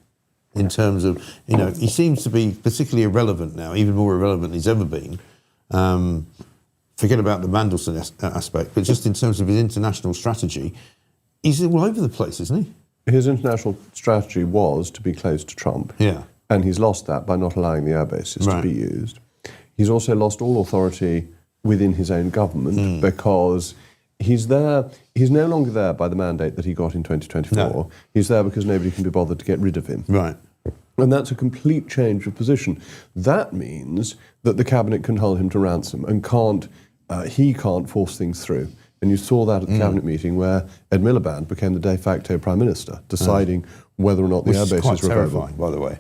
In terms of, he seems to be particularly irrelevant now, even more irrelevant than he's ever been. Forget about the Mandelson aspect, but just in terms of his international strategy, he's all over the place, isn't he? His international strategy was to be close to Trump. Yeah. And he's lost that by not allowing the air bases to be used. He's also lost all authority within his own government because he's no longer there by the mandate that he got in 2024. No. He's there because nobody can be bothered to get rid of him. Right. And that's a complete change of position. That means that the cabinet can hold him to ransom and he can't force things through. And you saw that at the cabinet meeting where Ed Miliband became the de facto prime minister, deciding whether or not the air bases were available. Terrifying, by the way.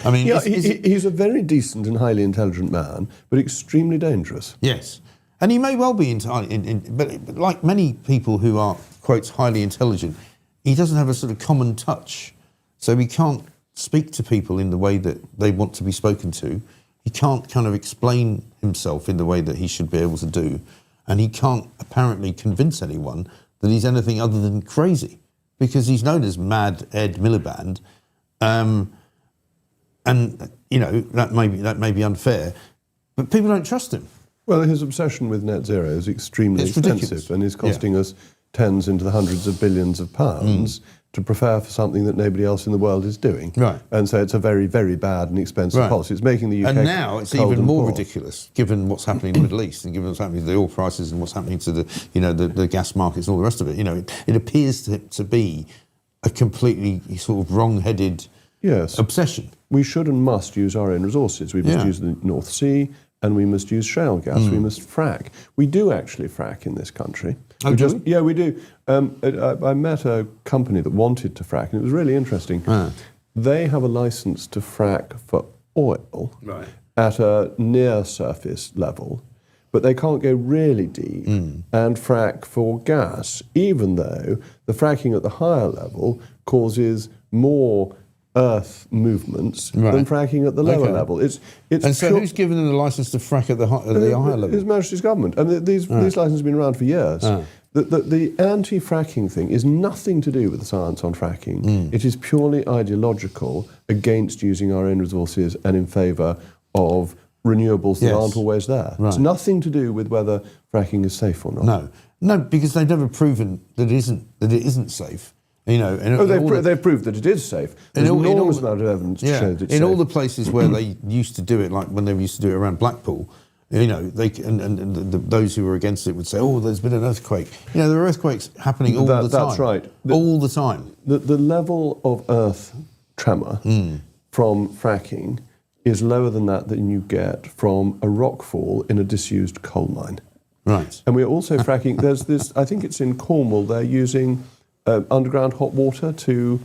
I mean, he's a very decent and highly intelligent man, but extremely dangerous. Yes, and he may well be but like many people who are, quotes, highly intelligent, he doesn't have a sort of common touch, so he can't speak to people in the way that they want to be spoken to. He can't kind of explain himself in the way that he should be able to do. And he can't apparently convince anyone that he's anything other than crazy, because he's known as Mad Ed Miliband. And, you know, that may be unfair, but people don't trust him. Well, his obsession with net zero is extremely expensive and is costing us tens into the hundreds of billions of pounds to prepare for something that nobody else in the world is doing. Right. And so it's a very, very bad and expensive policy. It's making the UK And now it's cold even and more poor. ridiculous, given what's happening in the Middle East and given what's happening to the oil prices and what's happening to the, you know, the gas markets and all the rest of it. You know, it appears to be a completely sort of wrong-headed obsession. We should and must use our own resources. We must use the North Sea, and we must use shale gas. We must frack. We do actually frack in this country. Oh, do we? Yeah, we do. I met a company that wanted to frack, and it was really interesting. They have a license to frack for oil at a near surface level, but they can't go really deep and frack for gas, even though the fracking at the higher level causes more earth movements than fracking at the lower level. And so who's given them the licence to frack at the higher level? His Majesty's government. I mean, these licenses have been around for years. The anti-fracking thing is nothing to do with the science on fracking. It is purely ideological against using our own resources and in favour of renewables that aren't always there. It's nothing to do with whether fracking is safe or not. No, because they've never proven that it isn't safe. You know, they've proved that it is safe. There's an enormous amount of evidence to show that it's safe. In all the places where they used to do it, like when they used to do it around Blackpool, you know, those who were against it would say, "Oh, there's been an earthquake." You know, there are earthquakes happening all the time. That's right. All the time. The level of earth tremor from fracking is lower than that you get from a rockfall in a disused coal mine. Right. And we're also fracking. There's this. I think it's in Cornwall. They're using underground hot water to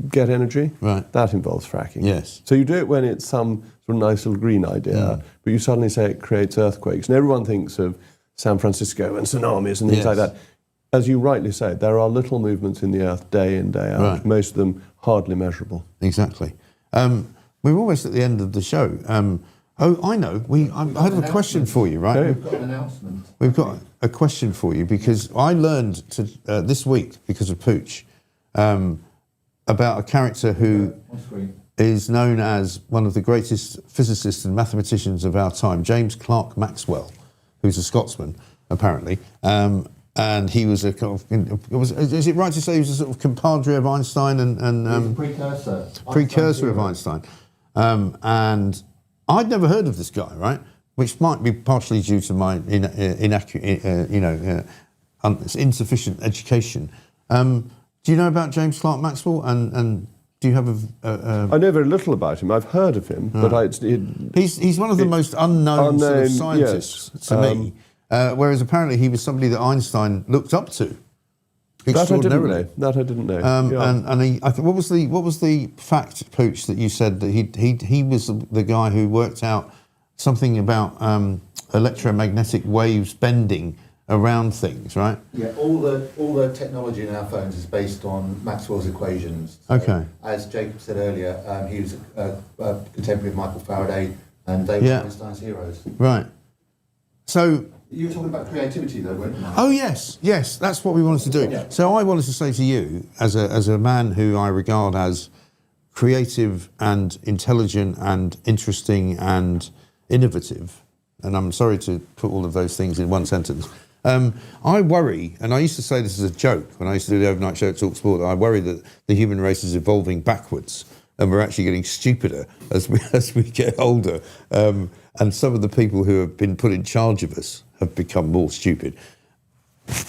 get energy. Right. That involves fracking. Yes. So you do it when it's some sort of nice little green idea, but you suddenly say it creates earthquakes. And everyone thinks of San Francisco and tsunamis and things like that. As you rightly say, there are little movements in the earth day in, day out, most of them hardly measurable. Exactly. We're almost at the end of the show. I know. I have a question for you, right? We've got an announcement. We've got a question for you, because I learned this week, because of Pooch, about a character who is known as one of the greatest physicists and mathematicians of our time, James Clerk Maxwell, who's a Scotsman, apparently. And he was a kind of, is it right to say he was a sort of compadre of Einstein and precursor of Einstein? And I'd never heard of this guy, right? Which might be partially due to my insufficient education. Do you know about James Clerk Maxwell? And do you have I know very little about him. I've heard of him, but he's one of the most unknown sort of scientists to me. Whereas apparently he was somebody that Einstein looked up to. Extraordinarily. That I didn't know. What was the fact, Pooch, that you said that he was the guy who worked out something about electromagnetic waves bending around things, right? Yeah, all the technology in our phones is based on Maxwell's equations. So, okay. As Jacob said earlier, he was a contemporary of Michael Faraday, and they were Einstein's heroes. Right. So you were talking about creativity, though, weren't you? Oh yes, that's what we wanted to do. Yeah. So I wanted to say to you, as a man who I regard as creative and intelligent and interesting and innovative, and I'm sorry to put all of those things in one sentence. I worry, and I used to say this as a joke when I used to do the overnight show at Talk Sport, that I worry that the human race is evolving backwards and we're actually getting stupider as we get older. And some of the people who have been put in charge of us have become more stupid.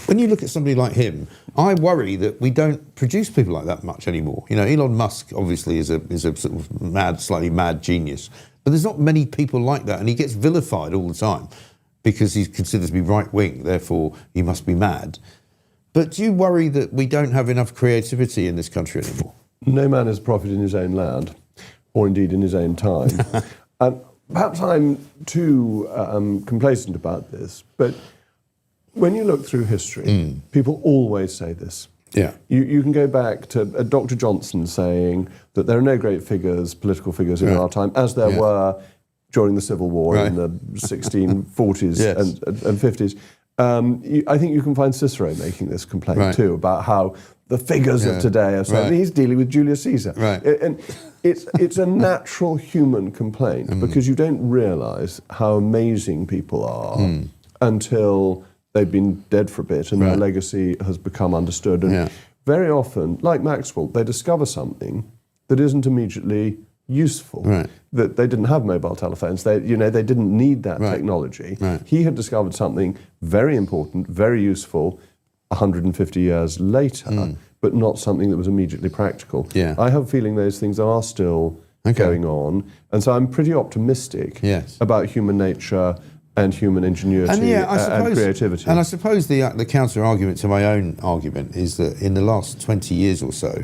When you look at somebody like him, I worry that we don't produce people like that much anymore. You know, Elon Musk obviously is a sort of slightly mad genius, but there's not many people like that, and he gets vilified all the time because he's considered to be right-wing, therefore he must be mad. But do you worry that we don't have enough creativity in this country anymore? No man is a prophet in his own land, or indeed in his own time. And perhaps I'm too complacent about this, but when you look through history, people always say this. Yeah. You can go back to Dr. Johnson saying that there are no great figures, political figures in our time, as there were during the Civil War in the 1640s and 50s. I think you can find Cicero making this complaint too about how the figures of today are so. He's dealing with Julius Caesar, and it's a natural human complaint because you don't realise how amazing people are until they've been dead for a bit and their legacy has become understood. And very often, like Maxwell, they discover something that isn't immediately useful. That they didn't have mobile telephones. They didn't need that technology. He had discovered something very important, very useful 150 years later, but not something that was immediately practical. I have a feeling those things are still going on, and so I'm pretty optimistic about human nature and human ingenuity and creativity. And I suppose the counter-argument to my own argument is that in the last 20 years or so,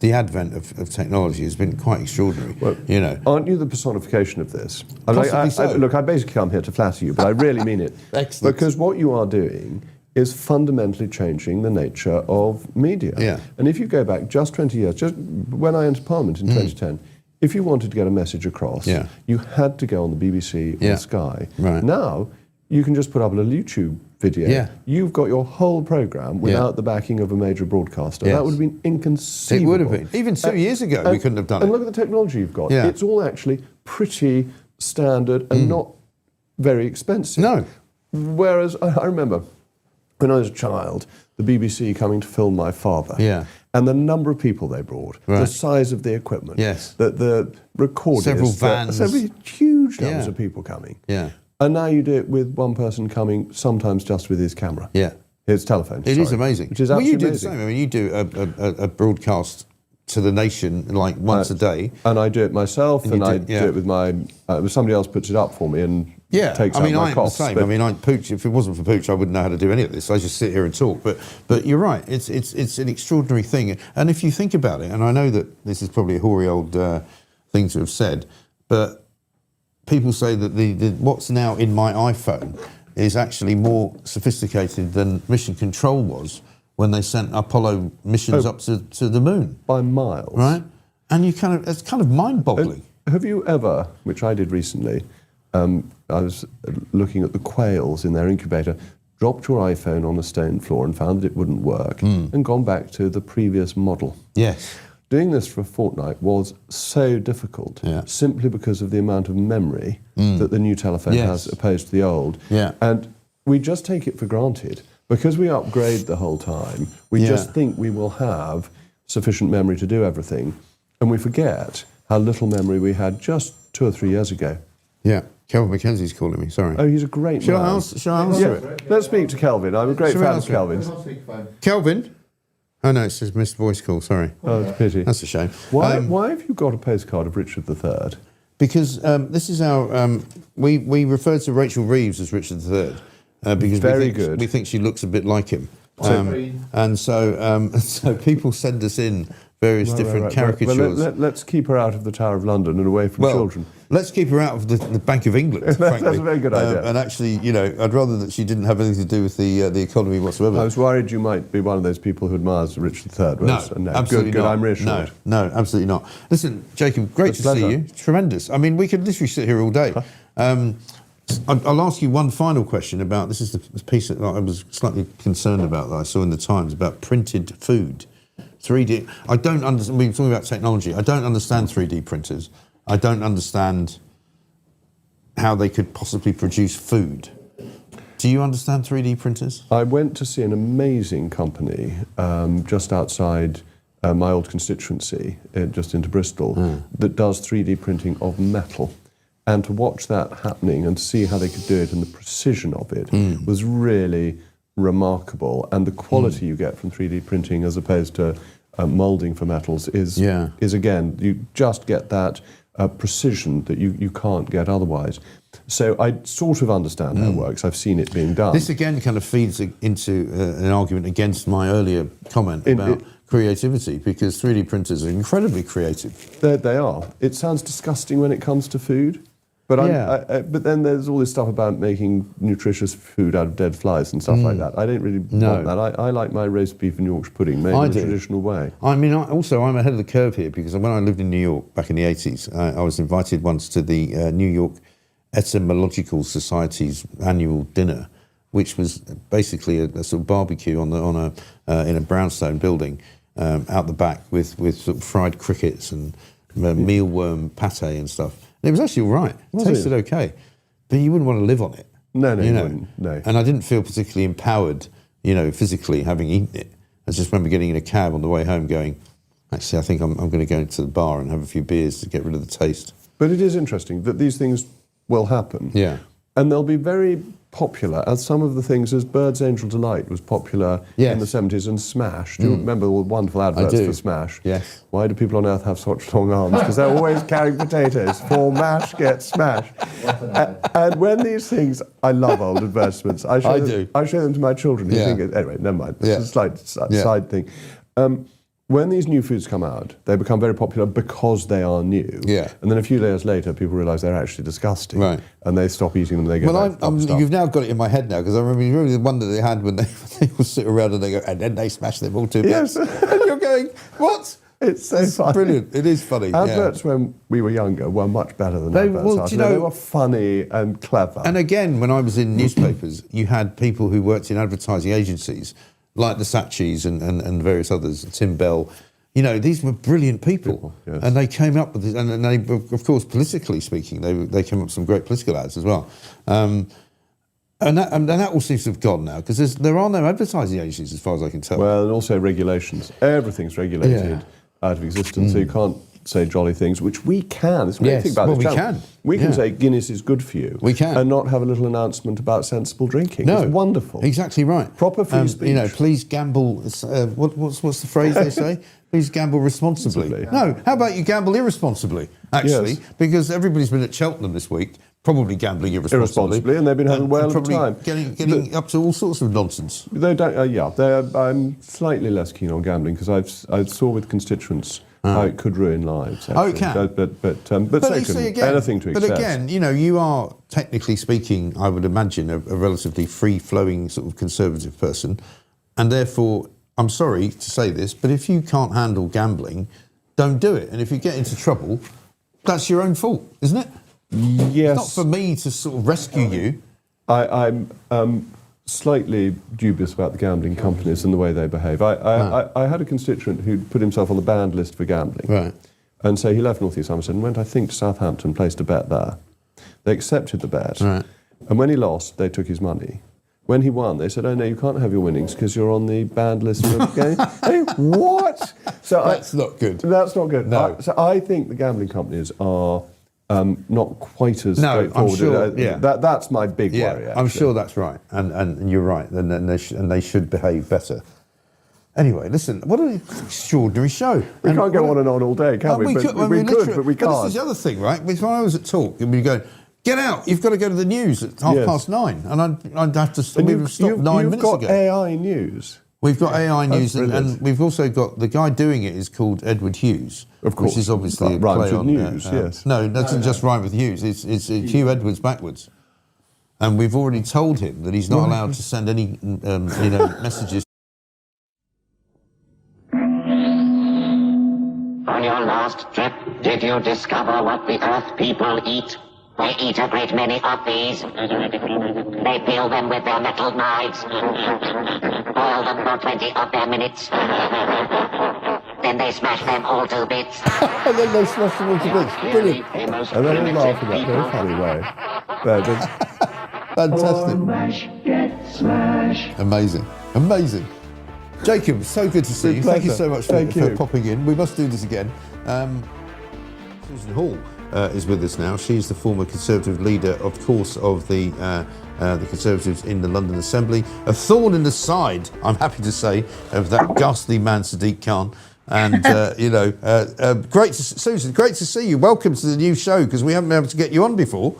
the advent of technology has been quite extraordinary. Well, aren't you the personification of this? Possibly so. Look, I basically come here to flatter you, but I really mean it. Excellent. Because what you are doing is fundamentally changing the nature of media. And if you go back just 20 years, just when I entered Parliament in 2010, if you wanted to get a message across, you had to go on the BBC or Sky. Now, you can just put up a little YouTube video. You've got your whole programme without the backing of a major broadcaster. That would have been inconceivable. It would have been. Even 2 years ago, we couldn't have done it. And look at the technology you've got. It's all actually pretty standard and not very expensive. No. Whereas, I remember when I was a child, the BBC coming to film my father. And the number of people they brought, the size of the equipment, the recorders, several vans, several huge numbers of people coming. And now you do it with one person coming, sometimes just with his camera. His telephone. It is amazing. Which is absolutely you do amazing. the same. I mean, you do a broadcast to the nation like once a day. And I do it myself, and I do it with my... somebody else puts it up for me and takes out my costs. I'm the same. I mean, Pooch, if it wasn't for Pooch, I wouldn't know how to do any of this. I just sit here and talk. But you're right. It's an extraordinary thing. And if you think about it, and I know that this is probably a hoary old thing to have said, but people say that the what's now in my iPhone is actually more sophisticated than Mission Control was when they sent Apollo missions up to the moon. By miles. Right? And it's kind of mind-boggling. Have you ever, which I did recently, I was looking at the quails in their incubator, dropped your iPhone on a stone floor and found that it wouldn't work, and gone back to the previous model? Yes. Doing this for a fortnight was so difficult, simply because of the amount of memory that the new telephone has opposed to the old. And we just take it for granted. Because we upgrade the whole time, we just think we will have sufficient memory to do everything, and we forget how little memory we had just 2 or 3 years ago. Kelvin Mackenzie's calling me, sorry. Oh, he's a great man. Shall I answer it? Let's speak to Kelvin. I'm a great fan of Kelvin's. Kelvin? Oh no, it says missed voice call, sorry. Oh, it's a pity. That's a shame. Why have you got a postcard of Richard III? Because this is our... we refer to Rachel Reeves as Richard III. Because we think she looks a bit like him. And so people send us in various different caricatures. Well, let's keep her out of the Tower of London and away from children. Let's keep her out of the Bank of England, frankly. That's a very good idea. And actually, I'd rather that she didn't have anything to do with the economy whatsoever. I was worried you might be one of those people who admires Richard III. No, absolutely good, not. I'm reassured. No, absolutely not. Listen, Jacob, great to see you. Tremendous. I mean, we could literally sit here all day. I'll ask you one final question about, this is the piece that I was slightly concerned about that I saw in the Times about printed food. 3D, I don't understand, we're talking about technology, I don't understand 3D printers. I don't understand how they could possibly produce food. Do you understand 3D printers? I went to see an amazing company just outside my old constituency, just into Bristol, that does 3D printing of metal. And to watch that happening and see how they could do it and the precision of it was really remarkable. And the quality you get from 3D printing as opposed to moulding for metals is again, you just get that precision that you can't get otherwise. So I sort of understand how it works. I've seen it being done. This again kind of feeds into an argument against my earlier comment about creativity, because 3D printers are incredibly creative. They are. It sounds disgusting when it comes to food. But but then there's all this stuff about making nutritious food out of dead flies and stuff like that. I don't really want that. I like my roast beef and Yorkshire pudding made in the traditional way. I mean, I'm ahead of the curve here because when I lived in New York back in the 80s, I was invited once to the New York Etymological Society's annual dinner, which was basically a sort of barbecue in a brownstone building out the back with sort of fried crickets and mealworm pate and stuff. And it was actually all right. It tasted okay, but you wouldn't want to live on it. No, you wouldn't. No. And I didn't feel particularly empowered, physically having eaten it. I just remember getting in a cab on the way home, going, actually, I think I'm going to go into the bar and have a few beers to get rid of the taste. But it is interesting that these things will happen. Yeah. And they'll be very popular, as some of the things, as Bird's Angel Delight was popular in the 70s and Smash. Do you remember all the wonderful adverts for Smash? Yes. Why do people on Earth have such long arms? Because they're always carrying potatoes. For mash, get smash. And when these things, I love old advertisements. I show them to my children who think it, anyway, never mind. It's a slight side thing. When these new foods come out, they become very popular because they are new. Yeah. And then a few years later, people realise they're actually disgusting. Right. And they stop eating them, they go you've now got it in my head now, because I remember the one that they had when they would sit around and they go, and then they smash them all to bits. Yes. And you're going, what? It's so funny. Brilliant. It is funny. Adverts when we were younger were much better than adverts now. They were funny and clever. And again, when I was in newspapers, you had people who worked in advertising agencies, like the Satchys and various others, Tim Bell. These were brilliant people. Yes. And they came up with this, and they, of course, politically speaking, they came up with some great political ads as well. And that all seems to have gone now, because there are no advertising agencies as far as I can tell. Well, and also regulations. Everything's regulated out of existence, so you can't say jolly things, which we can. It's the great thing about this channel. We can say Guinness is good for you. We can. And not have a little announcement about sensible drinking. No. It's wonderful. Exactly right. Proper free speech. Please gamble, what's the phrase they say? Please gamble responsibly. No, how about you gamble irresponsibly, actually? Yes. Because everybody's been at Cheltenham this week, probably gambling irresponsibly. And they've been having well of time. Getting up to all sorts of nonsense. They don't. I'm slightly less keen on gambling because I saw with constituents how it could ruin lives. Actually. Oh, it can. But second, anything to excess. But again, you are technically speaking, I would imagine, a relatively free-flowing sort of conservative person, and therefore, I'm sorry to say this, but if you can't handle gambling, don't do it. And if you get into trouble, that's your own fault, isn't it? Yes. It's not for me to sort of rescue you. I'm slightly dubious about the gambling companies and the way they behave. I had a constituent who put himself on the banned list for gambling. Right. And so he left North East Somerset and went, I think, to Southampton, placed a bet there. They accepted the bet. Right. And when he lost, they took his money. When he won, they said, oh, no, you can't have your winnings because you're on the banned list for the game. Hey, what? So that's not good. That's not good. No. So I think the gambling companies are not quite as straightforward. I'm sure, that's my big worry, actually. I'm sure that's right. And you're right. And they should behave better. Anyway, listen, what an extraordinary show. We can't go on and on all day, can we? We could, but we can't. But this is the other thing, right? When I was at Talk, and we go, get out, you've got to go to the news at 9:30. And I'd have to we would stop 9 minutes ago. You've got AI news. We've got AI news, and we've also got the guy doing it is called Edward Hughes, of course, which is obviously a play on news. Yes. No, it doesn't just rhyme with Hughes. It's Hugh Edwards backwards, and we've already told him that he's not allowed to send any messages. On your last trip, did you discover what the Earth people eat? They eat a great many of these. They peel them with their metal knives, boil them for 20 of their minutes. Then they smash them all to bits. And then they smash them all to bits. Brilliant. And then they laugh in that very funny way. Fantastic. Amazing. Jacob, so good to see you. Thank you so much for popping in. We must do this again. Susan Hall is with us now. She's the former Conservative leader, of course, of the Conservatives in the London Assembly. A thorn in the side, I'm happy to say, of that ghastly man, Sadiq Khan. And, Susan, great to see you. Welcome to the new show, because we haven't been able to get you on before.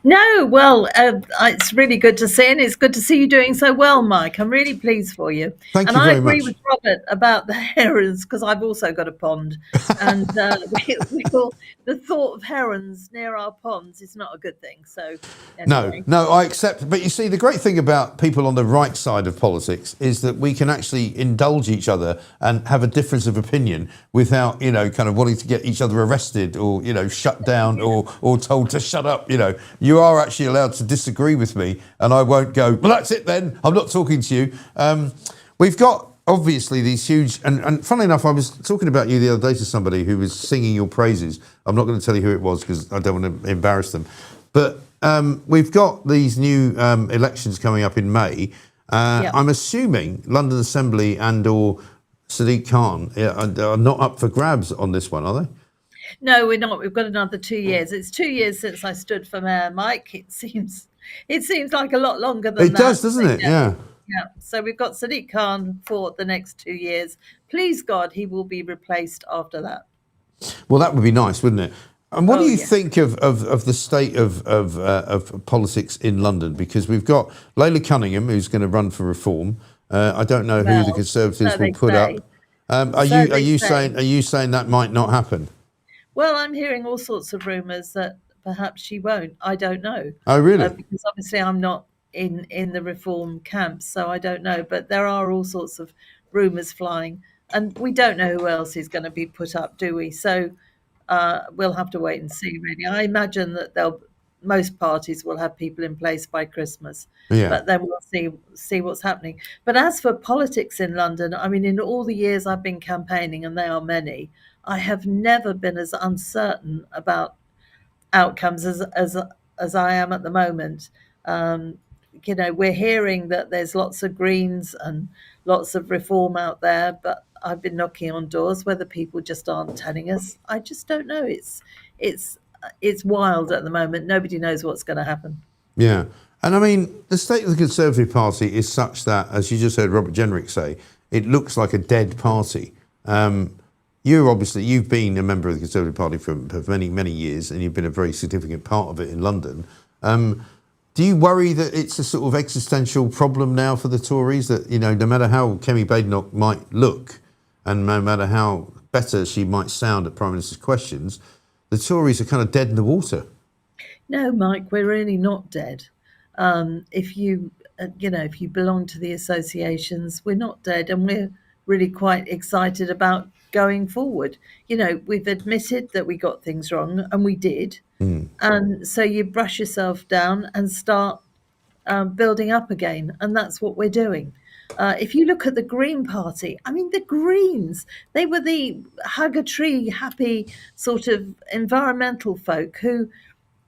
No, well, it's really good to see, and it's good to see you doing so well, Mike. I'm really pleased for you. Thank And you I very agree much. with Robert about the herons, because I've also got a pond, and the thought of herons near our ponds is not a good thing. So, anyway. No, I accept. But you see, the great thing about people on the right side of politics is that we can actually indulge each other and have a difference of opinion without, kind of wanting to get each other arrested or, shut down or told to shut up. You are actually allowed to disagree with me, and I won't go, well, that's it then. I'm not talking to you. We've got obviously these huge, and funnily enough, I was talking about you the other day to somebody who was singing your praises. I'm not going to tell you who it was because I don't want to embarrass them. But we've got these new elections coming up in May. I'm assuming London Assembly and or Sadiq Khan are not up for grabs on this one, are they? No, we're not. We've got another 2 years. It's 2 years since I stood for mayor, Mike. It seems like a lot longer than that. It does, doesn't it? Yeah. Yeah. So we've got Sadiq Khan for the next 2 years. Please God, he will be replaced after that. Well, that would be nice, wouldn't it? And what do you think of the state of politics in London? Because we've got Layla Cunningham, who's going to run for reform. I don't know who the Conservatives will put up. Are you saying that might not happen? Well, I'm hearing all sorts of rumours that perhaps she won't. I don't know. Oh, really? Because obviously I'm not in the reform camp, so I don't know. But there are all sorts of rumours flying, and we don't know who else is going to be put up, do we? So we'll have to wait and see, really. I imagine that most parties will have people in place by Christmas, but then we'll see what's happening. But as for politics in London, I mean, in all the years I've been campaigning, and they are many, I have never been as uncertain about outcomes as I am at the moment. We're hearing that there's lots of Greens and lots of reform out there, but I've been knocking on doors whether people just aren't telling us. I just don't know. It's wild at the moment. Nobody knows what's going to happen. Yeah. And I mean, the state of the Conservative Party is such that, as you just heard Robert Jenrick say, it looks like a dead party. You've been a member of the Conservative Party for many, many years, and you've been a very significant part of it in London. Do you worry that it's a sort of existential problem now for the Tories, that, no matter how Kemi Badenoch might look, and no matter how better she might sound at Prime Minister's questions, the Tories are kind of dead in the water? No, Mike, we're really not dead. If you belong to the associations, we're not dead, and we're really quite excited about going forward. We've admitted that we got things wrong, and we did. And so you brush yourself down and start building up again, and that's what we're doing. If you look at the Green Party, I mean, the Greens, they were the hug-a-tree, happy sort of environmental folk who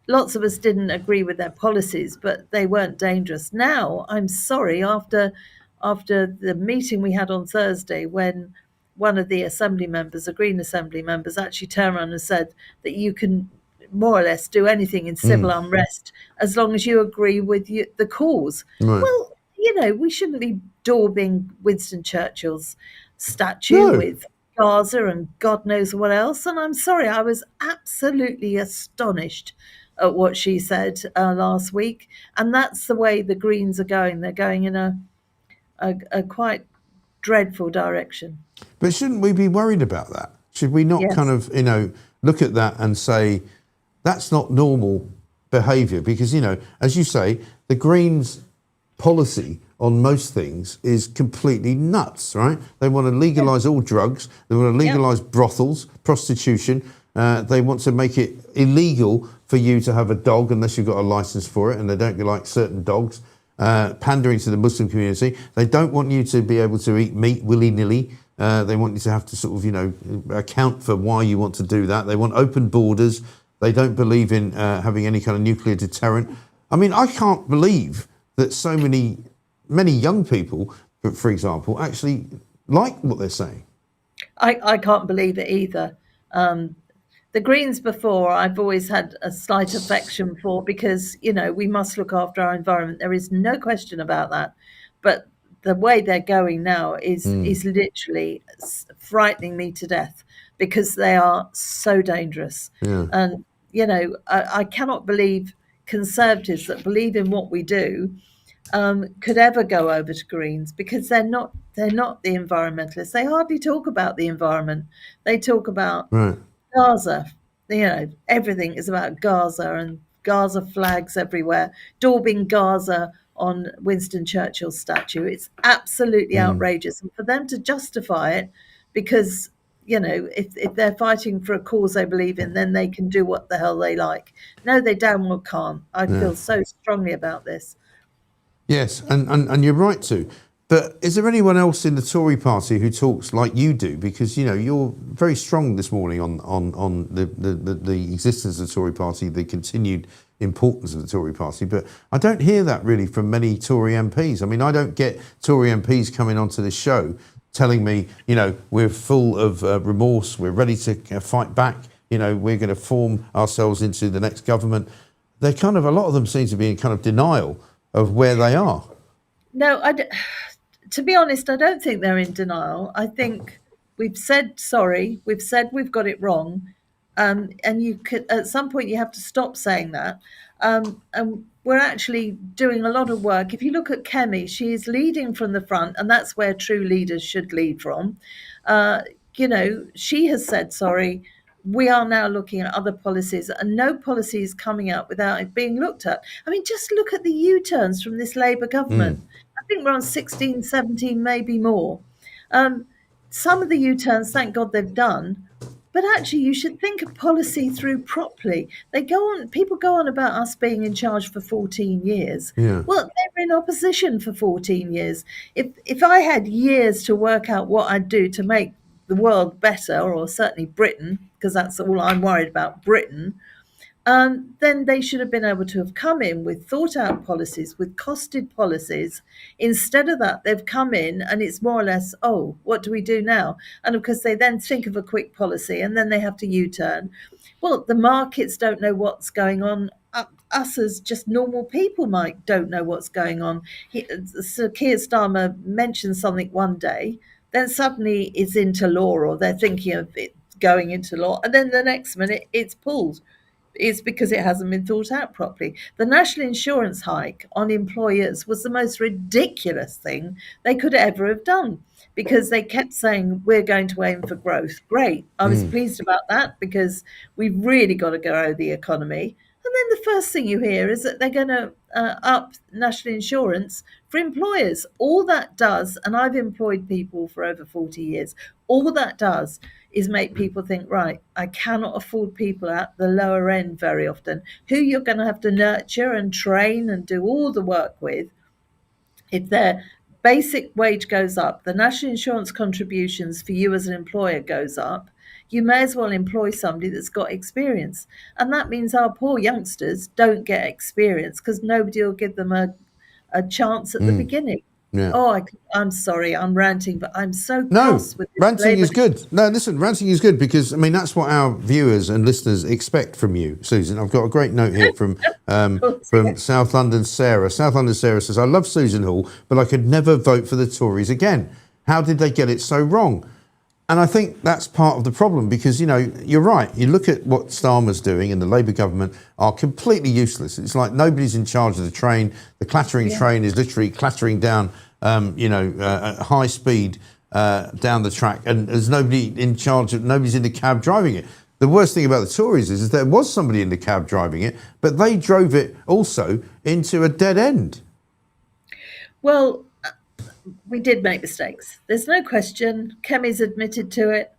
lots of us didn't agree with their policies, but they weren't dangerous. Now, I'm sorry, after the meeting we had on Thursday, when one of the assembly members, the Green assembly members, actually turned around and said that you can more or less do anything in civil unrest as long as you agree with the cause. Right. Well, we shouldn't be daubing Winston Churchill's statue with Gaza and God knows what else. And I'm sorry, I was absolutely astonished at what she said last week. And that's the way the Greens are going. They're going in a quite dreadful direction. But shouldn't we be worried about that? Should we not kind of, look at that and say, that's not normal behaviour? Because, as you say, the Greens' policy on most things is completely nuts, right? They want to legalise all drugs. They want to legalise brothels, prostitution. They want to make it illegal for you to have a dog unless you've got a licence for it, and they don't like certain dogs. Pandering to the Muslim community. They don't want you to be able to eat meat willy-nilly. They want you to have to sort of, account for why you want to do that. They want open borders. They don't believe in having any kind of nuclear deterrent. I mean, I can't believe that so many young people, for example, actually like what they're saying. I can't believe it either. The Greens before, I've always had a slight affection for, because, we must look after our environment. There is no question about that. But the way they're going now is literally frightening me to death, because they are so dangerous. Yeah. And, I cannot believe Conservatives that believe in what we do could ever go over to Greens, because they're not the environmentalists. They hardly talk about the environment. They talk about Gaza. Everything is about Gaza and Gaza flags everywhere, daubing Gaza on Winston Churchill's statue. It's absolutely outrageous. And for them to justify it because, if they're fighting for a cause they believe in, then they can do what the hell they like. No, they damn well can't. I feel so strongly about this. Yes, and you're right too. But is there anyone else in the Tory party who talks like you do? Because you're very strong this morning on the existence of the Tory party, the continued importance of the Tory party. But I don't hear that really from many Tory MPs. I mean, I don't get Tory MPs coming onto this show telling me, we're full of remorse, we're ready to fight back, we're going to form ourselves into the next government. They're a lot of them seem to be in kind of denial of where they are. No, to be honest, I don't think they're in denial. I think we've said sorry. We've said we've got it wrong. And you could, at some point, you have to stop saying that. And we're actually doing a lot of work. If you look at Kemi, she is leading from the front, and that's where true leaders should lead from. She has said sorry. We are now looking at other policies, and no policy is coming out without it being looked at. I mean, just look at the U-turns from this Labour government. I think we're on 16, 17, maybe more. Some of the U-turns, thank God they've done, but actually you should think of policy through properly. People go on about us being in charge for 14 years. Yeah. Well, they were in opposition for 14 years. If I had years to work out what I'd do to make the world better, or certainly Britain, because that's all I'm worried about, Britain, then they should have been able to have come in with thought out policies, with costed policies. Instead of that, they've come in and it's more or less, oh, what do we do now? And of course, they then think of a quick policy and then they have to U-turn. Well, the markets don't know what's going on. Us as just normal people, Mike, don't know what's going on. Sir Keir Starmer mentioned something one day, then suddenly it's into law, or they're thinking of it going into law, and then the next minute it's pulled. It's because it hasn't been thought out properly. The national insurance hike on employers was the most ridiculous thing they could ever have done, because they kept saying, we're going to aim for growth. Great. I was pleased about that, because we've really got to grow the economy. And then the first thing you hear is that they're going to up national insurance for employers. All that does, and I've employed people for over 40 years, all that does is make people think, right, I cannot afford people at the lower end very often, who you're going to have to nurture and train and do all the work with. If their basic wage goes up, the national insurance contributions for you as an employer goes up, you may as well employ somebody that's got experience. And that means our poor youngsters don't get experience because nobody will give them a chance at the beginning. Yeah. Oh, I'm sorry, I'm ranting, but I'm so cross with this. Ranting is good. No, listen, ranting is good, because, I mean, that's what our viewers and listeners expect from you, Susan. I've got a great note here from South London Sarah. South London Sarah says, I love Susan Hall, but I could never vote for the Tories again. How did they get it so wrong? And I think that's part of the problem, because, you're right. You look at what Starmer's doing and the Labour government are completely useless. It's like nobody's in charge of the train. The clattering train is literally clattering down, at high speed down the track, and there's nobody in charge nobody's in the cab driving it. The worst thing about the Tories is there was somebody in the cab driving it, but they drove it also into a dead end. Well, we did make mistakes. There's no question. Kemi's admitted to it.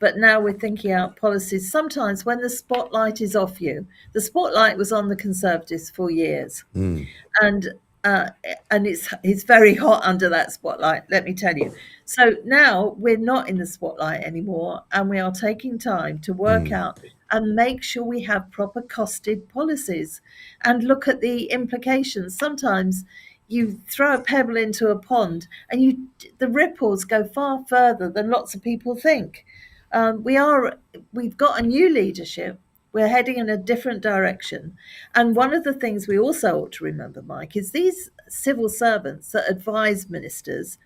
But now we're thinking out policies. Sometimes when the spotlight is off you, the spotlight was on the Conservatives for years. And it's very hot under that spotlight, let me tell you. So now we're not in the spotlight anymore, and we are taking time to work out and make sure we have proper costed policies and look at the implications. Sometimes you throw a pebble into a pond and the ripples go far further than lots of people think. We've got a new leadership. We're heading in a different direction. And one of the things we also ought to remember, Mike, is these civil servants that advise ministers,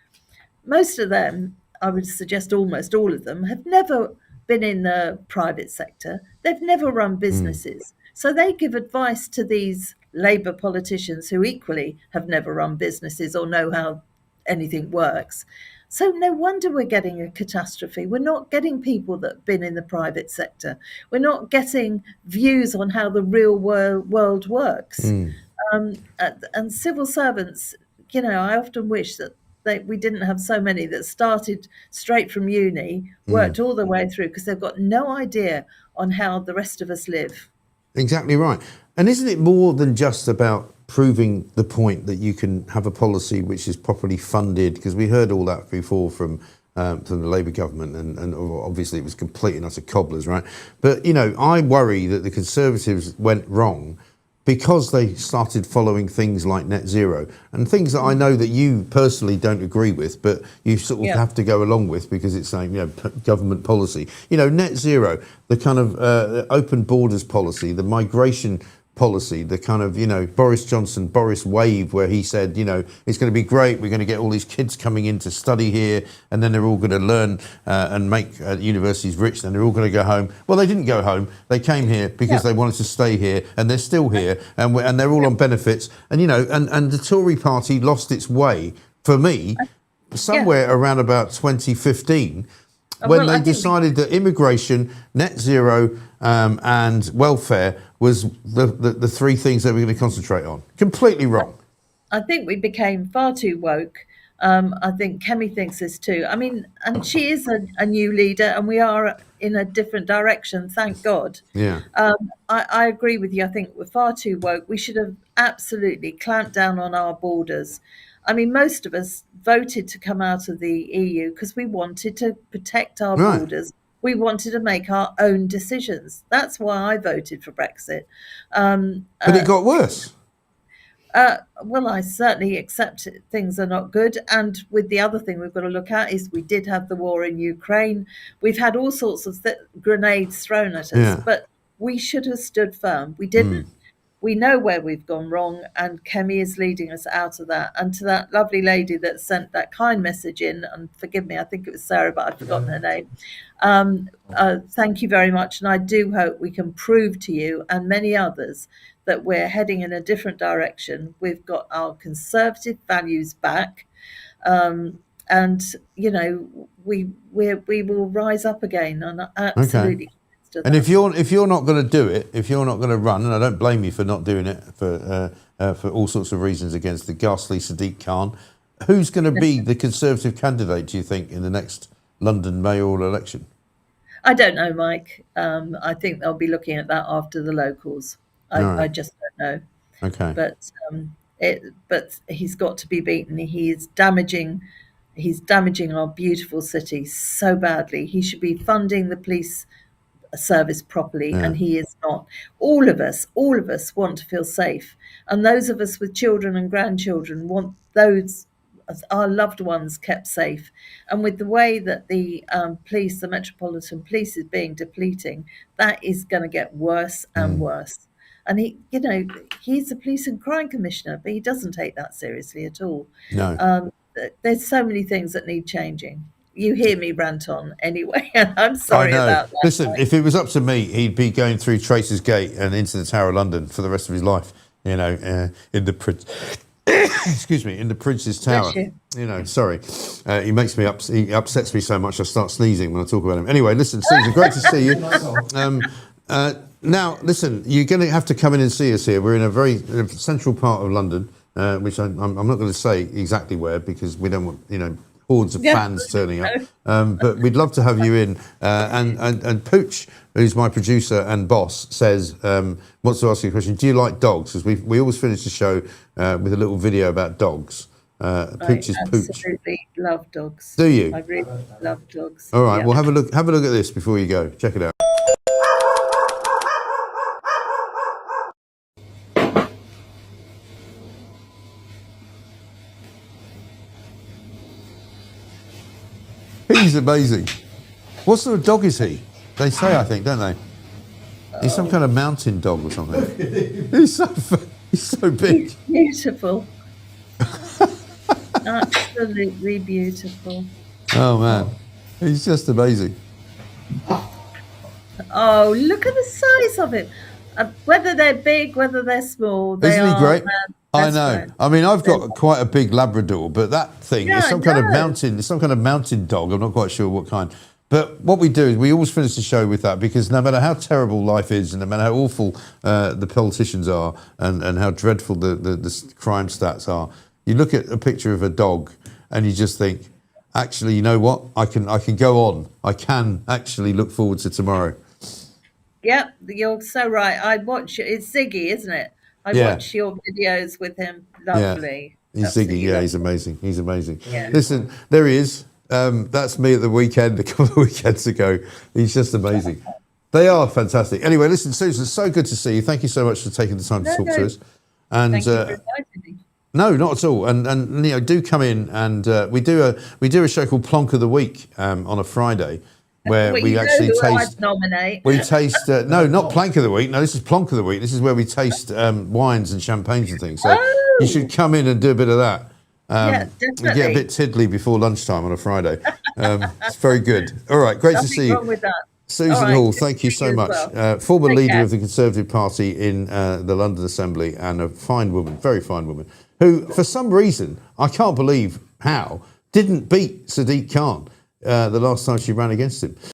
most of them, I would suggest almost all of them, have never been in the private sector. They've never run businesses. So they give advice to these Labour politicians who equally have never run businesses or know how anything works. So no wonder we're getting a catastrophe. We're not getting people that have been in the private sector. We're not getting views on how the real world works. And civil servants, I often wish that we didn't have so many that started straight from uni, worked all the way through, because they've got no idea on how the rest of us live. Exactly right. And isn't it more than just about proving the point that you can have a policy which is properly funded? Because we heard all that before from the Labour government, and obviously it was complete and utter cobblers, right? But, I worry that the Conservatives went wrong because they started following things like net zero and things that I know that you personally don't agree with, but you sort of have to go along with because it's saying, government policy. Net zero, the kind of open borders policy, the migration policy, the kind of, Boris wave where he said, it's going to be great, we're going to get all these kids coming in to study here and then they're all going to learn and make universities rich, then they're all going to go home. Well, they didn't go home, they came here because they wanted to stay here and they're still here and they're all on benefits. And, and the Tory party lost its way, for me, somewhere around about 2015, when they decided that immigration, net zero and welfare was the three things they were going to concentrate on. Completely wrong. I think we became far too woke. I think Kemi thinks this too. I mean, and she is a new leader and we are in a different direction, thank God. Yeah. I agree with you. I think we're far too woke. We should have absolutely clamped down on our borders. I mean, most of us voted to come out of the EU because we wanted to protect our borders. We wanted to make our own decisions. That's why I voted for Brexit. But it got worse. Well, I certainly accept things are not good. And with the other thing we've got to look at is we did have the war in Ukraine. We've had all sorts of grenades thrown at us, but we should have stood firm. We didn't. We know where we've gone wrong, and Kemi is leading us out of that. And to that lovely lady that sent that kind message in, and forgive me, I think it was Sarah, but I've forgotten her name. Thank you very much. And I do hope we can prove to you and many others that we're heading in a different direction. We've got our conservative values back. And, we will rise up again. And absolutely. Okay. And if you're not going to do it, if you're not going to run, and I don't blame you for not doing it for all sorts of reasons against the ghastly Sadiq Khan, who's going to be the Conservative candidate, do you think, in the next London mayoral election? I don't know, Mike. I think they'll be looking at that after the locals. I just don't know. Okay. But he's got to be beaten. He's damaging our beautiful city so badly. He should be funding the police service properly, and he is not. All of us want to feel safe, and those of us with children and grandchildren want our loved ones kept safe. And with the way that the police, the Metropolitan Police, is being depleting, that is going to get worse and worse. And he's a police and crime commissioner, but he doesn't take that seriously at all. No. There's so many things that need changing. You hear me rant on anyway, and I'm sorry about that. Listen, if it was up to me, he'd be going through Traitors Gate and into the Tower of London for the rest of his life. In the in the Prince's Tower. Sorry, he makes me he upsets me so much I start sneezing when I talk about him. Anyway, listen, Susan, great to see you. Now, listen, you're going to have to come in and see us here. We're in a very central part of London, which I'm not going to say exactly where because we don't want hordes of fans turning up. But we'd love to have you in. And Pooch, who's my producer and boss, says, wants to ask you a question. Do you like dogs? Because we always finish the show with a little video about dogs. Pooch is Pooch. I absolutely love dogs. Do you? I really love dogs. All right, well, have a look at this before you go. Check it out. He's amazing. What sort of dog is he? They say, I think, don't they? He's some kind of mountain dog or something. He's so big. He's beautiful. Absolutely beautiful. Oh, man. He's just amazing. Oh, look at the size of him. Whether they're big, whether they're small, they Isn't he are. great? I best know. friends. I mean, I've got quite a big Labrador, but that thing Yeah, is I some kind of know. mountain. It's some kind of mountain dog. I'm not quite sure what kind. But what we do is we always finish the show with that, because no matter how terrible life is, and no matter how awful the politicians are, and how dreadful the crime stats are, you look at a picture of a dog and you just think, actually, you know what? I can go on. I can actually look forward to tomorrow. Yep, you're so right. I watch it's Ziggy, isn't it? I Yeah. watch your videos with him. Yeah. Lovely. He's Absolutely Ziggy, yeah, he's lovely. amazing. He's amazing. Yeah. Listen, there he is. That's me at the weekend a couple of weekends ago. He's just amazing. They are fantastic. Anyway, listen, Susan, so good to see you. Thank you so much for taking the time to talk to us. And Thank you for inviting me. no, not at all. And you know, do come in, and we do a show called Plonk of the Week on a Friday, where Well, we you know actually who taste. I'd nominate. We taste no, not Plank of the Week. No, this is Plonk of the Week. This is where we taste wines and champagnes and things. So you should come in and do a bit of that. Yeah, We definitely. get a bit tiddly before lunchtime on a Friday. It's very good. All right, great to Nothing see you. wrong with that. Susan All right, Hall, good to thank you see so you as much. well. Former Take leader care. of the Conservative Party in the London Assembly, and a fine woman, very fine woman, who, for some reason, I can't believe how, didn't beat Sadiq Khan the last time she ran against him.